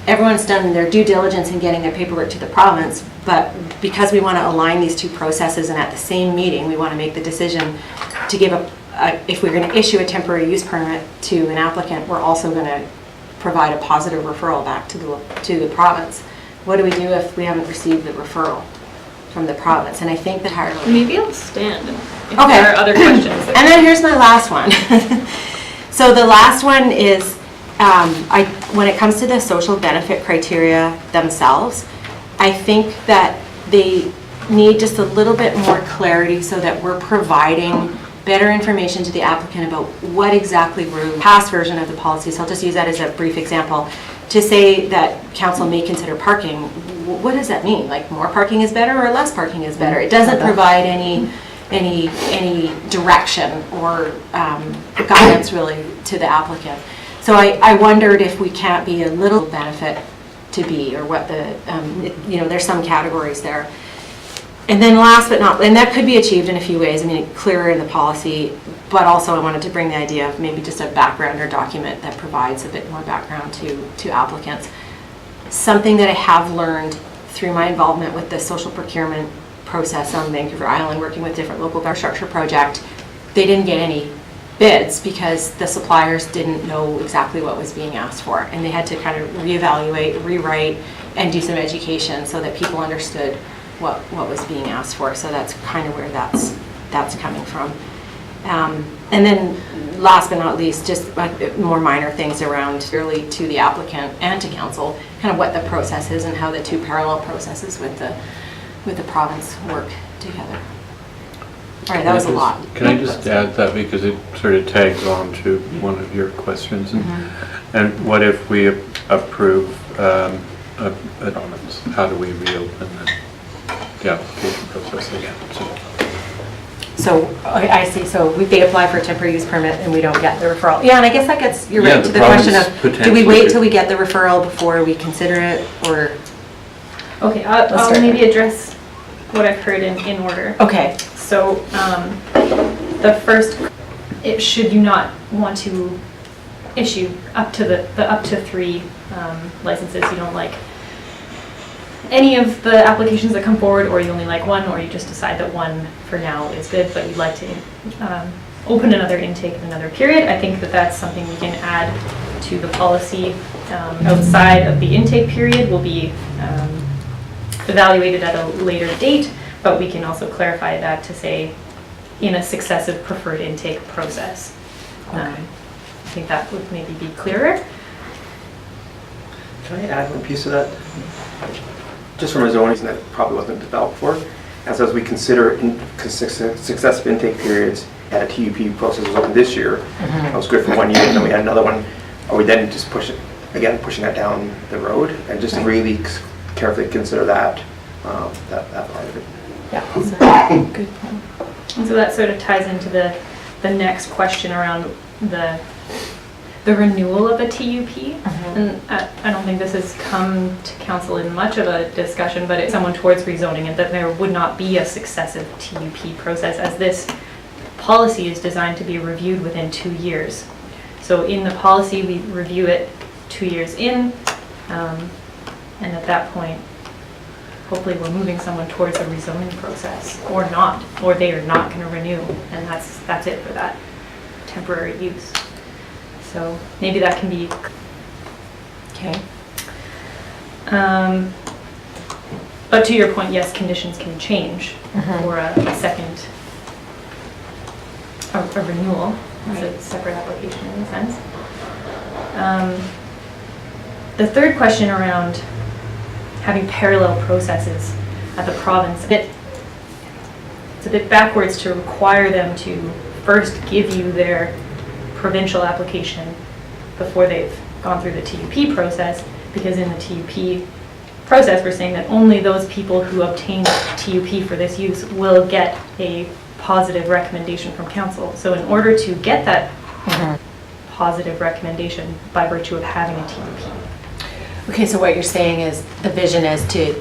Everyone's done their due diligence in getting their paperwork to the province, but because we want to align these 2 processes and at the same meeting we want to make the decision to give if we're going to issue a temporary use permit to an applicant, we're also going to provide a positive referral back to the province. What do we do if we haven't received the referral from the province? And I think that maybe I'll stand if there are other questions. And then here's my last one. So the last one is when it comes to the social benefit criteria themselves, I think that they need just a little bit more clarity so that we're providing better information to the applicant about what exactly we're past version of the policy. So I'll just use that as a brief example. To say that council may consider parking, what does that mean? Like more parking is better or less parking is better? It doesn't provide any direction or guidance really to the applicant. So I wondered if we can't be a little benefit to be, or what the, there's some categories there. And then last but not, and that could be achieved in a few ways, I mean, clearer in the policy, but also I wanted to bring the idea of maybe just a background or document that provides a bit more background to applicants. Something that I have learned through my involvement with the social procurement process on Vancouver Island, working with different local infrastructure project, they didn't get any bids because the suppliers didn't know exactly what was being asked for, and they had to kind of reevaluate, rewrite, and do some education so that people understood what was being asked for. So that's kind of where that's coming from. And then last but not least, just more minor things around really to the applicant and to council, kind of what the process is and how the 2 parallel processes with the province work together. All right, that was a lot. Can I just add that, because it sort of tags on to one of your questions, and what if we approve amendments? How do we reopen the application process again? So I see. So they apply for a temporary use permit and we don't get the referral. Yeah, and I guess that gets you're right to the question of, do we wait till we get the referral before we consider it, or? Okay, I'll maybe address what I've heard in order. Okay. So, the first, should you not want to issue up to the up to 3 licenses, you don't like any of the applications that come forward, or you only like one, or you just decide that one for now is good, but you'd like to open another intake in another period, I think that that's something we can add to the policy. Outside of the intake period will be evaluated at a later date, but we can also clarify that to say in a successive preferred intake process. I think that would maybe be clearer. Can I add one piece of that? Just from a zoning that probably wasn't developed for, as we consider successive intake periods, and a TUP process was open this year, that was good for 1 year, and then we had another one. Are we then just pushing that down the road, and just really carefully consider that that part of it? Yeah, good point. And so that sort of ties into the next question around the renewal of a TUP. And I don't think this has come to council in much of a discussion, but it's someone towards rezoning it, that there would not be a successive TUP process, as this policy is designed to be reviewed within 2 years. So in the policy, we review it 2 years in, and at that point, hopefully we're moving someone towards a rezoning process, or not, or they are not going to renew, and that's it for that temporary use. So maybe that can be okay. But to your point, yes, conditions can change for a second, a renewal. It's a separate application in a sense. The third question around having parallel processes at the province, it's a bit backwards to require them to first give you their provincial application before they've gone through the TUP process, because in the TUP process, we're saying that only those people who obtain TUP for this use will get a positive recommendation from council. So in order to get that positive recommendation by virtue of having a TUP. Okay, so what you're saying is the vision is to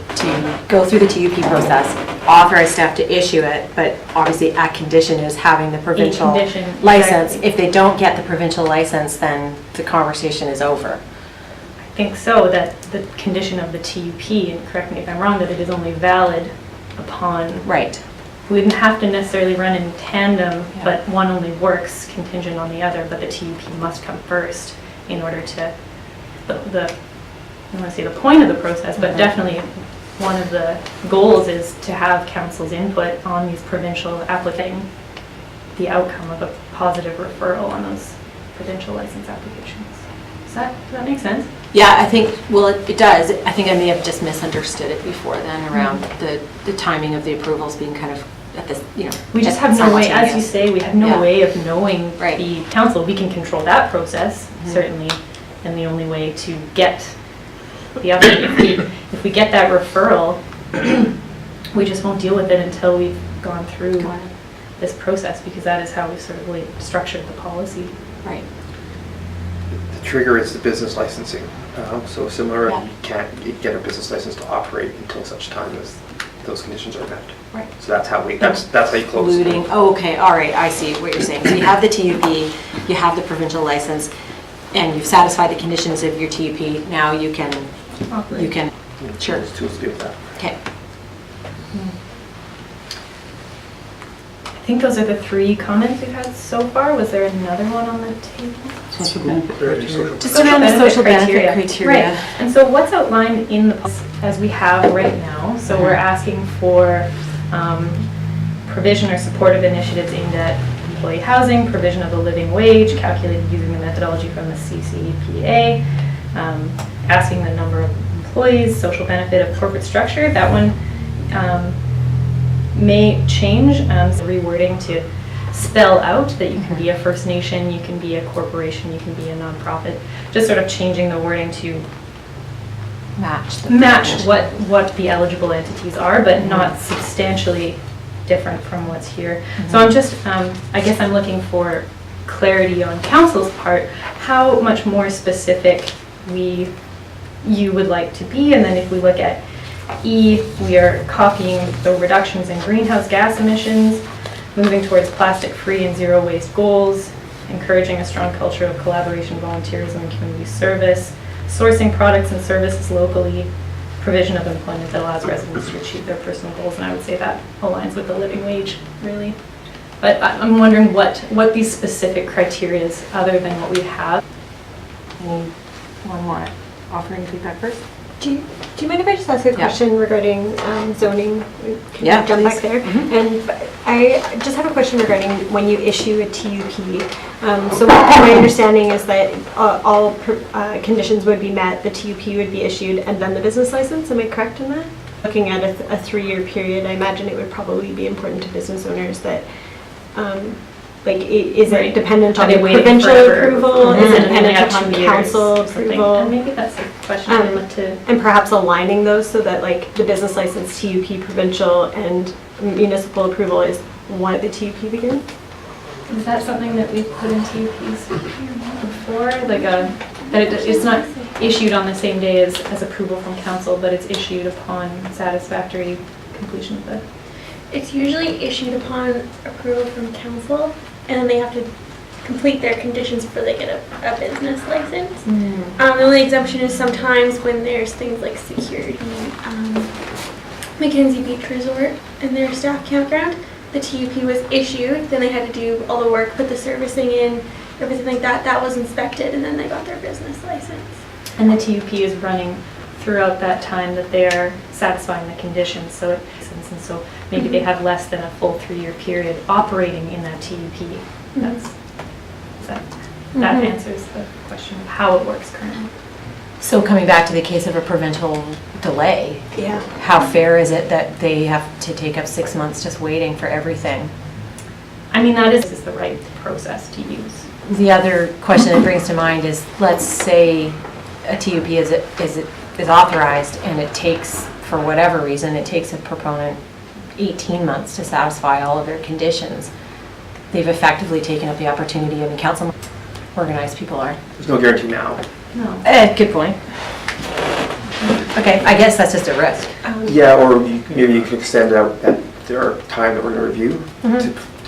go through the TUP process, authorize staff to issue it, but obviously a condition is having the provincial license. Exactly. If they don't get the provincial license, then the conversation is over. I think so, that the condition of the TUP, and correct me if I'm wrong, that it is only valid upon... Right. We wouldn't have to necessarily run in tandem, but one only works contingent on the other, but the TUP must come first in order to, I don't want to say the point of the process, but definitely one of the goals is to have council's input on these provincial applicating the outcome of a positive referral on those provincial license applications. Does that make sense? Yeah, I think, well, it does. I think I may have just misunderstood it before then around the timing of the approvals being kind of at this, We just have no way, as you say, we have no way of knowing Right. the council. We can control that process, certainly, and the only way to get the other, if we get that referral, we just won't deal with it until we've gone through this process, because that is how we've sort of structured the policy. Right. The trigger is the business licensing. So similar, you can't get a business license to operate until such time as those conditions are met. Right. So that's how that's how you close. Including, oh, okay, all right, I see what you're saying. So you have the TUP, you have the provincial license, and you've satisfied the conditions of your TUP. Now you can, sure. There's tools to do that. Okay. I think those are the 3 comments we've had so far. Was there another one on the table? Social benefit criteria. Just around the social benefit criteria. Right. And so what's outlined in the policy as we have right now? So we're asking for provision or supportive initiatives aimed at employee housing, provision of a living wage calculated using the methodology from the CCPA, asking the number of employees, social benefit of corporate structure. That one may change, rewording to spell out that you can be a First Nation, you can be a corporation, you can be a nonprofit. Just sort of changing the wording to match what the eligible entities are, but not substantially different from what's here. So I'm just, I guess I'm looking for clarity on council's part, how much more specific you would like to be, and then if we look at E, we are copying the reductions in greenhouse gas emissions, moving towards plastic-free and zero waste goals, encouraging a strong culture of collaboration, volunteerism, and community service, sourcing products and services locally, provision of employment that allows residents to achieve their personal goals, and I would say that aligns with the living wage, really. But I'm wondering what these specific criteria is other than what we have. One more offering feedback first. Do you mind if I just ask a question regarding zoning? Can you jump back there? And I just have a question regarding when you issue a TUP. So my understanding is that all conditions would be met, the TUP would be issued, and then the business license. Am I correct in that? Looking at a 3-year period, I imagine it would probably be important to business owners that is it dependent on the provincial approval? Is it dependent upon council approval? And maybe that's a question I'd like to... And perhaps aligning those so that like the business license, TUP, provincial, and municipal approval is when the TUP begins? Is that something that we've put in TUPs before? Like it's not issued on the same day as approval from council, but it's issued upon satisfactory completion of the... It's usually issued upon approval from council, and then they have to complete their conditions before they get a business license. The only exemption is sometimes when there's things like security, Mackenzie Beach Resort and their staff campground. The TUP was issued, then they had to do all the work, put the servicing in, everything like that. That was inspected, and then they got their business license. And the TUP is running throughout that time that they are satisfying the conditions. So and so maybe they have less than a full 3-year period operating in that TUP. That answers the question of how it works currently. So coming back to the case of a provincial delay, how fair is it that they have to take up 6 months just waiting for everything? I mean, that is the right process to use. The other question it brings to mind is, let's say a TUP is authorized and it takes, for whatever reason, it takes a proponent 18 months to satisfy all of their conditions. They've effectively taken up the opportunity, and the council organized people are. There's no guarantee now. No. Good point. Okay, I guess that's just a risk. Yeah, or maybe you could extend out that there are time that we're going to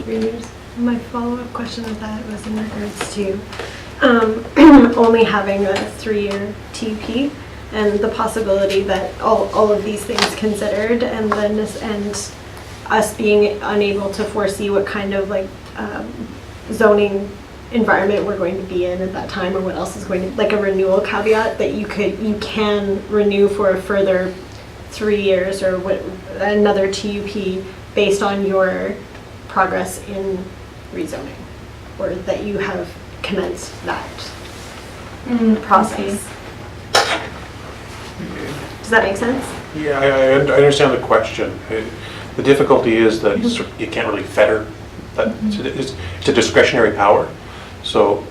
review. My follow-up question of that was in regards to only having a 3-year TUP and the possibility that all of these things considered and us being unable to foresee what kind of zoning environment we're going to be in at that time, or what else is going to, like a renewal caveat that you can renew for a further 3 years or another TUP based on your progress in rezoning, or that you have commenced that process. Does that make sense? Yeah, I understand the question. The difficulty is that you can't really fetter that. It's a discretionary power. So,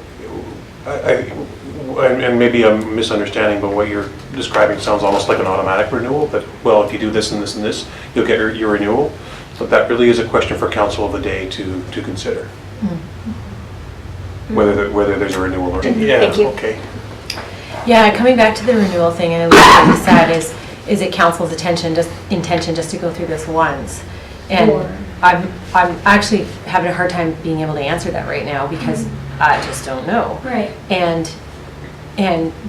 and maybe I'm misunderstanding, but what you're describing sounds almost like an automatic renewal, that, well, if you do this and this and this, you'll get your renewal. But that really is a question for council of the day to consider. Whether there's a renewal or not. Yeah, Thank you. Okay. Yeah, coming back to the renewal thing, and what you said is it council's intention just to go through this once? And I'm actually having a hard time being able to answer that right now because I just don't know. Right. And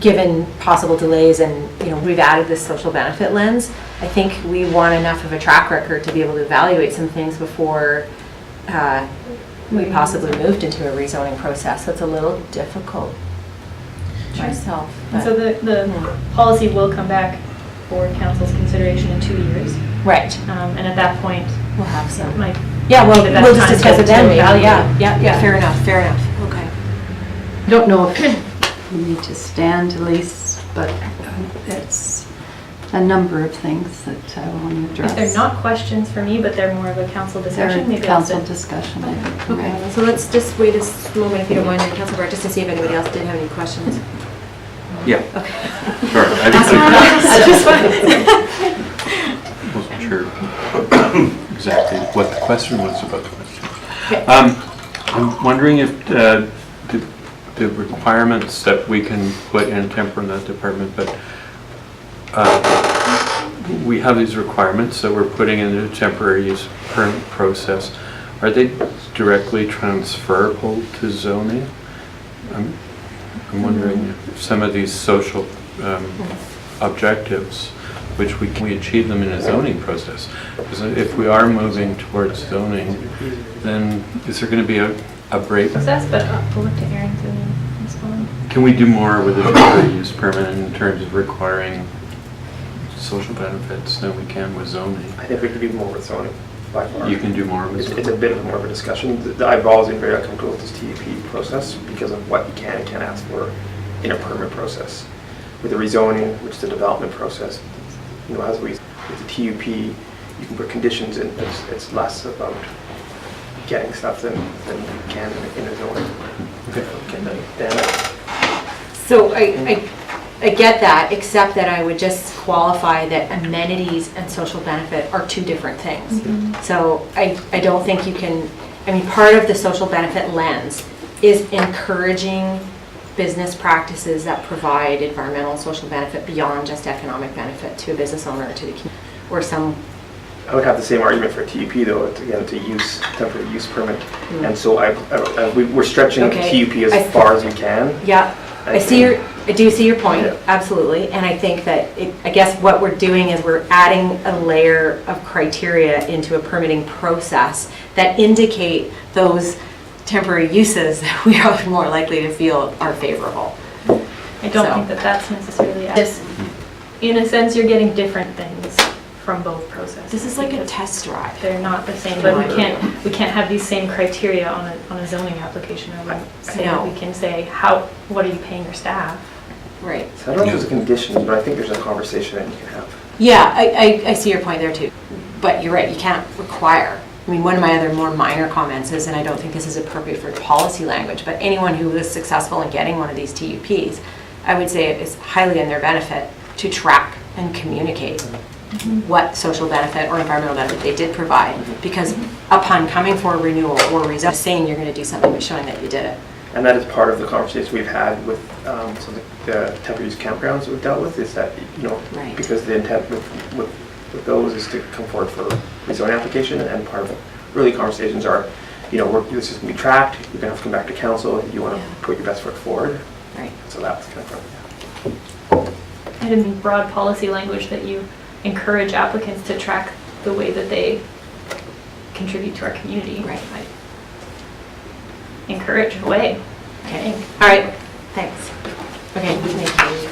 given possible delays, and we've added this social benefit lens, I think we want enough of a track record to be able to evaluate some things before we possibly moved into a rezoning process. So it's a little difficult myself. And so the policy will come back for council's consideration in 2 years. Right. And at that point, we'll have some. Yeah, we'll just discuss it then. Yeah. Fair enough. Okay. I don't know if we need to stand to lease, but it's a number of things that I want to address. If they're not questions for me, but they're more of a council discussion, maybe council discussion. Okay, so let's just wait a moment, if you don't mind, Councilor Bart, just to see if anybody else did have any questions. Yeah. Okay. Sure. I wasn't sure exactly what the question was about the question. I'm wondering if the requirements that we can put in temper in that department, but we have these requirements that we're putting into the temporary use permit process. Are they directly transferable to zoning? I'm wondering if some of these social objectives, which we achieve them in a zoning process. Because if we are moving towards zoning, then is there going to be a break? Process, but we'll look to Aaron to respond. Can we do more with a temporary use permit in terms of requiring social benefits than we can with zoning? I think we could do more with zoning, by far. You can do more with zoning? It's a bit of more of a discussion. I've always been very uncomfortable with this TUP process because of what you can and can't ask for in a permit process. With the rezoning, which is the development process, you know, with the TUP, you can put conditions in. It's less about getting stuff than you can in a zoning. So I get that, except that I would just qualify that amenities and social benefit are two different things. So I don't think you can, I mean, part of the social benefit lens is encouraging business practices that provide environmental and social benefit beyond just economic benefit to a business owner or to the community, or some. I would have the same argument for TUP though. Again, it's a temporary use permit, and so we're stretching TUP as far as we can. Yeah, I do see your point, absolutely, and I think that I guess what we're doing is we're adding a layer of criteria into a permitting process that indicate those temporary uses that we are more likely to feel are favorable. I don't think that that's necessarily in a sense, you're getting different things from both processes. This is like a test drive. They're not the same, but we can't have these same criteria on a zoning application. I wouldn't say that we can say what are you paying your staff? Right. So I don't know if there's conditions, but I think there's a conversation that you can have. Yeah, I see your point there too, but you're right, you can't require. I mean, one of my other more minor comments is, and I don't think this is appropriate for policy language, but anyone who is successful in getting one of these TUPs, I would say it is highly in their benefit to track and communicate what social benefit or environmental benefit they did provide, because upon coming for a renewal or saying you're going to do something but showing that you did it. And that is part of the conversation we've had with the temporary use campgrounds that we've dealt with, is that, you know, because the intent with those is to come forward for rezoning application, and part of the early conversations are, you know, this is going to be tracked, you're going to have to come back to council, you want to put your best foot forward. Right. So that's kind of And in broad policy language that you encourage applicants to track the way that they contribute to our community. Right. Encourage away. Okay. All right. Thanks. Okay. Thank you.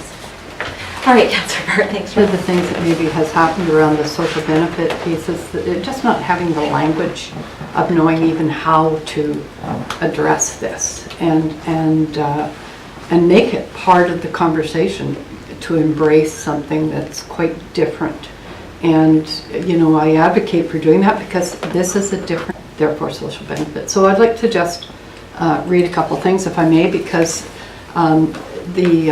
All right, Councillor Bart, thanks. One of the things that maybe has happened around the social benefit piece is that just not having the language of knowing even how to address this and make it part of the conversation, to embrace something that's quite different. And, you know, I advocate for doing that because this is a different, therefore, social benefit. So I'd like to just read a couple things, if I may, because the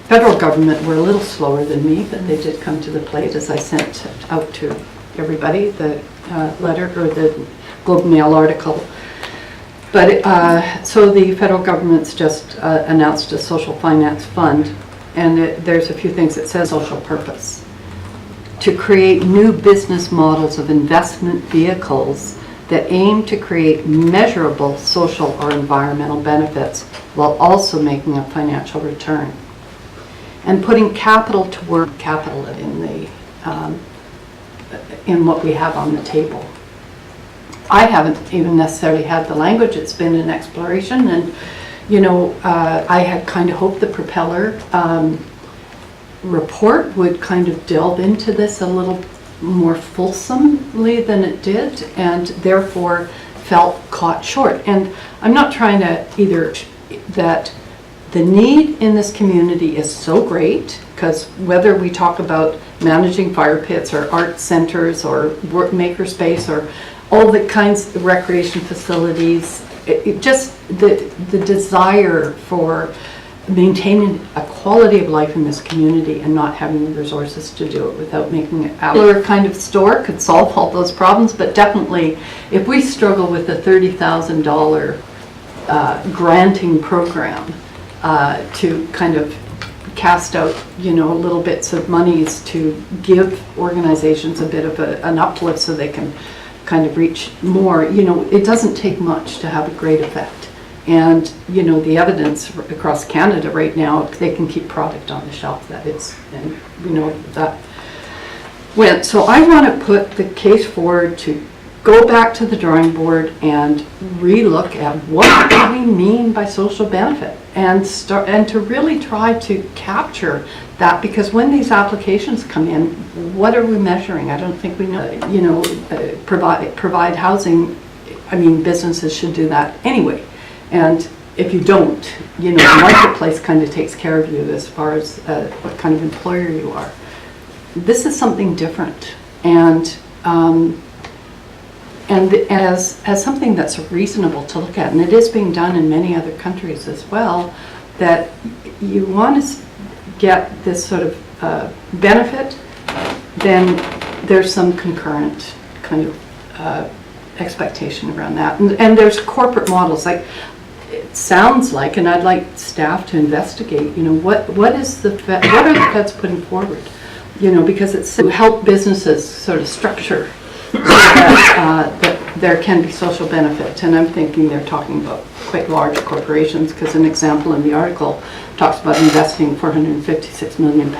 federal government were a little slower than me, but they did come to the plate as I sent out to everybody the letter or the Globe and Mail article. But so the federal government's just announced a social finance fund, and there's a few things that says social purpose. To create new business models of investment vehicles that aim to create measurable social or environmental benefits while also making a financial return. And putting capital to work, capital in what we have on the table. I haven't even necessarily had the language, it's been an exploration, and you know, I had kind of hoped the Propeller report would kind of delve into this a little more fulsomely than it did, and therefore felt caught short. And I'm not trying to either that the need in this community is so great, because whether we talk about managing fire pits or art centers or work maker space or all the kinds of recreation facilities, it just the desire for maintaining a quality of life in this community and not having the resources to do it without making it out. A kind of store could solve all those problems, but definitely if we struggle with a $30,000 granting program to kind of cast out, little bits of monies to give organizations a bit of an uplift so they can kind of reach more. It doesn't take much to have a great effect. And, the evidence across Canada right now, they can keep product on the shelf that is, and that went. So I want to put the case forward to go back to the drawing board and relook at what do we mean by social benefit, and to really try to capture that, because when these applications come in, what are we measuring? I don't think we know. Provide housing. I mean, businesses should do that anyway, and if you don't, the marketplace kind of takes care of you as far as what kind of employer you are. This is something different, and as something that's reasonable to look at, and it is being done in many other countries as well, that you want to get this sort of benefit, then there's some concurrent kind of expectation around that. And there's corporate models, like it sounds like, and I'd like staff to investigate, what are the feds putting forward? Because it's to help businesses sort of structure so that there can be social benefit. And I'm thinking they're talking about quite large corporations, because an example in the article talks about investing £456 million,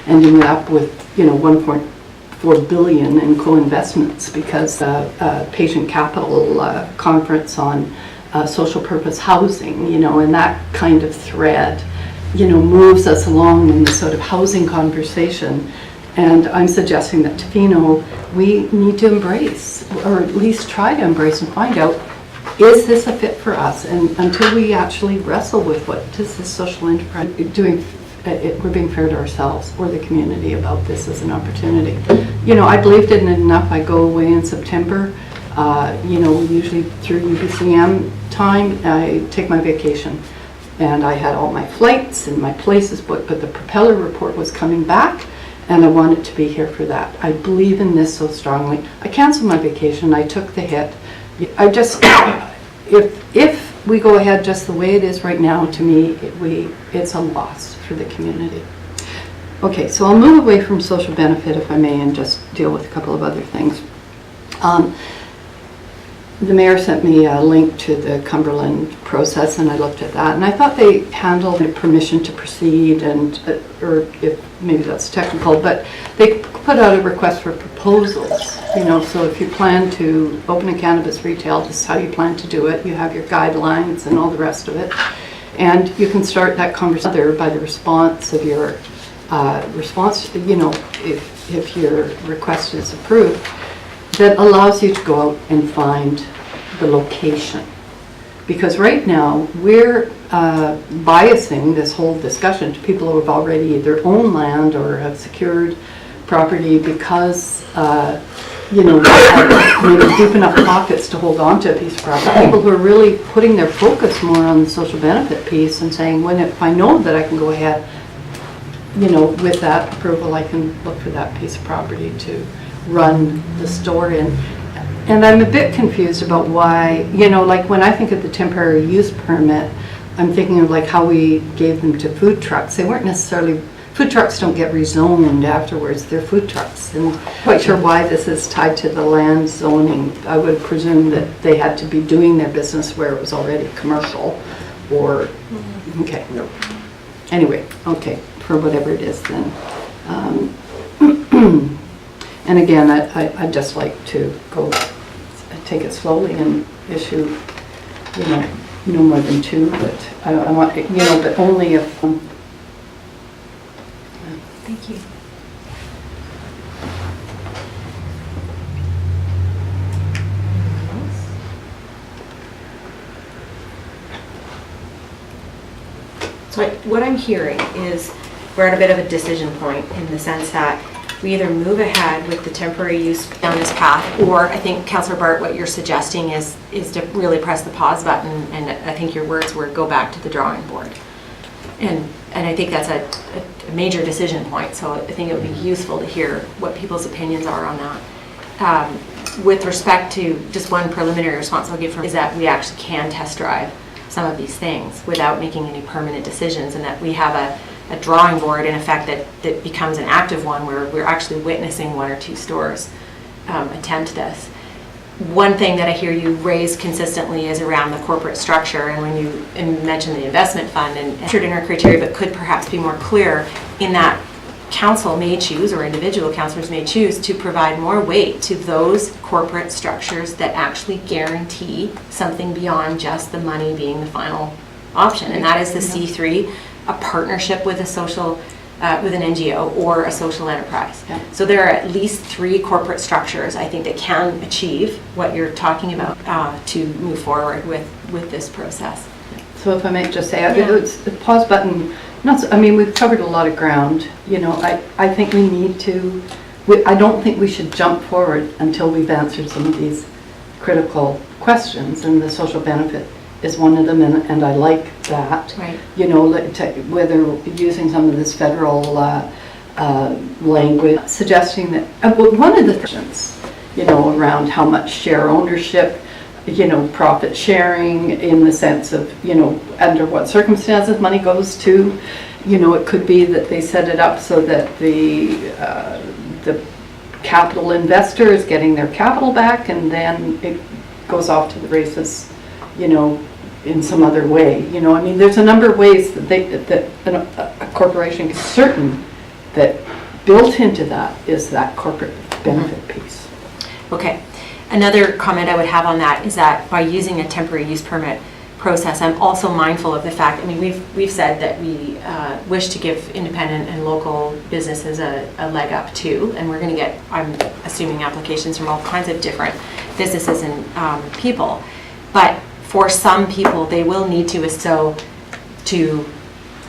ending up with 1.4 billion in co-investments, because Patient Capital conference on social purpose housing, and that kind of thread moves us along in the sort of housing conversation. And I'm suggesting that Tofino, we need to embrace, or at least try to embrace and find out, is this a fit for us? And until we actually wrestle with what is this social enterprise doing, we're being fair to ourselves or the community about this as an opportunity. I believed in it enough. I go away in September. Usually through UBCM time, I take my vacation. And I had all my flights and my places booked, but the Propeller report was coming back, and I wanted to be here for that. I believe in this so strongly. I canceled my vacation. I took the hit. I just, if we go ahead just the way it is right now, to me, it's a loss for the community. Okay, so I'll move away from social benefit, if I may, and just deal with a couple of other things. The mayor sent me a link to the Cumberland process, and I looked at that, and I thought they handled the permission to proceed, and or if maybe that's technical, but they put out a request for proposals. So if you plan to open a cannabis retail, this is how you plan to do it. You have your guidelines and all the rest of it, and you can start that conversation by the response of your response. If your request is approved, that allows you to go out and find the location. Because right now, we're biasing this whole discussion to people who have already either owned land or have secured property because, they have maybe deep enough pockets to hold on to a piece of property. People who are really putting their focus more on the social benefit piece and saying, if I know that I can go ahead, with that approval, I can look for that piece of property to run the store in. And I'm a bit confused about why, like when I think of the temporary use permit, I'm thinking of like how we gave them to food trucks. They weren't necessarily, food trucks don't get rezoned afterwards, they're food trucks. And I'm quite sure why this is tied to the land zoning. I would presume that they had to be doing their business where it was already commercial, or, okay. No. Anyway, okay, for whatever it is then. And again, I'd just like to take it slowly and issue, no more than 2, but I want, but only if. Thank you. So what I'm hearing is we're at a bit of a decision point in the sense that we either move ahead with the temporary use down this path, or I think, Councillor Bart, what you're suggesting is to really press the pause button, and I think your words were go back to the drawing board. And I think that's a major decision point, so I think it would be useful to hear what people's opinions are on that. With respect to just one preliminary response I'll give from is that we actually can test drive some of these things without making any permanent decisions, and that we have a drawing board in effect that becomes an active one where we're actually witnessing 1 or 2 stores attempt this. One thing that I hear you raise consistently is around the corporate structure, and when you mentioned the investment fund and entered in our criteria, but could perhaps be more clear in that council may choose, or individual councillors may choose, to provide more weight to those corporate structures that actually guarantee something beyond just the money being the final option, and that is the C3, a partnership with a social with an NGO or a social enterprise. Yeah. So there are at least 3 corporate structures, I think, that can achieve what you're talking about to move forward with this process. So if I may just say, it's the pause button, I mean, we've covered a lot of ground. You know, I think we need to, I don't think we should jump forward until we've answered some of these critical questions, and the social benefit is one of them, and I like that. Right. You know, whether using some of this federal language, suggesting that, one of the questions, you know, around how much share ownership, you know, profit sharing in the sense of, you know, under what circumstances money goes to, you know, it could be that they set it up so that the capital investor is getting their capital back, and then it goes off to the races, you know, in some other way. You know, I mean, there's a number of ways that a corporation is certain that built into that is that corporate benefit piece. Okay. Another comment I would have on that is that by using a temporary use permit process, I'm also mindful of the fact, I mean, we've said that we wish to give independent and local businesses a leg up too, and we're going to get, I'm assuming, applications from all kinds of different businesses and people. But for some people, they will need to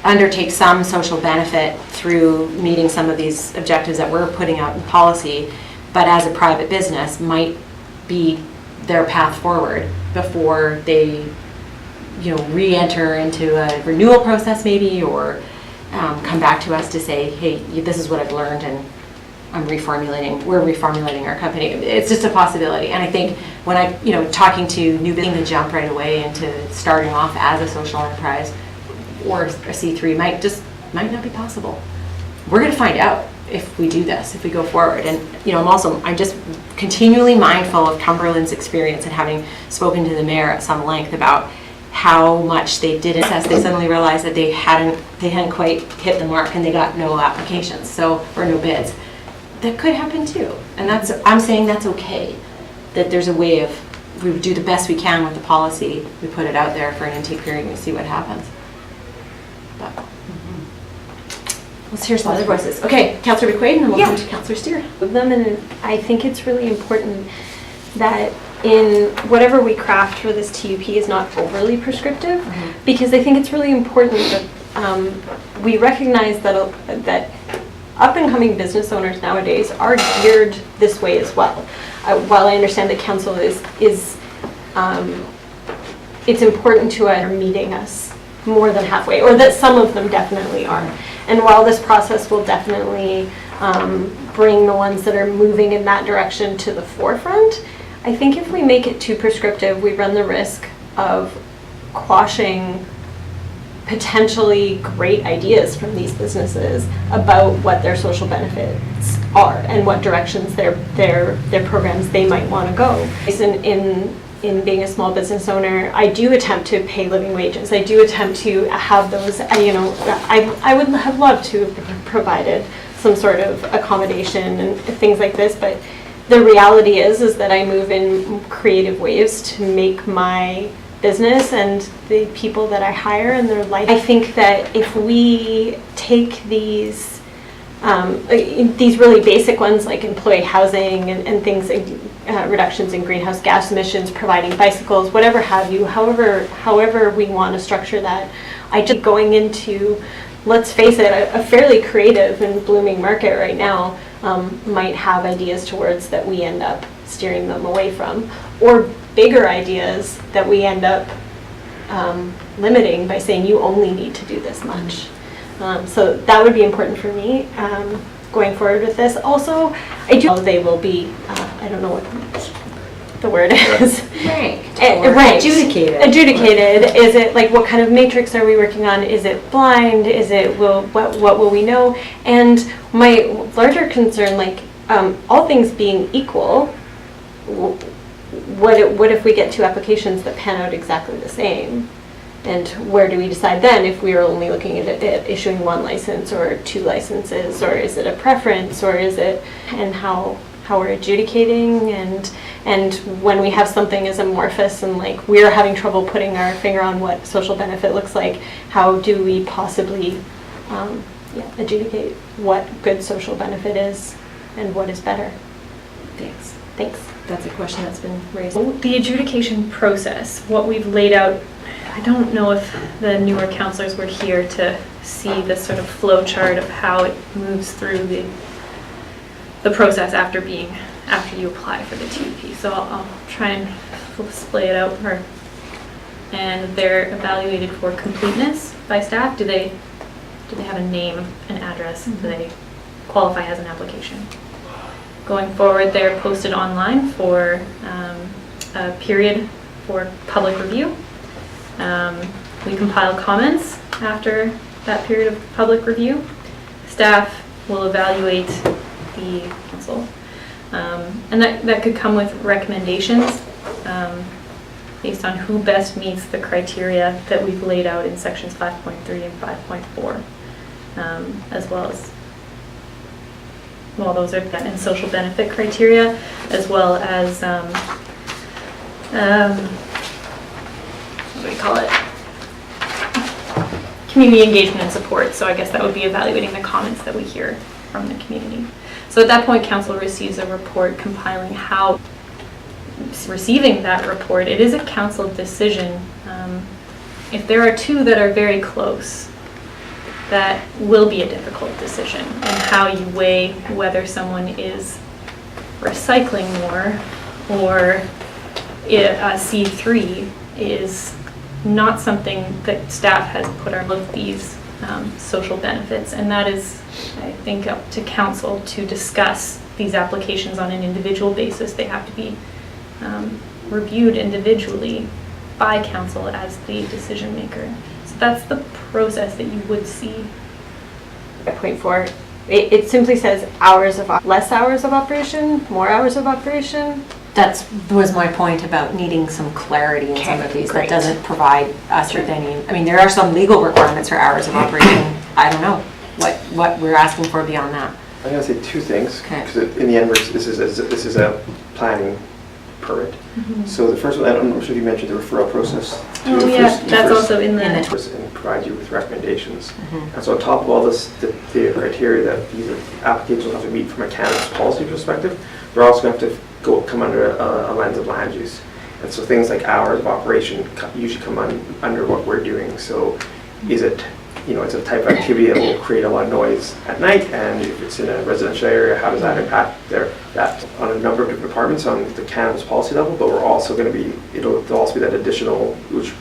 undertake some social benefit through meeting some of these objectives that we're putting out in policy, but as a private business might be their path forward before they, you know, re-enter into a renewal process maybe, or come back to us to say, hey, this is what I've learned and we're reformulating our company. It's just a possibility. And I think when talking to new business, the jump right away into starting off as a social enterprise or a C3 might not be possible. We're going to find out if we do this, if we go forward. And I'm just continually mindful of Cumberland's experience and having spoken to the mayor at some length about how much they did assess. They suddenly realized that they hadn't quite hit the mark and they got no applications, or no bids. That could happen too. And I'm saying that's okay. That there's a way of, we do the best we can with the policy, we put it out there for an intake period and we see what happens. But let's hear some other voices. Okay, Councillor McQuaid, and then we'll come to Councillor Steer. And I think it's really important that in whatever we craft for this TUP is not overly prescriptive, because I think it's really important that we recognize that up-and-coming business owners nowadays are geared this way as well. While I understand that council is it's important to meeting us more than halfway, or that some of them definitely are. And while this process will definitely bring the ones that are moving in that direction to the forefront, I think if we make it too prescriptive, we run the risk of quashing potentially great ideas from these businesses about what their social benefits are and what directions their programs they might want to go. In being a small business owner, I do attempt to pay living wages. I do attempt to have those, I would have loved to have provided some sort of accommodation and things like this, but the reality is that I move in creative ways to make my business and the people that I hire and their life. I think that if we take these really basic ones like employee housing and things, reductions in greenhouse gas emissions, providing bicycles, whatever have you, however we want to structure that, I just going into, let's face it, a fairly creative and blooming market right now might have ideas towards that we end up steering them away from, or bigger ideas that we end up limiting by saying you only need to do this much. So that would be important for me going forward with this. Also, they will be, I don't know what the word is. Ranked. Ranked. Adjudicated. Adjudicated. Is it like, what kind of matrix are we working on? Is it blind? Is it, what will we know? And my larger concern, like, all things being equal, what if we get two applications that pan out exactly the same? And where do we decide then if we are only looking at issuing one license or two licenses, or is it a preference, or is it, and how we're adjudicating, and when we have something as amorphous and like we're having trouble putting our finger on what social benefit looks like, how do we possibly adjudicate what good social benefit is and what is better? Thanks. That's a question that's been raised. The adjudication process, what we've laid out, I don't know if the newer counselors were here to see this sort of flow chart of how it moves through the process after you apply for the TUP. So I'll try and display it out. And they're evaluated for completeness by staff. Do they have a name, an address? Do they qualify as an application? Going forward, they're posted online for a period for public review. We compile comments after that period of public review. Staff will evaluate the council. And that could come with recommendations based on who best meets the criteria that we've laid out in sections 5.3 and 5.4, as well as, well, those are and social benefit criteria, as well as what do we call it? Community engagement and support. So I guess that would be evaluating the comments that we hear from the community. So at that point, council receives a report compiling how, receiving that report, it is a council decision. If there are two that are very close, that will be a difficult decision, and how you weigh whether someone is recycling more or C3 is not something that staff has put on of these social benefits, and that is, I think, up to council to discuss these applications on an individual basis. They have to be reviewed individually by council as the decision maker. So that's the process that you would see. At point 4, it simply says less hours of operation, more hours of operation. That was my point about needing some clarity in some of these. Great. That doesn't provide us with any, I mean, there are some legal requirements for hours of operation. I don't know what we're asking for beyond that. I'm going to say two things, because in the end, this is a planning permit. So the first one, I'm not sure if you mentioned the referral process. Oh yeah, that's also in the... And provide you with recommendations. And so on top of all this, the criteria that these applications will have to meet from a cannabis policy perspective, they're also going to have to come under a lens of land use. And so things like hours of operation usually come under what we're doing. So is it, it's a type of activity that will create a lot of noise at night, and if it's in a residential area, how does that impact that on a number of different departments on the cannabis policy level? But we're also going to be, there'll also be that additional, which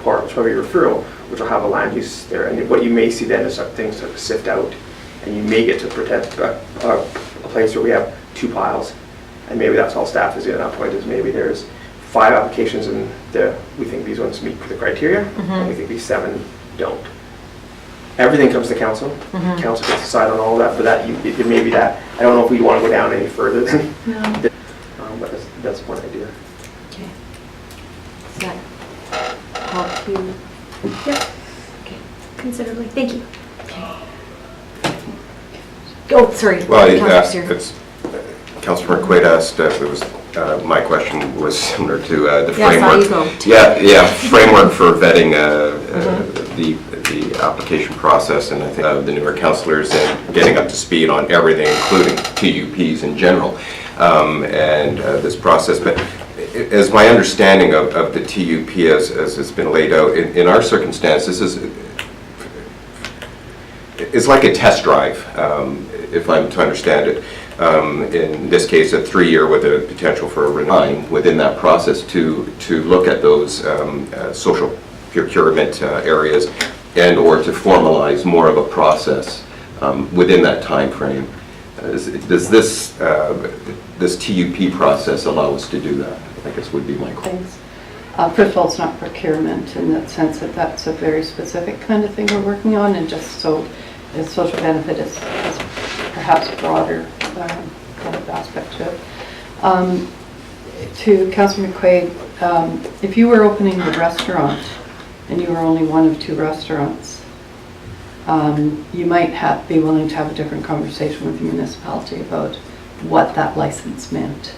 will be referral, which will have a land use there. And what you may see then is things start to sift out, and you may get to protect a place where we have 2 piles, and maybe that's all staff is at that point, is maybe there's 5 applications and we think these ones meet the criteria, and we think these 7 don't. Everything comes to council. Council gets to decide on all that, but it may be that, I don't know if we want to go down any further than but that's one idea. Okay. Does that help you? Yep. Okay. Considerably. Thank you. Okay. Oh, sorry. Well, Councilor McQuaid asked if it was, my question was similar to the framework. Framework for vetting the application process, and I think the newer councillors and getting up to speed on everything, including TUPs in general, and this process. But as my understanding of the TUP as it's been laid out, in our circumstance, this is like a test drive, if I'm to understand it. In this case, a 3-year with a potential for a renewal within that process to look at those social procurement areas and or to formalize more of a process within that time frame. Does this TUP process allow us to do that? I guess would be my question. Thanks. First of all, it's not procurement in that sense that that's a very specific kind of thing we're working on, and just so the social benefit is perhaps broader kind of aspect to it. To Councillor McQuaid, if you were opening a restaurant and you were only one of 2 restaurants, you might be willing to have a different conversation with the municipality about what that license meant.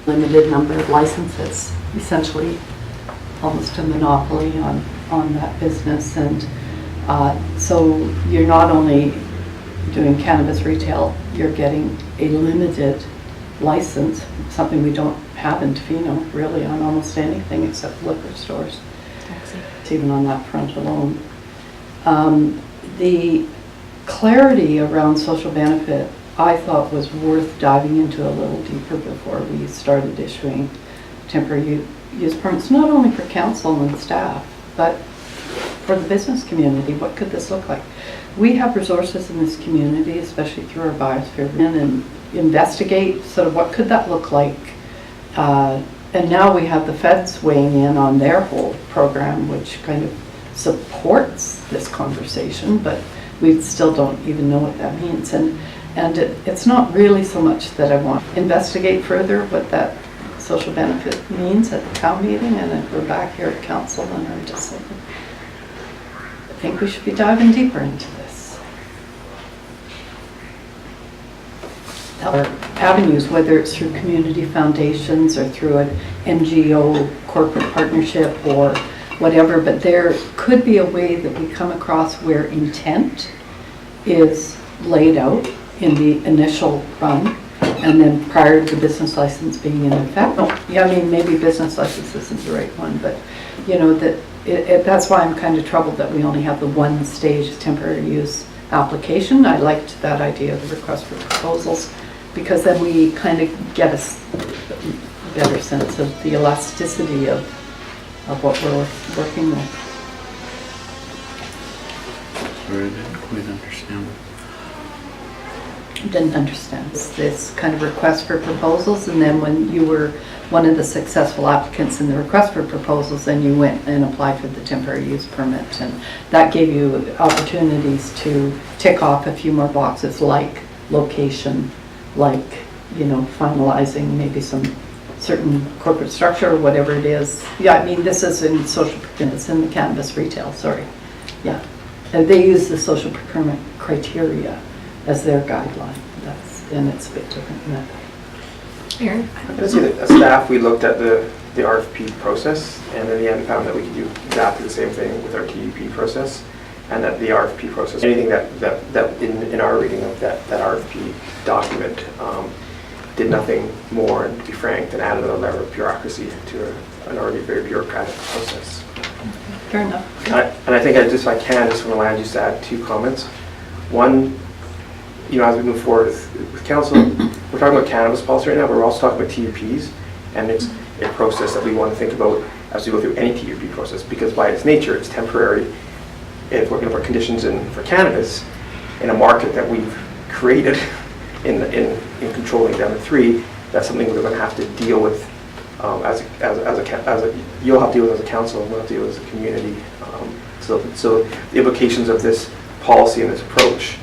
Limited number of licenses, essentially almost a monopoly on that business, and so you're not only doing cannabis retail, you're getting a limited license, something we don't have in Tofino really on almost anything except liquor stores. It's even on that front alone. The clarity around social benefit I thought was worth diving into a little deeper before we started issuing temporary use permits, not only for council and staff, but for the business community. What could this look like? We have resources in this community, especially through our biosphere, and investigate sort of what could that look like. And now we have the feds weighing in on their whole program, which kind of supports this conversation, but we still don't even know what that means. And it's not really so much that I want to investigate further what that social benefit means at the town meeting, and then we're back here at council, and I'm just saying, I think we should be diving deeper into this. Our avenues, whether it's through community foundations or through an NGO corporate partnership or whatever, but there could be a way that we come across where intent is laid out in the initial run, and then prior to the business license being in effect. Yeah, I mean, maybe business license isn't the right one, but you know, that that's why I'm kind of troubled that we only have the 1 stage temporary use application. I liked that idea of the request for proposals, because then we kind of get a better sense of the elasticity of what we're working with. Sorry, I didn't quite understand. Didn't understand this kind of request for proposals, and then when you were one of the successful applicants in the request for proposals, then you went and applied for the temporary use permit, and that gave you opportunities to tick off a few more boxes, like location, like, you know, finalizing maybe some certain corporate structure or whatever it is. Yeah, I mean, this is in social procurement, it's in the cannabis retail, sorry. Yeah, and they use the social procurement criteria as their guideline. And it's a bit different than that. Aaron? As staff, we looked at the RFP process, and in the end found that we could do exactly the same thing with our TUP process, and that the RFP process, anything that in our reading of that RFP document did nothing more, and to be frank, than add another layer of bureaucracy to an already very bureaucratic process. Fair enough. And I think if I can, just from the land use, add 2 comments. One, you know, as we move forward with council, we're talking about cannabis policy right now, but we're also talking about TUPs, and it's a process that we want to think about as we go through any TUP process, because by its nature, it's temporary. If we're going to put conditions in for cannabis in a market that we've created in controlling down to 3, that's something we're going to have to deal with you'll have to deal with as a council, and we'll have to deal with as a community. So the implications of this policy and this approach.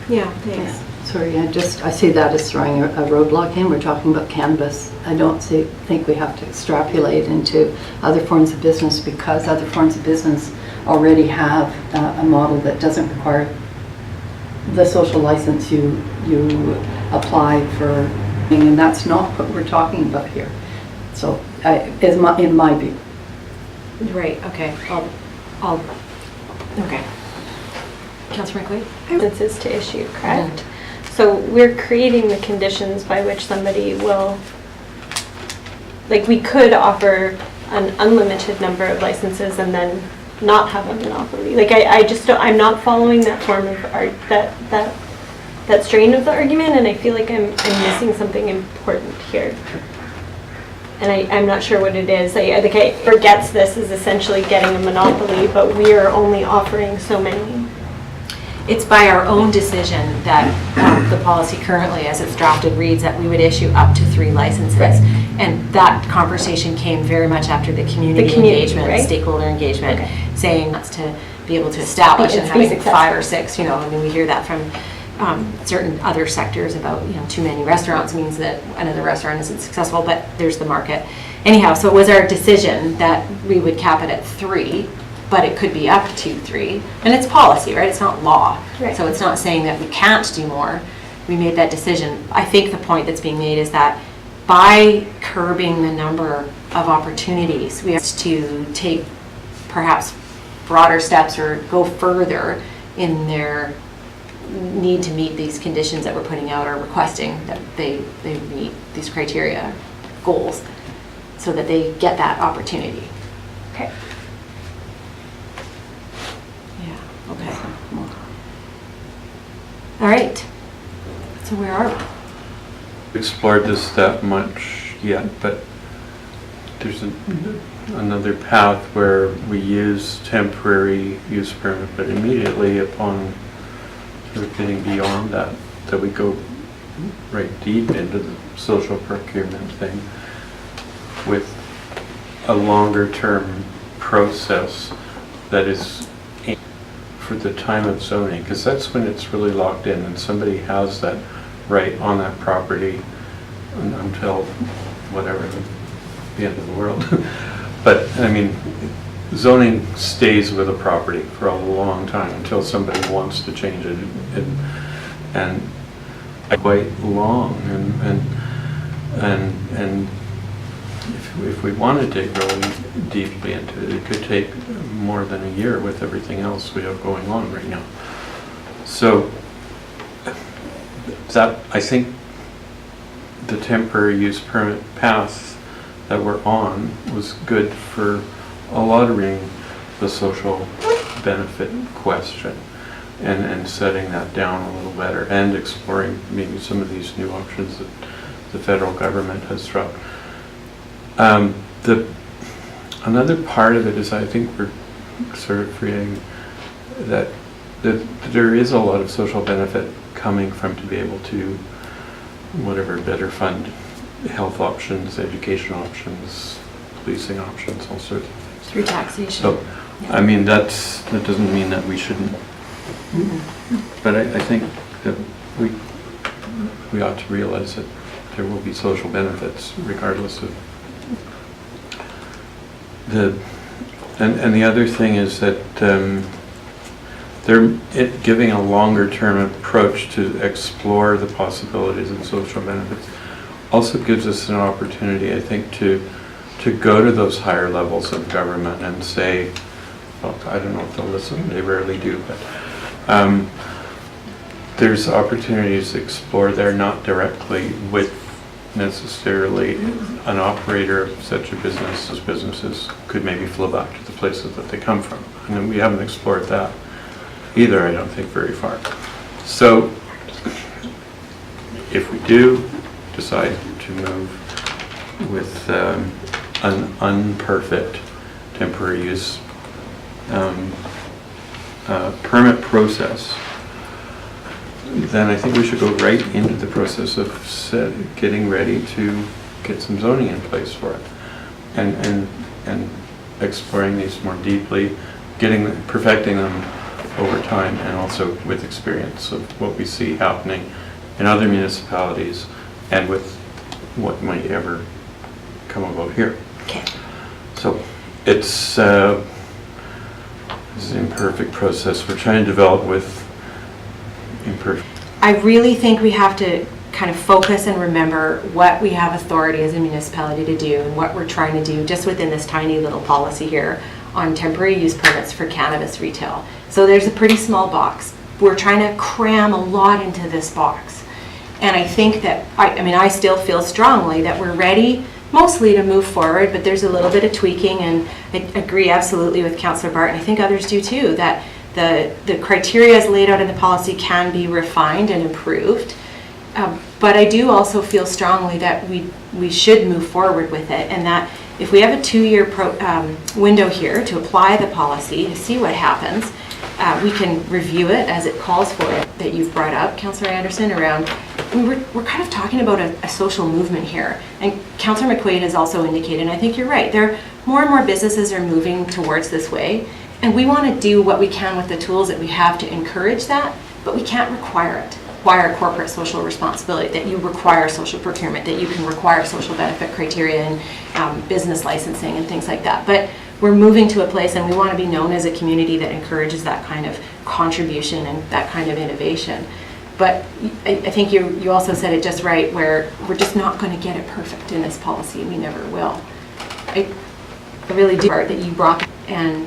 Yeah, thanks. Sorry, I see that as throwing a roadblock in. We're talking about cannabis. I don't think we have to extrapolate into other forms of business, because other forms of business already have a model that doesn't require the social license you apply for, and that's not what we're talking about here. So, in my view. Right, okay. Okay. Councillor McQuaid? Licenses to issue, correct? So we're creating the conditions by which somebody will, like, we could offer an unlimited number of licenses and then not have a monopoly. Like, I just don't, I'm not following that form of that strain of the argument, and I feel like I'm missing something important here. And I'm not sure what it is. I think I forgets this is essentially getting a monopoly, but we are only offering so many. It's by our own decision that the policy currently, as it's drafted, reads that we would issue up to 3 licenses. And that conversation came very much after the community engagement, right? stakeholder engagement, saying that's to be able to establish and having 5 or 6, you know, I mean, we hear that from certain other sectors about, you know, too many restaurants means that another restaurant isn't successful, but there's the market. Anyhow, so it was our decision that we would cap it at 3, but it could be up to 3. And it's policy, right? It's not law. Right. So it's not saying that we can't do more. We made that decision. I think the point that's being made is that by curbing the number of opportunities, we have to take perhaps broader steps or go further in their need to meet these conditions that we're putting out or requesting that they meet these criteria, goals, so that they get that opportunity. Okay. Yeah, okay. All right. So where are we? Explored this that much yet, but there's another path where we use temporary use permit, but immediately upon sort of getting beyond that we go right deep into the social procurement thing with a longer term process that is for the time of zoning, because that's when it's really locked in and somebody has that right on that property until whatever, the end of the world. But I mean, zoning stays with a property for a long time until somebody wants to change it, and quite long, and if we wanted to dig really deeply into it, it could take more than a year with everything else we have going on right now. So that, I think the temporary use permit path that we're on was good for allotting the social benefit question and setting that down a little better and exploring maybe some of these new options that the federal government has dropped. Another part of it is, I think we're sort of creating that there is a lot of social benefit coming from to be able to, whatever, better fund health options, education options, policing options, all sorts of things. Through taxation. So, I mean, that doesn't mean that we shouldn't, but I think that we ought to realize that there will be social benefits regardless of and the other thing is that giving a longer term approach to explore the possibilities of social benefits also gives us an opportunity, I think, to go to those higher levels of government and say, well, I don't know if they'll listen, they rarely do, but there's opportunities to explore there, not directly with necessarily an operator of such a business as businesses could maybe flow back to the places that they come from. And we haven't explored that either, I don't think, very far. So if we do decide to move with an unperfect temporary use permit process, then I think we should go right into the process of getting ready to get some zoning in place for it, and exploring these more deeply, perfecting them over time, and also with experience of what we see happening in other municipalities and with what might ever come about here. Okay. So it's an imperfect process we're trying to develop with imperfect. I really think we have to kind of focus and remember what we have authority as a municipality to do and what we're trying to do just within this tiny little policy here on temporary use permits for cannabis retail. So there's a pretty small box. We're trying to cram a lot into this box. And I think that, I still feel strongly that we're ready mostly to move forward, but there's a little bit of tweaking, and I agree absolutely with Councillor Barton. I think others do too, that the criteria as laid out in the policy can be refined and improved. But I do also feel strongly that we should move forward with it, and that if we have a 2-year window here to apply the policy to see what happens, we can review it as it calls for it, that you've brought up, Councillor Anderson, around, we're kind of talking about a social movement here. And Councillor McQuaid has also indicated, and I think you're right, more and more businesses are moving towards this way. And we want to do what we can with the tools that we have to encourage that, but we can't require it. Require corporate social responsibility, that you require social procurement, that you can require social benefit criteria and business licensing and things like that. But we're moving to a place, and we want to be known as a community that encourages that kind of contribution and that kind of innovation. But I think you also said it just right, where we're just not going to get it perfect in this policy. We never will. I really do part that you brought, and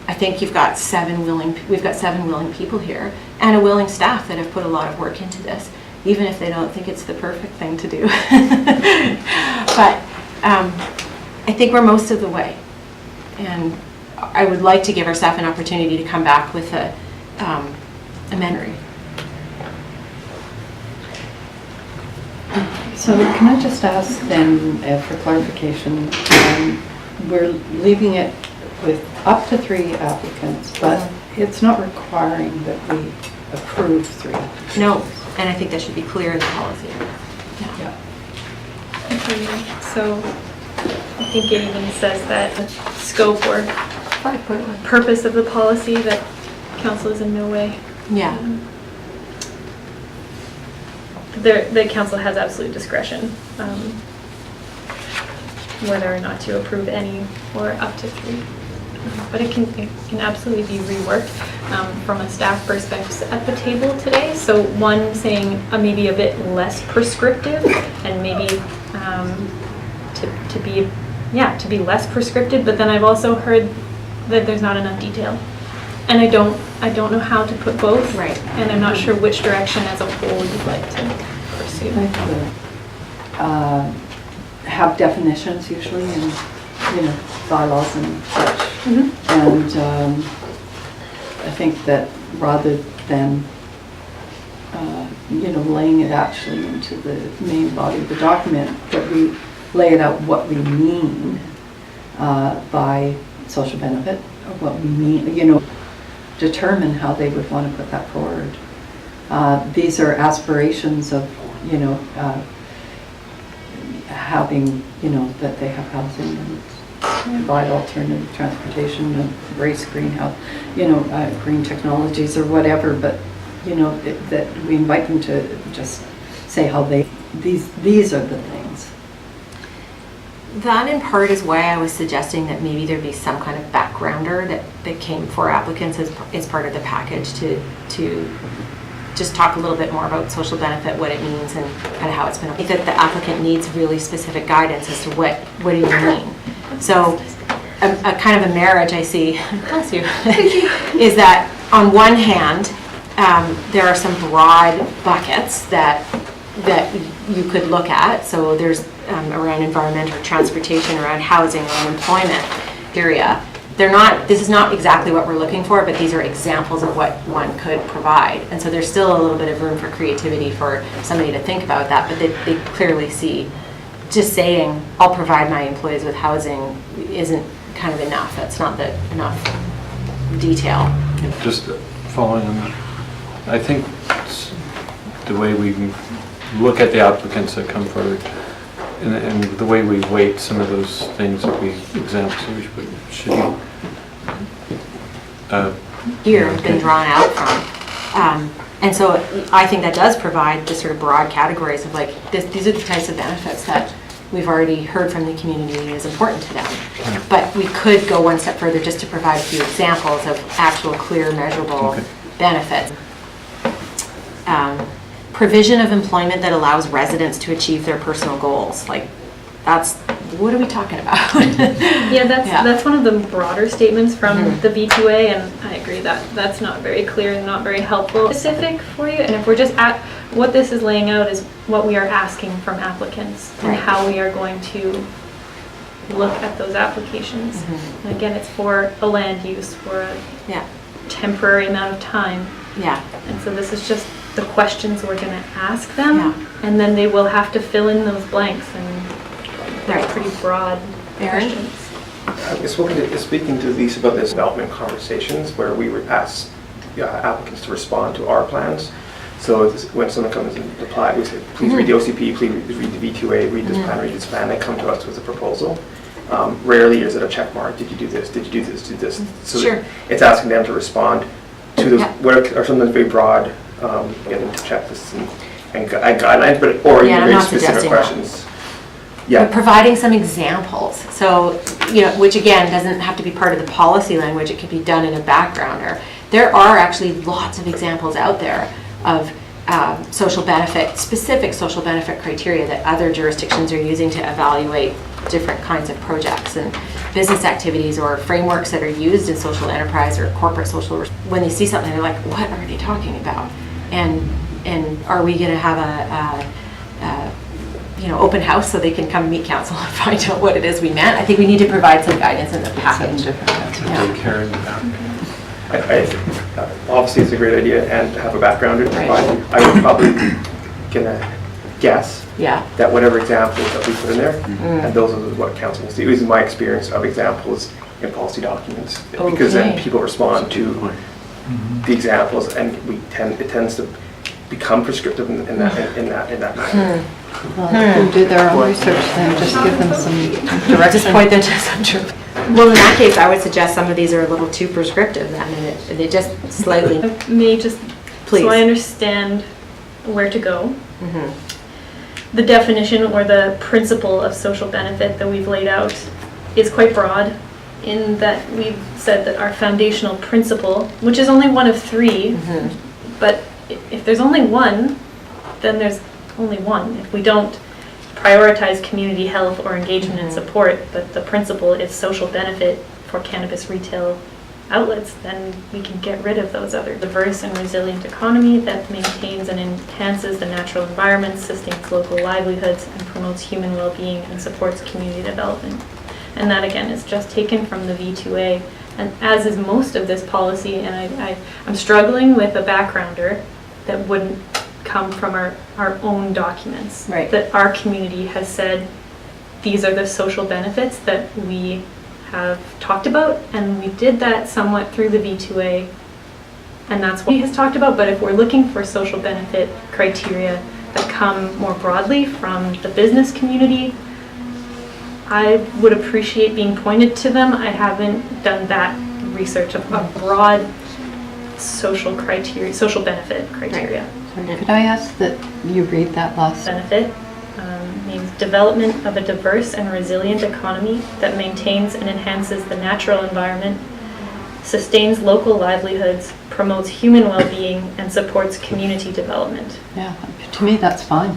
I think we've got 7 willing people here and a willing staff that have put a lot of work into this, even if they don't think it's the perfect thing to do. But I think we're most of the way, and I would like to give our staff an opportunity to come back with a memory. So can I just ask then, for clarification, we're leaving it with up to 3 applicants, but it's not requiring that we approve 3 applicants. No, and I think that should be clear in the policy. Yeah. Okay, so I think it even says that the scope or purpose of the policy, that council is in no way. Yeah. The council has absolute discretion whether or not to approve any or up to 3. But it can absolutely be reworked from a staff perspective at the table today. So one saying maybe a bit less prescriptive, and maybe to be less prescriptive. But then I've also heard that there's not enough detail, and I don't know how to put both. Right. And I'm not sure which direction as a whole you'd like to pursue. Have definitions usually in bylaws and such. Mm-hmm. And I think that rather than laying it actually into the main body of the document, that we lay it out what we mean by social benefit, or what we mean, determine how they would want to put that forward. These are aspirations of, having, that they have housing and provide alternative transportation and embrace greenhouse, green technologies or whatever, but, that we invite them to just say how these are the things. That in part is why I was suggesting that maybe there be some kind of backgrounder that came for applicants as part of the package to just talk a little bit more about social benefit, what it means, and kind of how it's been. I think that the applicant needs really specific guidance as to what do you mean. So a kind of a marriage I see, bless you, is that on one hand, there are some broad buckets that you could look at. So there's around environmental, transportation, around housing, around employment area. This is not exactly what we're looking for, but these are examples of what one could provide. And so there's still a little bit of room for creativity for somebody to think about that, but they clearly see just saying, I'll provide my employees with housing isn't kind of enough. That's not enough detail. Just following on that, I think the way we look at the applicants that come forward, and the way we weight some of those things that we examples should here have been drawn out from. And so I think that does provide the sort of broad categories of these are the types of benefits that we've already heard from the community is important to them. But we could go one step further just to provide a few examples of actual clear measurable benefits. Provision of employment that allows residents to achieve their personal goals. What are we talking about? Yeah, that's one of the broader statements from the V2A, and I agree that that's not very clear and not very helpful. Specific for you, and if we're just at what this is laying out is what we are asking from applicants and how we are going to look at those applications. And again, it's for a land use for a temporary amount of time. And so this is just the questions we're going to ask them, and then they will have to fill in those blanks, and they're pretty broad questions. I was speaking to Lisa about this development conversations where we would ask applicants to respond to our plans. So when someone comes and apply, we say, please read the OCP, please read the V2A, read this plan, read this plan. They come to us with a proposal. Rarely is it a check mark. Did you do this? Did you do this? Do this? So Sure. it's asking them to respond to those, what are some of the very broad, get into checklists and guidelines, but or Yeah, I'm very not specific suggesting that. questions. Yeah. But providing some examples, so, which again, doesn't have to be part of the policy language, it could be done in a backgrounder. There are actually lots of examples out there of specific social benefit criteria that other jurisdictions are using to evaluate different kinds of projects and business activities or frameworks that are used in social enterprise or corporate social. When they see something, they're like, what are they talking about? And are we going to have a open house so they can come meet council and find out what it is we meant? I think we need to provide some guidance in the package. Obviously, it's a great idea, and to have a backgrounder to provide. I would probably gonna guess that whatever examples that we put in there, and those are what council will see. This is my experience of examples in policy documents, because then people respond to the examples, and it tends to become prescriptive in that manner. Well, they can do their own research then, just give them some direction. Just point them to some truth. Well, in that case, I would suggest some of these are a little too prescriptive then, and they just slightly. May just, Please. so I understand where to go. The definition or the principle of social benefit that we've laid out is quite broad in that we've said that our foundational principle, which is only one of three, but if there's only one, then there's only one. If we don't prioritize community health or engagement and support, but the principle is social benefit for cannabis retail outlets, then we can get rid of those other diverse and resilient economy that maintains and enhances the natural environment, sustains local livelihoods, and promotes human well-being and supports community development. And that again is just taken from the V2A, and as is most of this policy, and I'm struggling with a backgrounder that wouldn't come from our own documents. Right. That our community has said, these are the social benefits that we have talked about, and we did that somewhat through the V2A, and that's what he has talked about. But if we're looking for social benefit criteria that come more broadly from the business community, I would appreciate being pointed to them. I haven't done that research of a broad social benefit criteria. Could I ask that you read that last? Benefit means development of a diverse and resilient economy that maintains and enhances the natural environment, sustains local livelihoods, promotes human well-being, and supports community development. Yeah, to me that's fine.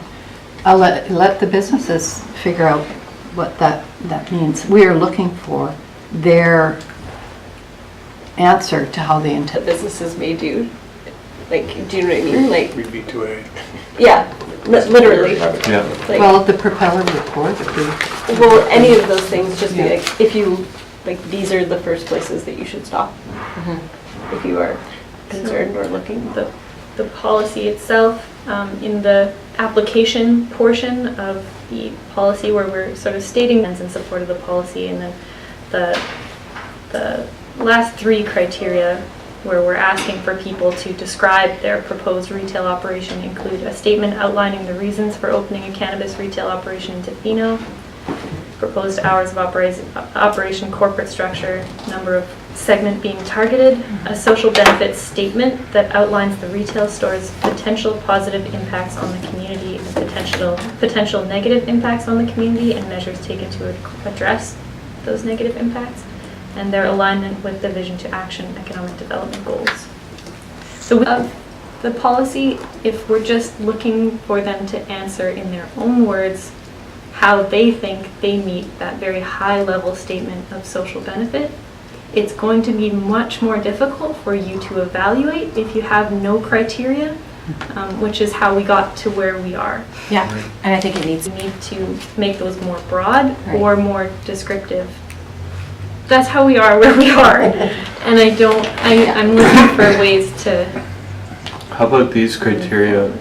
I'll let the businesses figure out what that means. We are looking for their answer to how they intend. Businesses may do. Like, do you know what I mean? Like, Read V2A. yeah, literally. Yeah. Like, Well, the propeller report, well, any of those things, just be like, if you, like, these are the first places that you should stop. If you are concerned or looking. The policy itself, in the application portion of the policy where we're sort of stating in support of the policy, and then the last three criteria where we're asking for people to describe their proposed retail operation include a statement outlining the reasons for opening a cannabis retail operation in Tofino, proposed hours of operation, corporate structure, number of segment being targeted, a social benefits statement that outlines the retail store's potential positive impacts on the community and potential negative impacts on the community, and measures taken to address those negative impacts, and their alignment with the Vision to Action economic development goals. So of the policy, if we're just looking for them to answer in their own words how they think they meet that very high level statement of social benefit, it's going to be much more difficult for you to evaluate if you have no criteria, which is how we got to where we are. Yeah, and I think we need to make those more broad or more descriptive. That's how we are where we are. And I'm looking for ways to... How about these criteria?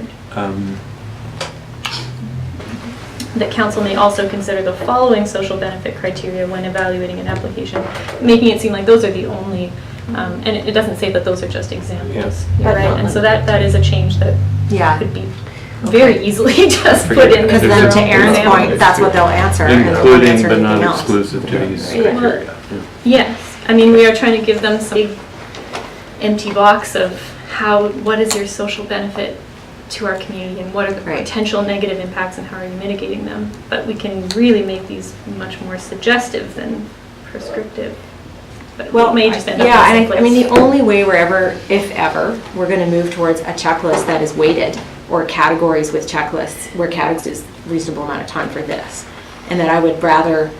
that council may also consider the following social benefit criteria when evaluating an application, making it seem like those are the only, and it doesn't say that those are just examples. You're right, and so that is a change that could be very easily just put in. Because then to Aaron's point, that's what they'll answer. and they won't Including answer but not anything else. exclusive to these Right. criteria. Yes, I mean, we are trying to give them some big empty box of what is your social benefit to our community and what are the potential negative impacts and how are you mitigating them? But we can really make these much more suggestive than prescriptive. But Well, it may just end up yeah, in and the I same mean, the place. only way we're ever, if ever, we're going to move towards a checklist that is weighted, or categories with checklists, where categories is reasonable amount of time for this. And that I would rather,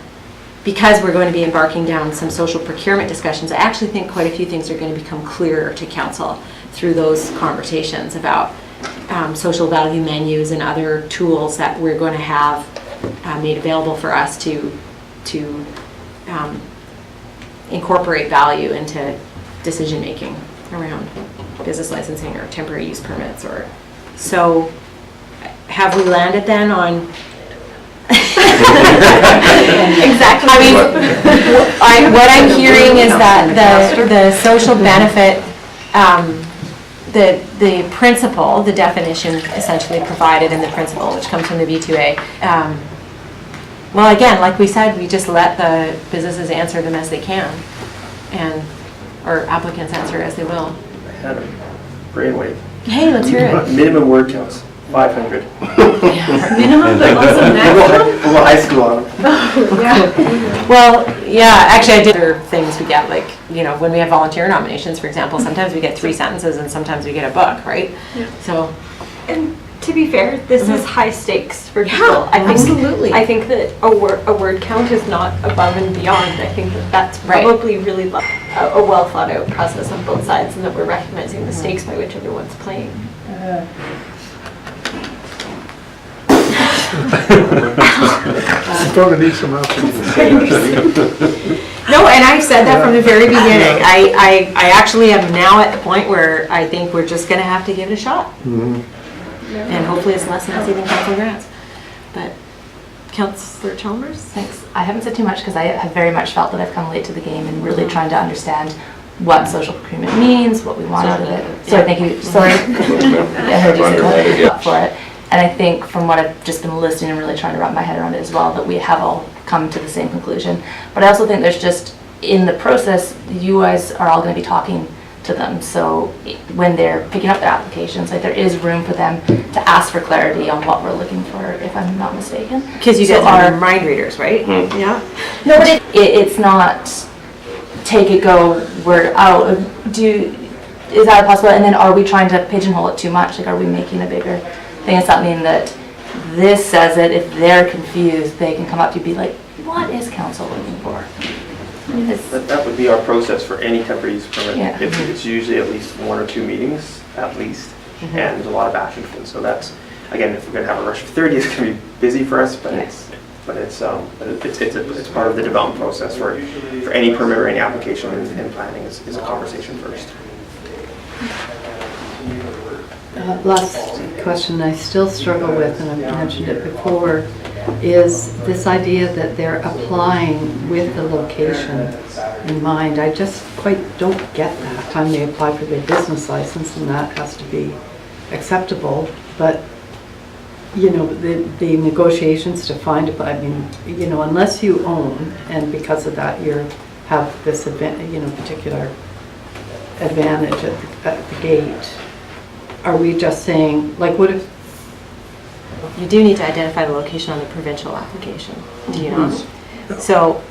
because we're going to be embarking down some social procurement discussions, I actually think quite a few things are going to become clearer to council through those conversations about social value menus and other tools that we're going to have made available for us to incorporate value into decision-making around business licensing or temporary use permits. Or so have we landed then on exactly? I mean, what I'm hearing is that the social benefit, the principle, the definition essentially provided in the principle, which comes from the B2A. Well, again, like we said, we just let the businesses answer them as they can, or applicants answer as they will. I had a brainwave. Hey, let's hear it. Minimum word counts, 500. Minimum, but also maximum? We'll go high school on them. Well, yeah, actually I did other things we get, like, when we have volunteer nominations, for example, sometimes we get 3 sentences and sometimes we get a book, right? Yeah. So. And to be fair, this is high stakes for people. Absolutely. I think that a word count is not above and beyond. I think that that's probably really a well thought out process on both sides, and that we're recognizing the stakes by which everyone's playing. Probably need some help. No, and I've said that from the very beginning. I actually am now at the point where I think we're just going to have to give it a shot. And hopefully it's less messy than Councilor Grants. But Councilor Chalmers? Thanks. I haven't said too much because I have very much felt that I've come late to the game and really trying to understand what social procurement means, what we want out of it. Sorry, thank you. Sorry. I heard you say that for it. And I think from what I've just been listening and really trying to wrap my head around it as well, that we have all come to the same conclusion. But I also think there's just, in the process, you guys are all going to be talking to them. So when they're picking up their applications, like there is room for them to ask for clarity on what we're looking for, if I'm not mistaken. Because you guys are mind readers, right? Yeah. No, but it's not take it, go, word out. Is that possible? And then are we trying to pigeonhole it too much? Like, are we making a bigger thing? Does that mean that this says that if they're confused, they can come up to you and be like, what is council looking for? That would be our process for any temporary use permit. Yeah. It's usually at least 1 or 2 meetings, at least, and there's a lot of action. So that's, again, if we're going to have a rush of 30, it's going to be busy for us, but it's part of the development process for any permit or any application, and planning is a conversation first. Last question I still struggle with, and I've mentioned it before, is this idea that they're applying with the location in mind. I just quite don't get that. Time they apply for their business license, and that has to be acceptable, but the negotiations to find it, I mean, unless you own, and because of that you have this particular advantage at the gate, are we just saying, like, what if You do need to identify the location on the provincial application, do you not? So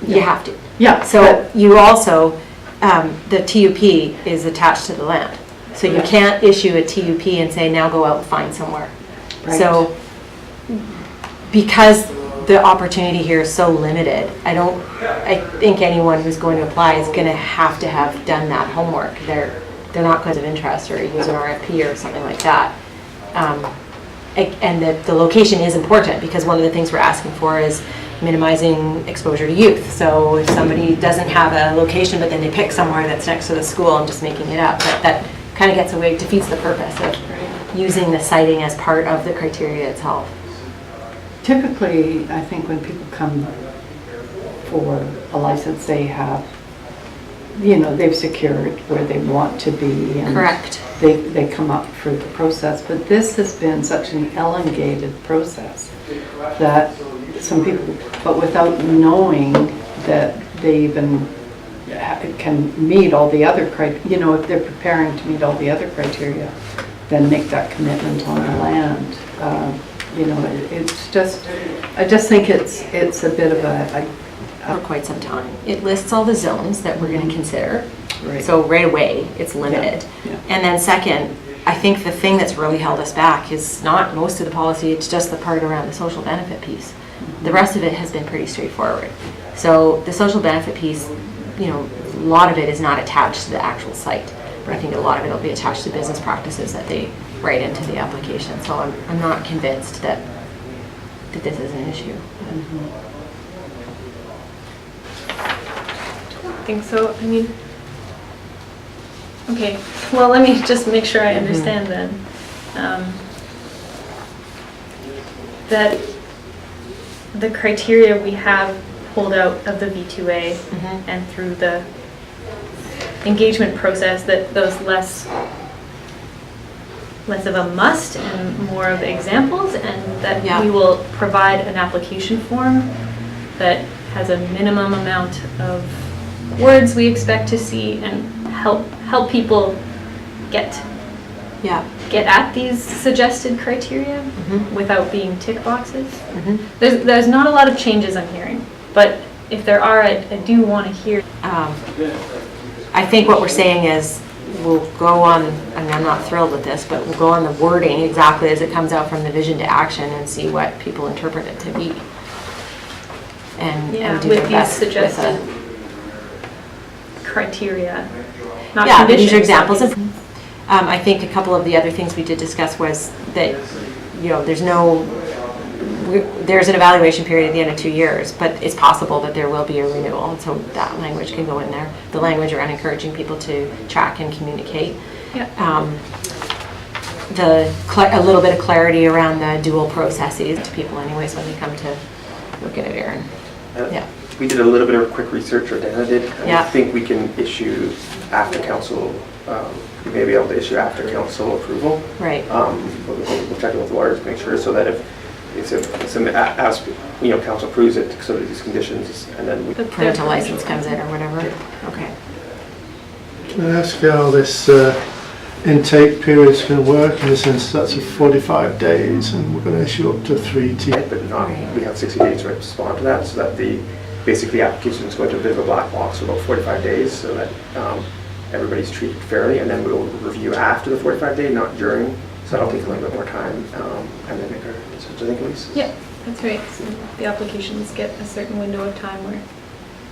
you have to. Yeah. So you also, the TUP is attached to the land. So you can't issue a TUP and say, now go out and find somewhere. Right. So because the opportunity here is so limited, I think anyone who's going to apply is going to have done that homework. They're not because of interest or use an RFP or something like that. And the location is important because one of the things we're asking for is minimizing exposure to youth. So if somebody doesn't have a location but then they pick somewhere that's next to the school, I'm just making it up, that kind of defeats the purpose of using the siting as part of the criteria itself. typically, I think when people come for a license, they have, they've secured where they want to be. And Correct. They come up through the process, but this has been such an elongated process that some people, but without knowing that they even can meet all the other criteria, if they're preparing to meet all the other criteria, then make that commitment on the land. It's just, I just think it's a bit of for quite some time. It lists all the zones that we're going to consider. Right. So right away, it's limited. Yeah. And then second, I think the thing that's really held us back is not most of the policy, it's just the part around the social benefit piece. The rest of it has been pretty straightforward. So the social benefit piece, a lot of it is not attached to the actual site. I think a lot of it will be attached to business practices that they write into the application. So I'm not convinced that this is an issue. I think so. I mean, okay, well, let me just make sure I understand then. That the criteria we have pulled out of the V2A and through the engagement process, that those less of a must and more of examples, and that we will provide an application form that has a minimum amount of words we expect to see and help people get at these suggested criteria without being tick boxes. There's not a lot of changes I'm hearing, but if there are, I do want to hear. I think what we're saying is we'll go on, and I'm not thrilled with this, but we'll go on the wording exactly as it comes out from the vision to action and see what people interpret it to be. And do with their these best suggested criteria, not but conditions. these are examples of. I think a couple of the other things we did discuss was that there's an evaluation period at the end of 2 years, but it's possible that there will be a renewal, and so that language can go in there. The language around encouraging people to track and communicate. A little bit of clarity around the dual processes to people anyways when they come to look at it, Aaron. We did a little bit of quick research, or Dana did. I Yeah. think we can issue after council, we may be able to issue after council approval. Right. We'll check it with lawyers to make sure, so that if council approves it, so that these conditions, and then we. The parental license comes in or whatever. Okay. Can I ask how this intake period's going to work, in the sense that's 45 days and we're going to issue up to 3 But not, we have 60 days to respond to that, so that basically the application is going to a bit of a black box for about 45 days, so that everybody's treated fairly, and then we'll review after the 45 day, not during, so that'll take a little bit more time, and then make our decisions, I think, Elise. Yeah, that's right. So the applications get a certain window of time where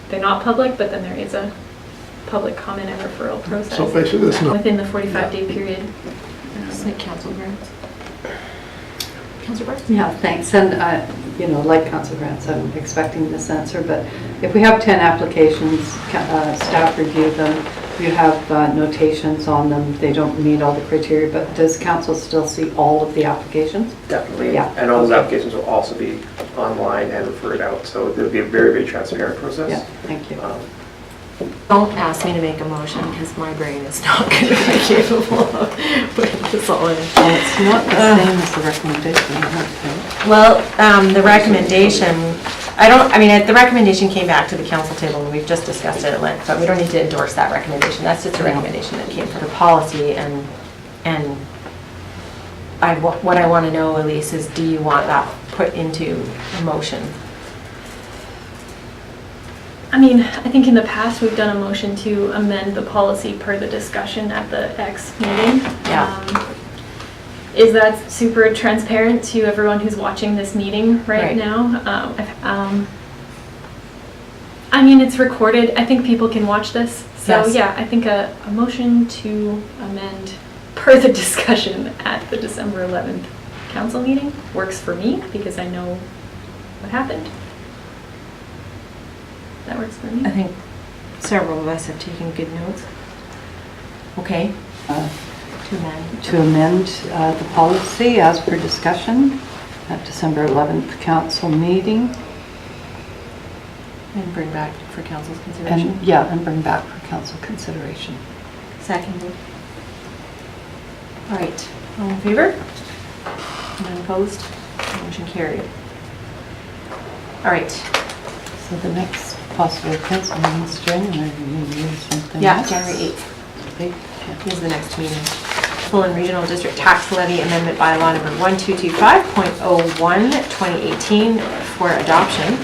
they're not public, but then there is a public comment and referral process. So basically there's no. Within the 45-day period. It's like council grants. Councilor Barth? Yeah, thanks. And, like Council Grants, I'm expecting this answer, but if we have 10 applications, staff review them, you have notations on them, they don't meet all the criteria, but does council still see all of the applications? Definitely. Yeah. And all those applications will also be online and referred out, so it'll be a very, very transparent process. Yeah, thank you. Don't ask me to make a motion because my brain is not going to be capable of putting this all in. Well, it's not the same as the recommendation, I don't think. Well, the recommendation, the recommendation came back to the council table and we've just discussed it at length, but we don't need to endorse that recommendation. That's just a recommendation that came from the policy, and what I want to know, Elise, is do you want that put into a motion? I mean, I think in the past we've done a motion to amend the policy per the discussion at the X meeting. Yeah. Is that super transparent to everyone who's watching this meeting right now? I mean, it's recorded. I think people can watch this. So Yes. yeah, I think a motion to amend per the discussion at the December 11th council meeting works for me because I know what happened. That works for me. I think several of us have taken good notes. Okay. To amend the policy as per discussion at December 11th council meeting. And bring back for council's consideration. And bring back for council consideration. Seconded. All right, all in favor? None opposed? Motion carried. All right. So the next possible council meeting is January, maybe or something. Yeah, else? January 8th is the next meeting. Fulham Regional District Tax Levy Amendment Bylaw number 1225.01, 2018 for adoption.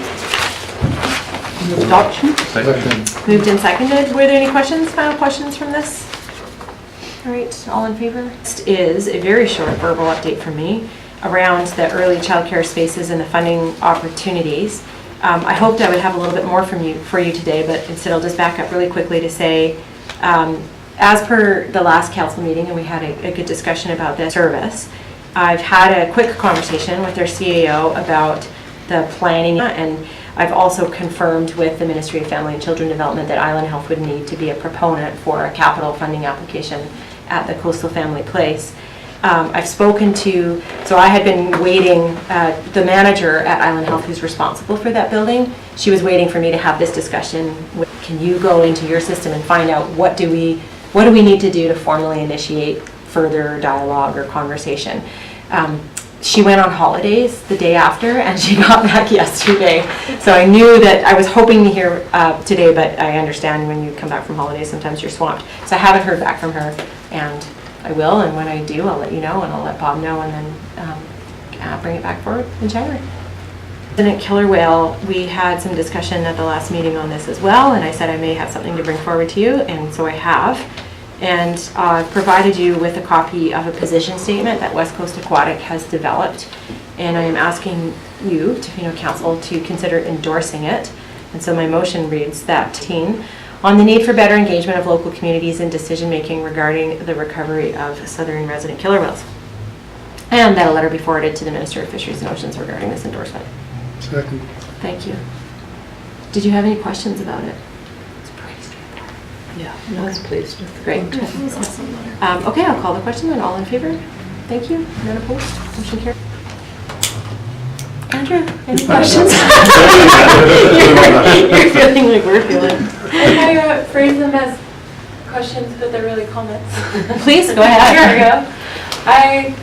Moved and seconded. Were there any questions, final questions from this? All right, all in favor? Next is a very short verbal update from me around the early childcare spaces and the funding opportunities. I hoped I would have a little bit more for you today, but instead I'll just back up really quickly to say, as per the last council meeting, and we had a good discussion about this service, I've had a quick conversation with their CAO about the planning, and I've also confirmed with the Ministry of Family and Children Development that Island Health would need to be a proponent for a capital funding application at the Coastal Family Place. I've spoken to, so I had been waiting, the manager at Island Health who's responsible for that building, she was waiting for me to have this discussion. Can you go into your system and find out what do we need to do to formally initiate further dialogue or conversation? She went on holidays the day after and she got back yesterday. So I knew that I was hoping to hear today, but I understand when you come back from holidays, sometimes you're swamped. So I haven't heard back from her, and I will, and when I do, I'll let you know, and I'll let Bob know, and then bring it back forward in January. President Killer Whale, we had some discussion at the last meeting on this as well, and I said I may have something to bring forward to you, and so I have. And I've provided you with a copy of a position statement that West Coast Aquatic has developed, and I am asking you, Tofino Council, to consider endorsing it. And so my motion reads that on the need for better engagement of local communities in decision-making regarding the recovery of southern resident killer whales. And that a letter be forwarded to the Minister of Fisheries and Oceans regarding this endorsement. Second. Thank you. Did you have any questions about it? Yeah, I was pleased with it. Great. Okay, I'll call the question then. All in favor? Thank you. None opposed? Motion carried. Andrew, any questions? You're feeling like we're feeling. I phrase them as questions, but they're really comments. Please, go ahead. Here we go. I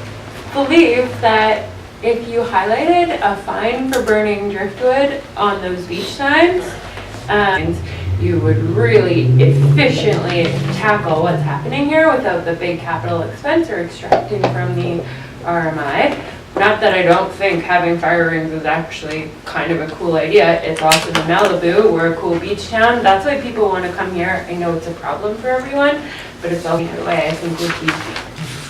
believe that if you highlighted a fine for burning driftwood on those beach signs, you would really efficiently tackle what's happening here without the big capital expense or extracting from the RMI. Not that I don't think having fire rings is actually kind of a cool idea. It's awesome in Malibu. We're a cool beach town. That's why people want to come here. I know it's a problem for everyone, but it's all the way I think would be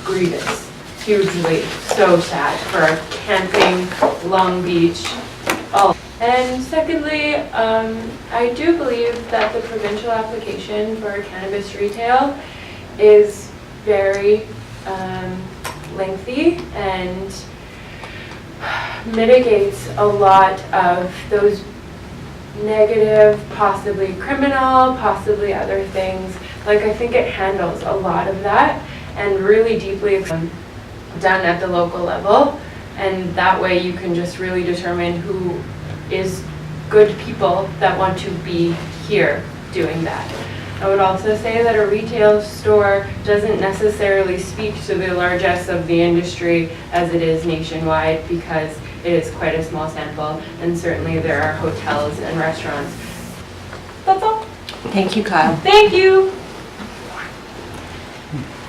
grievous. Hugely. So sad for our camping, Long Beach, all. And secondly, I do believe that the provincial application for cannabis retail is very lengthy and mitigates a lot of those negative, possibly criminal, possibly other things. Like, I think it handles a lot of that and really deeply done at the local level, and that way you can just really determine who is good people that want to be here doing that. I would also say that a retail store doesn't necessarily speak to the largesse of the industry as it is nationwide, because it is quite a small sample, and certainly there are hotels and restaurants. That's all. Thank you, Kyle. Thank you.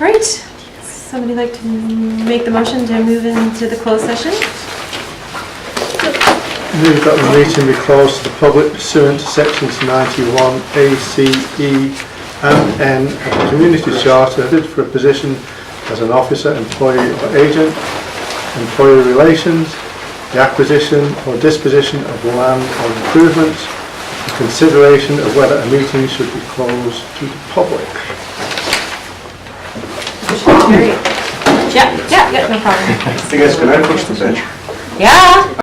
All right. Somebody like to make the motion to move into the closed session? Move that the meeting be closed to the public pursuant to sections 91 A, C, E and N of the Community Charter for a position as an officer, employee or agent, employee relations, the acquisition or disposition of land or improvements, the consideration of whether a meeting should be closed to the public. Yeah, no problem. Hey guys, can I push the bench? Yeah.